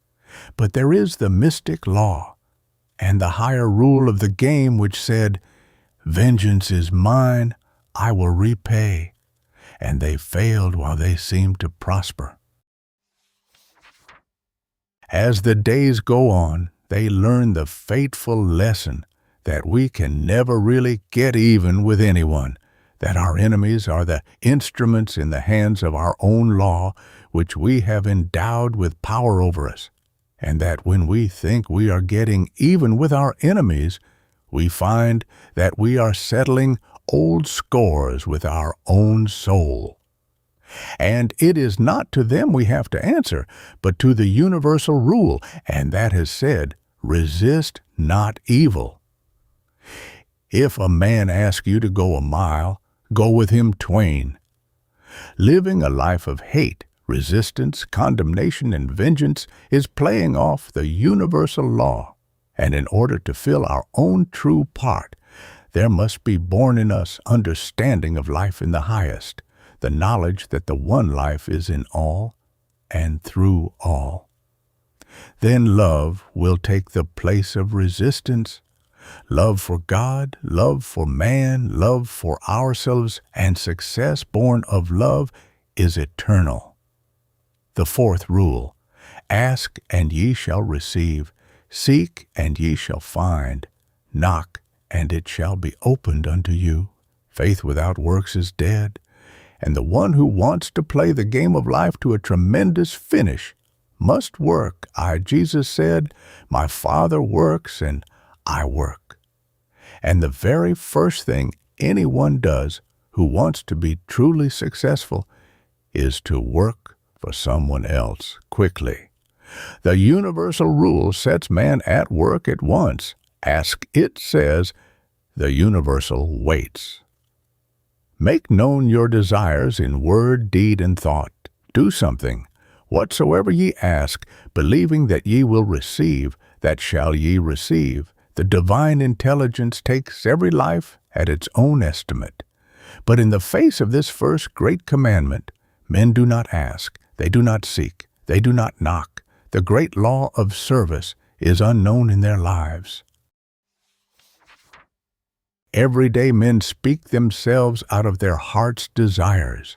But there is the mystic law and the higher rule of the game which said, "Vengeance is mine, I will repay." And they failed while they seemed to prosper. As the days go on, they learn the fateful lesson that we can never really get even with anyone, that our enemies are the instruments in the hands of our own law, which we have endowed with power over us, and that when we think we are getting even with our enemies, we find that we are settling old scores with our own soul. And it is not to them we have to answer, but to the universal rule, and that has said, "Resist not evil." If a man asks you to go a mile, go with him twain. Living a life of hate, resistance, condemnation, and vengeance is playing off the universal law, and in order to fill our own true part, there must be born in us understanding of life in the highest, the knowledge that the one life is in all and through all. Then love will take the place of resistance. Love for God, love for man, love for ourselves, and success born of love is eternal. The fourth rule: ask and ye shall receive, seek and ye shall find, knock and it shall be opened unto you. Faith without works is dead, and the one who wants to play the game of life to a tremendous finish must work. Jesus said, "My Father works and I work." And the very first thing anyone does who wants to be truly successful is to work for someone else quickly. The universal rule sets man at work at once. Ask, it says, the universal waits. Make known your desires in word, deed, and thought. Do something. Whatsoever ye ask, believing that ye will receive, that shall ye receive. The divine intelligence takes every life at its own estimate. But in the face of this first great commandment, men do not ask, they do not seek, they do not knock. The great law of service is unknown in their lives. Every day men speak themselves out of their heart's desires.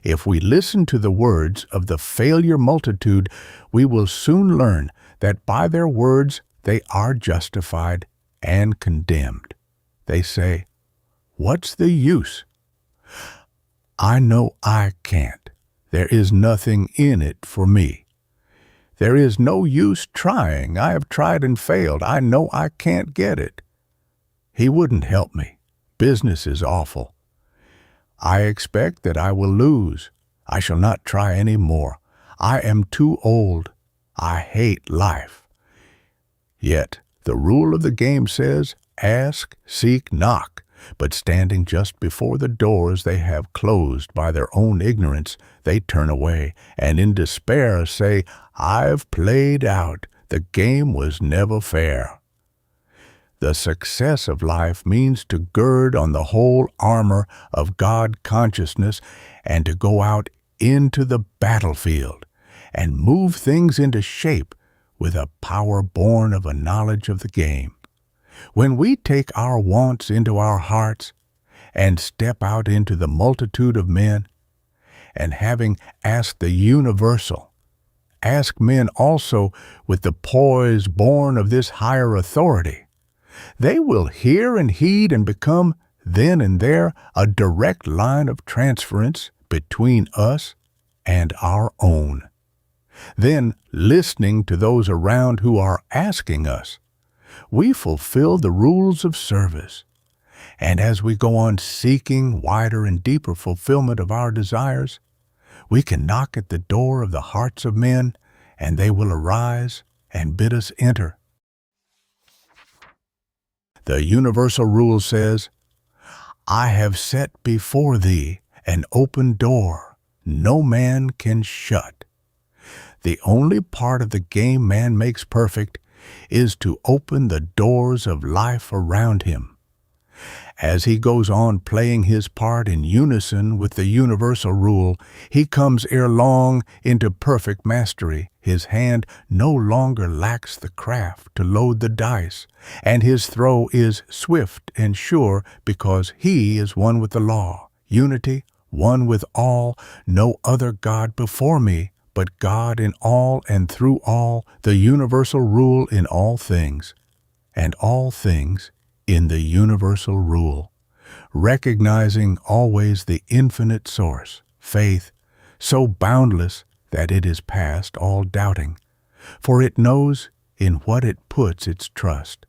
If we listen to the words of the failure multitude, we will soon learn that by their words they are justified and condemned. They say, "What's the use? I know I can't. There is nothing in it for me. There is no use trying. I have tried and failed. I know I can't get it. He wouldn't help me. Business is awful. I expect that I will lose. I shall not try any more. I am too old. I hate life." Yet the rule of the game says, ask, seek, knock. But standing just before the doors they have closed by their own ignorance, they turn away, and in despair say, "I've played out. The game was never fair." The success of life means to gird on the whole armor of God consciousness and to go out into the battlefield and move things into shape with a power born of a knowledge of the game. When we take our wants into our hearts and step out into the multitude of men, and having asked the universal, ask men also with the poise born of this higher authority, they will hear and heed and become then and there a direct line of transference between us and our own. Then, listening to those around who are asking us, we fulfill the rules of service. And as we go on seeking wider and deeper fulfillment of our desires, we can knock at the door of the hearts of men, and they will arise and bid us enter. The universal rule says, I have set before thee an open door no man can shut. The only part of the game man makes perfect is to open the doors of life around him. As he goes on playing his part in unison with the universal rule, he comes ere long into perfect mastery. His hand no longer lacks the craft to load the dice, and his throw is swift and sure because he is one with the law. Unity, one with all, no other God before me, but God in all and through all, the universal rule in all things, and all things in the universal rule, recognizing always the infinite source, faith, so boundless that it is past all doubting, for it knows in what it puts its trust.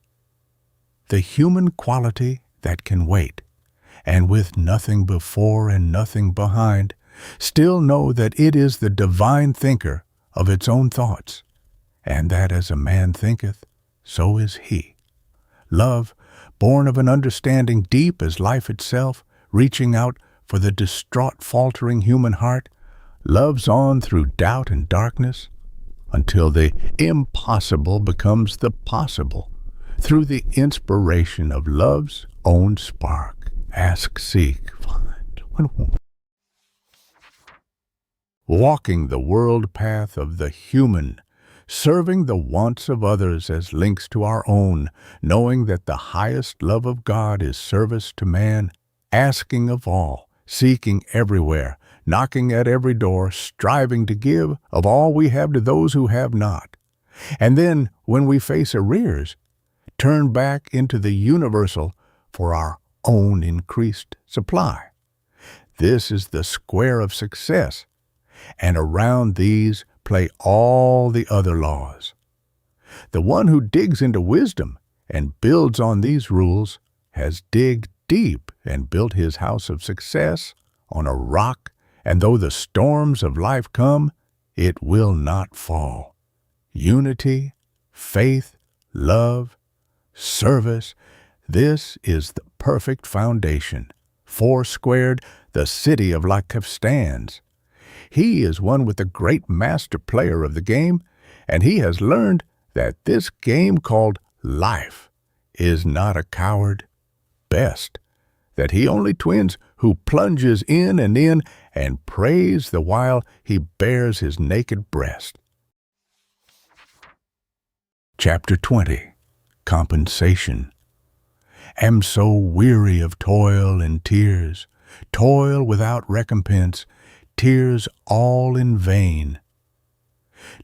The human quality that can wait, and with nothing before and nothing behind, still know that it is the divine thinker of its own thoughts, and that as a man thinketh, so is he. Love, born of an understanding deep as life itself, reaching out for the distraught, faltering human heart, loves on through doubt and darkness until the impossible becomes the possible through the inspiration of love's own spark. Ask, seek, find. Walking the world path of the human, serving the wants of others as links to our own, knowing that the highest love of God is service to man, asking of all, seeking everywhere, knocking at every door, striving to give of all we have to those who have not. And then, when we face arrears, turn back into the universal for our own increased supply. This is the square of success, and around these play all the other laws. The one who digs into wisdom and builds on these rules has digged deep and built his house of success on a rock, and though the storms of life come, it will not fall. Unity, faith, love, service, this is the perfect foundation. Four squared, the city of life stands. He is one with the great master player of the game, and he has learned that this game called life is not a coward. Best, that he only twins who plunges in and prays the while he bares his naked breast. Chapter 20. Compensation. Am so weary of toil and tears, toil without recompense, tears all in vain.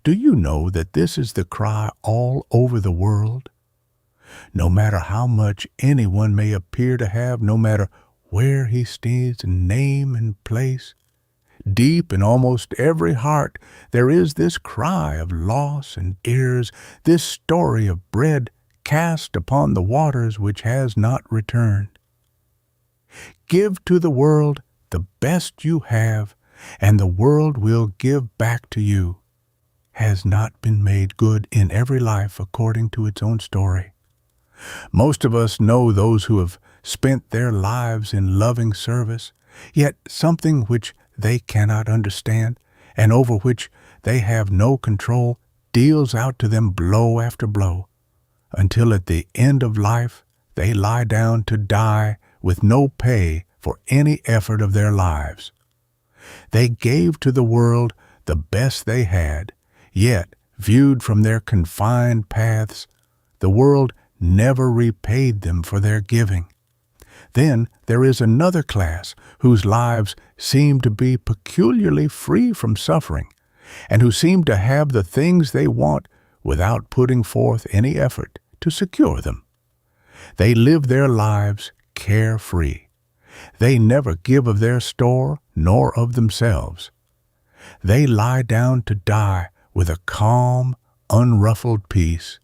Do you know that this is the cry all over the world? No matter how much anyone may appear to have, no matter where he stands in name and place, deep in almost every heart there is this cry of loss and tears, this story of bread cast upon the waters which has not returned. Give to the world the best you have, and the world will give back to you, has not been made good in every life according to its own story. Most of us know those who have spent their lives in loving service, yet something which they cannot understand and over which they have no control deals out to them blow after blow. until at the end of life they lie down to die with no pay for any effort of their lives. They gave to the world the best they had, yet, viewed from their confined paths, the world never repaid them for their giving. Then there is another class whose lives seem to be peculiarly free from suffering, and who seem to have the things they want without putting forth any effort to secure them. They live their lives carefree. They never give of their store nor of themselves. They lie down to die with a calm, unruffled peace,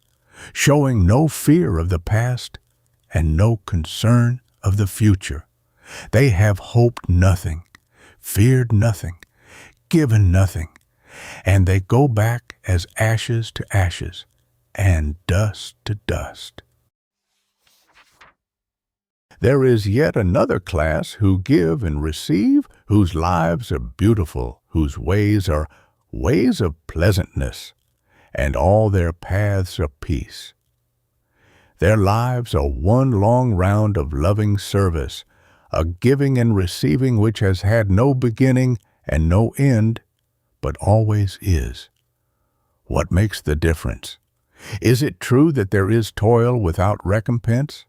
showing no fear of the past and no concern of the future. They have hoped nothing, feared nothing, given nothing, and they go back as ashes to ashes and dust to dust. There is yet another class who give and receive, whose lives are beautiful, whose ways are ways of pleasantness, and all their paths are peace. Their lives are one long round of loving service, a giving and receiving which has had no beginning and no end, but always is. What makes the difference? Is it true that there is toil without recompense?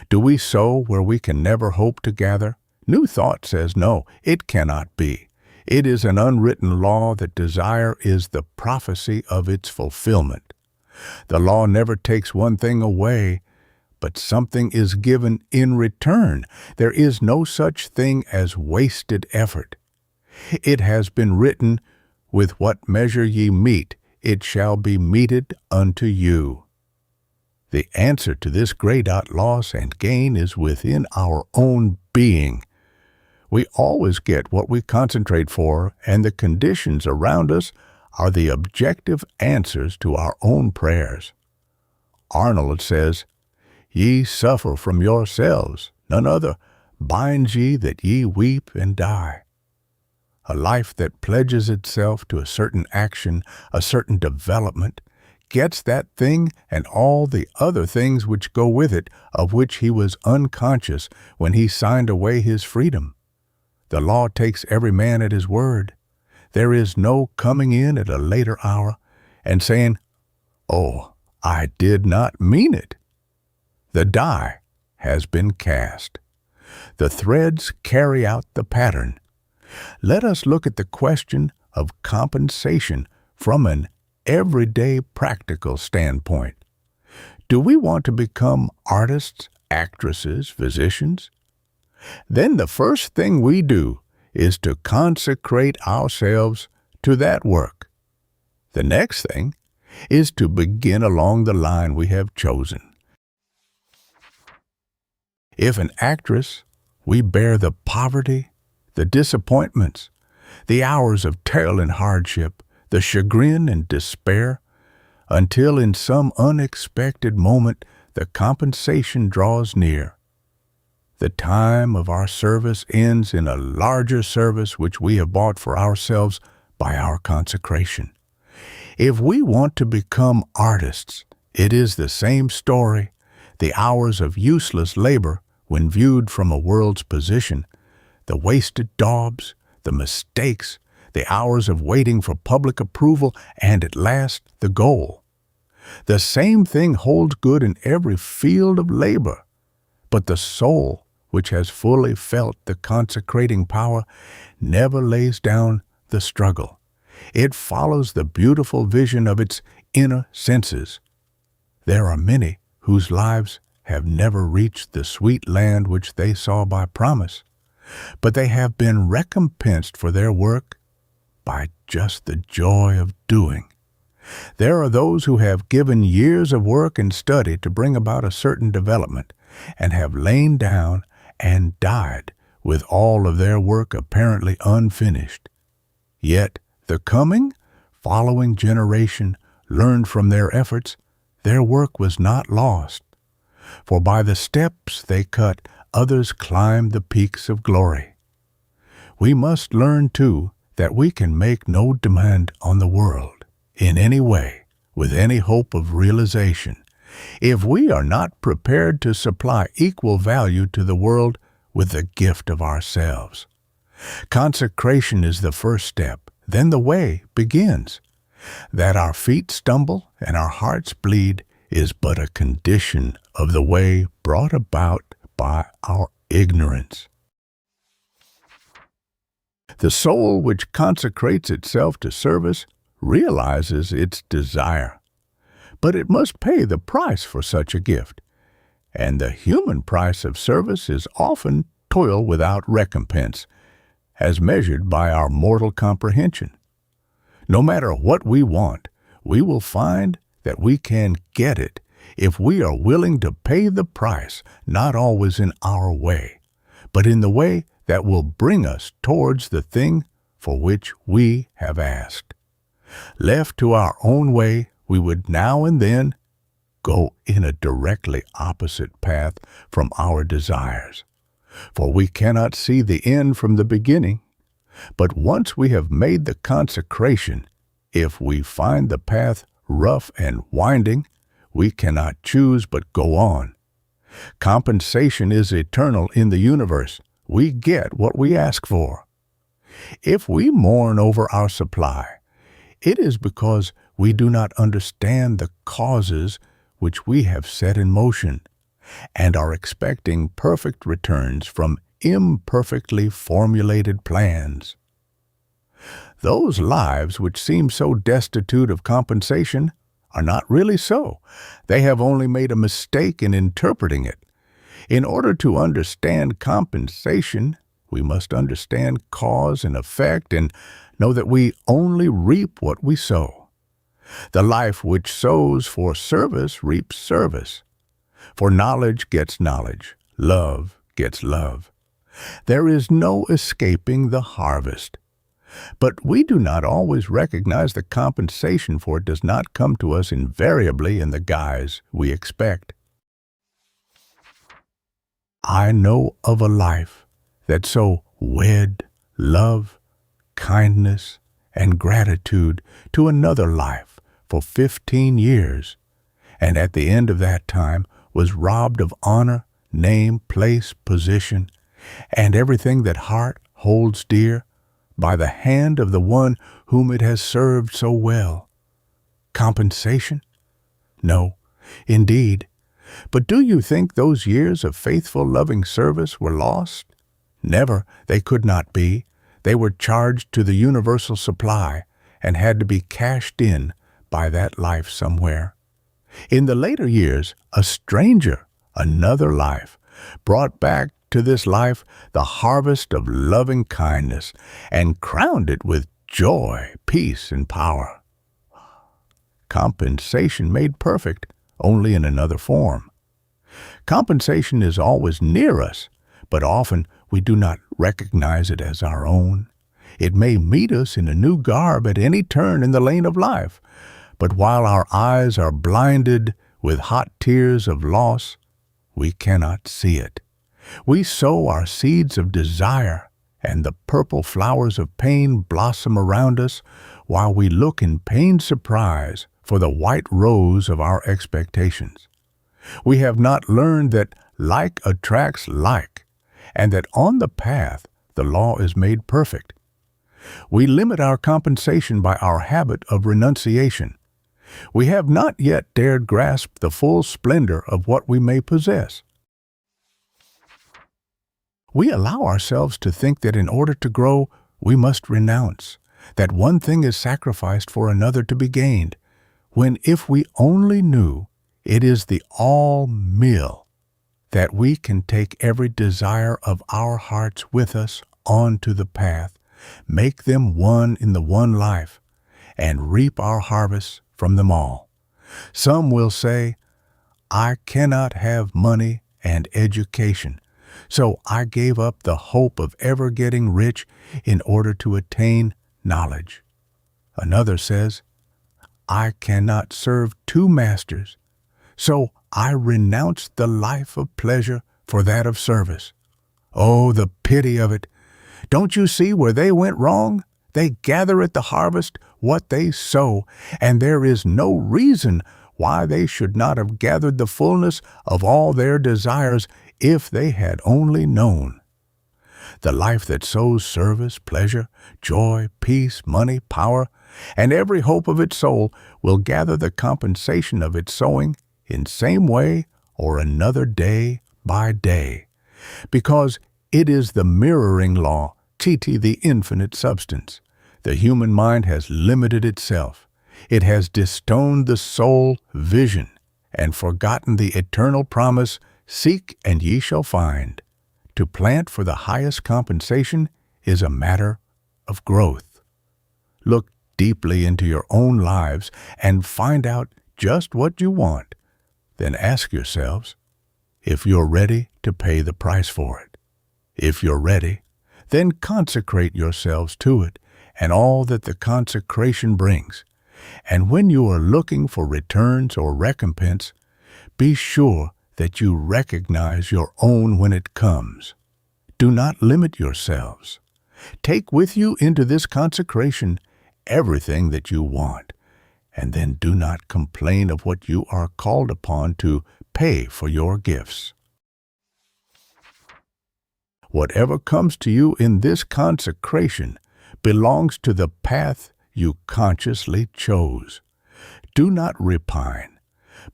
Do we sow where we can never hope to gather? New Thought says no, it cannot be. It is an unwritten law that desire is the prophecy of its fulfillment. The law never takes one thing away, but something is given in return. There is no such thing as wasted effort. It has been written, "With what measure ye mete, it shall be meted unto you." The answer to this great loss and gain is within our own being. We always get what we concentrate for, and the conditions around us are the objective answers to our own prayers. Arnold says, "Ye suffer from yourselves, none other binds ye that ye weep and die." A life that pledges itself to a certain action, a certain development, gets that thing and all the other things which go with it, of which he was unconscious when he signed away his freedom. The law takes every man at his word. There is no coming in at a later hour and saying, "Oh, I did not mean it." The die has been cast. The threads carry out the pattern. Let us look at the question of compensation from an everyday practical standpoint. Do we want to become artists, actresses, physicians? Then the first thing we do is to consecrate ourselves to that work. The next thing is to begin along the line we have chosen. If an actress, we bear the poverty, the disappointments, the hours of toil and hardship, the chagrin and despair, until in some unexpected moment the compensation draws near. The time of our service ends in a larger service which we have bought for ourselves by our consecration. If we want to become artists, it is the same story. The hours of useless labor, when viewed from a world's position, the wasted daubs, the mistakes, the hours of waiting for public approval, and at last the goal. The same thing holds good in every field of labor, but the soul, which has fully felt the consecrating power, never lays down the struggle. It follows the beautiful vision of its inner senses. There are many whose lives have never reached the sweet land which they saw by promise, but they have been recompensed for their work by just the joy of doing. There are those who have given years of work and study to bring about a certain development, and have lain down and died with all of their work apparently unfinished. Yet the following generation learned from their efforts their work was not lost, for by the steps they cut, others climbed the peaks of glory. We must learn, too, that we can make no demand on the world in any way with any hope of realization, if we are not prepared to supply equal value to the world with the gift of ourselves. Consecration is the first step, then the way begins. That our feet stumble and our hearts bleed is but a condition of the way brought about by our ignorance. The soul which consecrates itself to service realizes its desire, but it must pay the price for such a gift, and the human price of service is often toil without recompense, as measured by our mortal comprehension. No matter what we want, we will find that we can get it if we are willing to pay the price, not always in our way, but in the way that will bring us towards the thing for which we have asked. Left to our own way, we would now and then go in a directly opposite path from our desires, for we cannot see the end from the beginning. But once we have made the consecration, if we find the path rough and winding, we cannot choose but go on. Compensation is eternal in the universe. We get what we ask for. If we mourn over our supply, it is because we do not understand the causes which we have set in motion, and are expecting perfect returns from imperfectly formulated plans. Those lives which seem so destitute of compensation are not really so. They have only made a mistake in interpreting it. In order to understand compensation, we must understand cause and effect and know that we only reap what we sow. The life which sows for service reaps service. For knowledge gets knowledge, love gets love. There is no escaping the harvest. But we do not always recognize the compensation, for it does not come to us invariably in the guise we expect. I know of a life that so wed love, kindness, and gratitude to another life for 15 years, and at the end of that time was robbed of honor, name, place, position, and everything that heart holds dear by the hand of the one whom it has served so well. Compensation? No, indeed. But do you think those years of faithful, loving service were lost? Never, they could not be. They were charged to the universal supply and had to be cashed in by that life somewhere. In the later years, a stranger, another life, brought back to this life the harvest of loving kindness and crowned it with joy, peace, and power. Compensation made perfect, only in another form. Compensation is always near us, but often we do not recognize it as our own. It may meet us in a new garb at any turn in the lane of life, but while our eyes are blinded with hot tears of loss, we cannot see it. We sow our seeds of desire, and the purple flowers of pain blossom around us, while we look in pained surprise for the white rose of our expectations. We have not learned that like attracts like, and that on the path the law is made perfect. We limit our compensation by our habit of renunciation. We have not yet dared grasp the full splendor of what we may possess. We allow ourselves to think that in order to grow, we must renounce, that one thing is sacrificed for another to be gained, when if we only knew it is the all-meal, that we can take every desire of our hearts with us onto the path, make them one in the one life, and reap our harvests from them all. Some will say, I cannot have money and education, so I gave up the hope of ever getting rich in order to attain knowledge. Another says, I cannot serve two masters, so I renounced the life of pleasure for that of service. Oh, the pity of it! Don't you see where they went wrong? They gather at the harvest what they sow, and there is no reason why they should not have gathered the fullness of all their desires if they had only known. The life that sows service, pleasure, joy, peace, money, power, and every hope of its soul will gather the compensation of its sowing in same way or another day by day, because it is the mirroring law, the infinite substance. The human mind has limited itself. It has distoned the soul vision and forgotten the eternal promise, seek and ye shall find. To plant for the highest compensation is a matter of growth. Look deeply into your own lives and find out just what you want. Then ask yourselves if you're ready to pay the price for it. If you're ready, then consecrate yourselves to it and all that the consecration brings. And when you are looking for returns or recompense, be sure that you recognize your own when it comes. Do not limit yourselves. Take with you into this consecration everything that you want, and then do not complain of what you are called upon to pay for your gifts. Whatever comes to you in this consecration belongs to the path you consciously chose. Do not repine,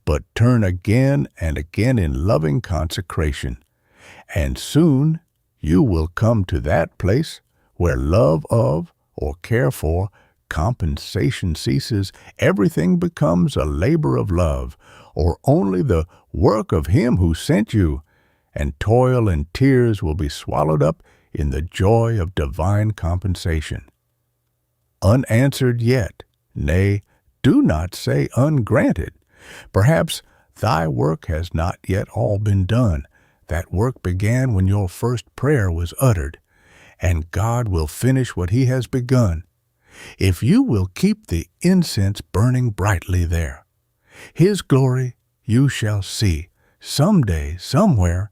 but turn again and again in loving consecration, and soon you will come to that place where love of or care for compensation ceases, everything becomes a labor of love, or only the work of Him who sent you, and toil and tears will be swallowed up in the joy of divine compensation. Unanswered yet, nay, do not say ungranted. Perhaps thy work has not yet all been done. That work began when your first prayer was uttered, and God will finish what He has begun, if you will keep the incense burning brightly there. His glory you shall see someday, somewhere,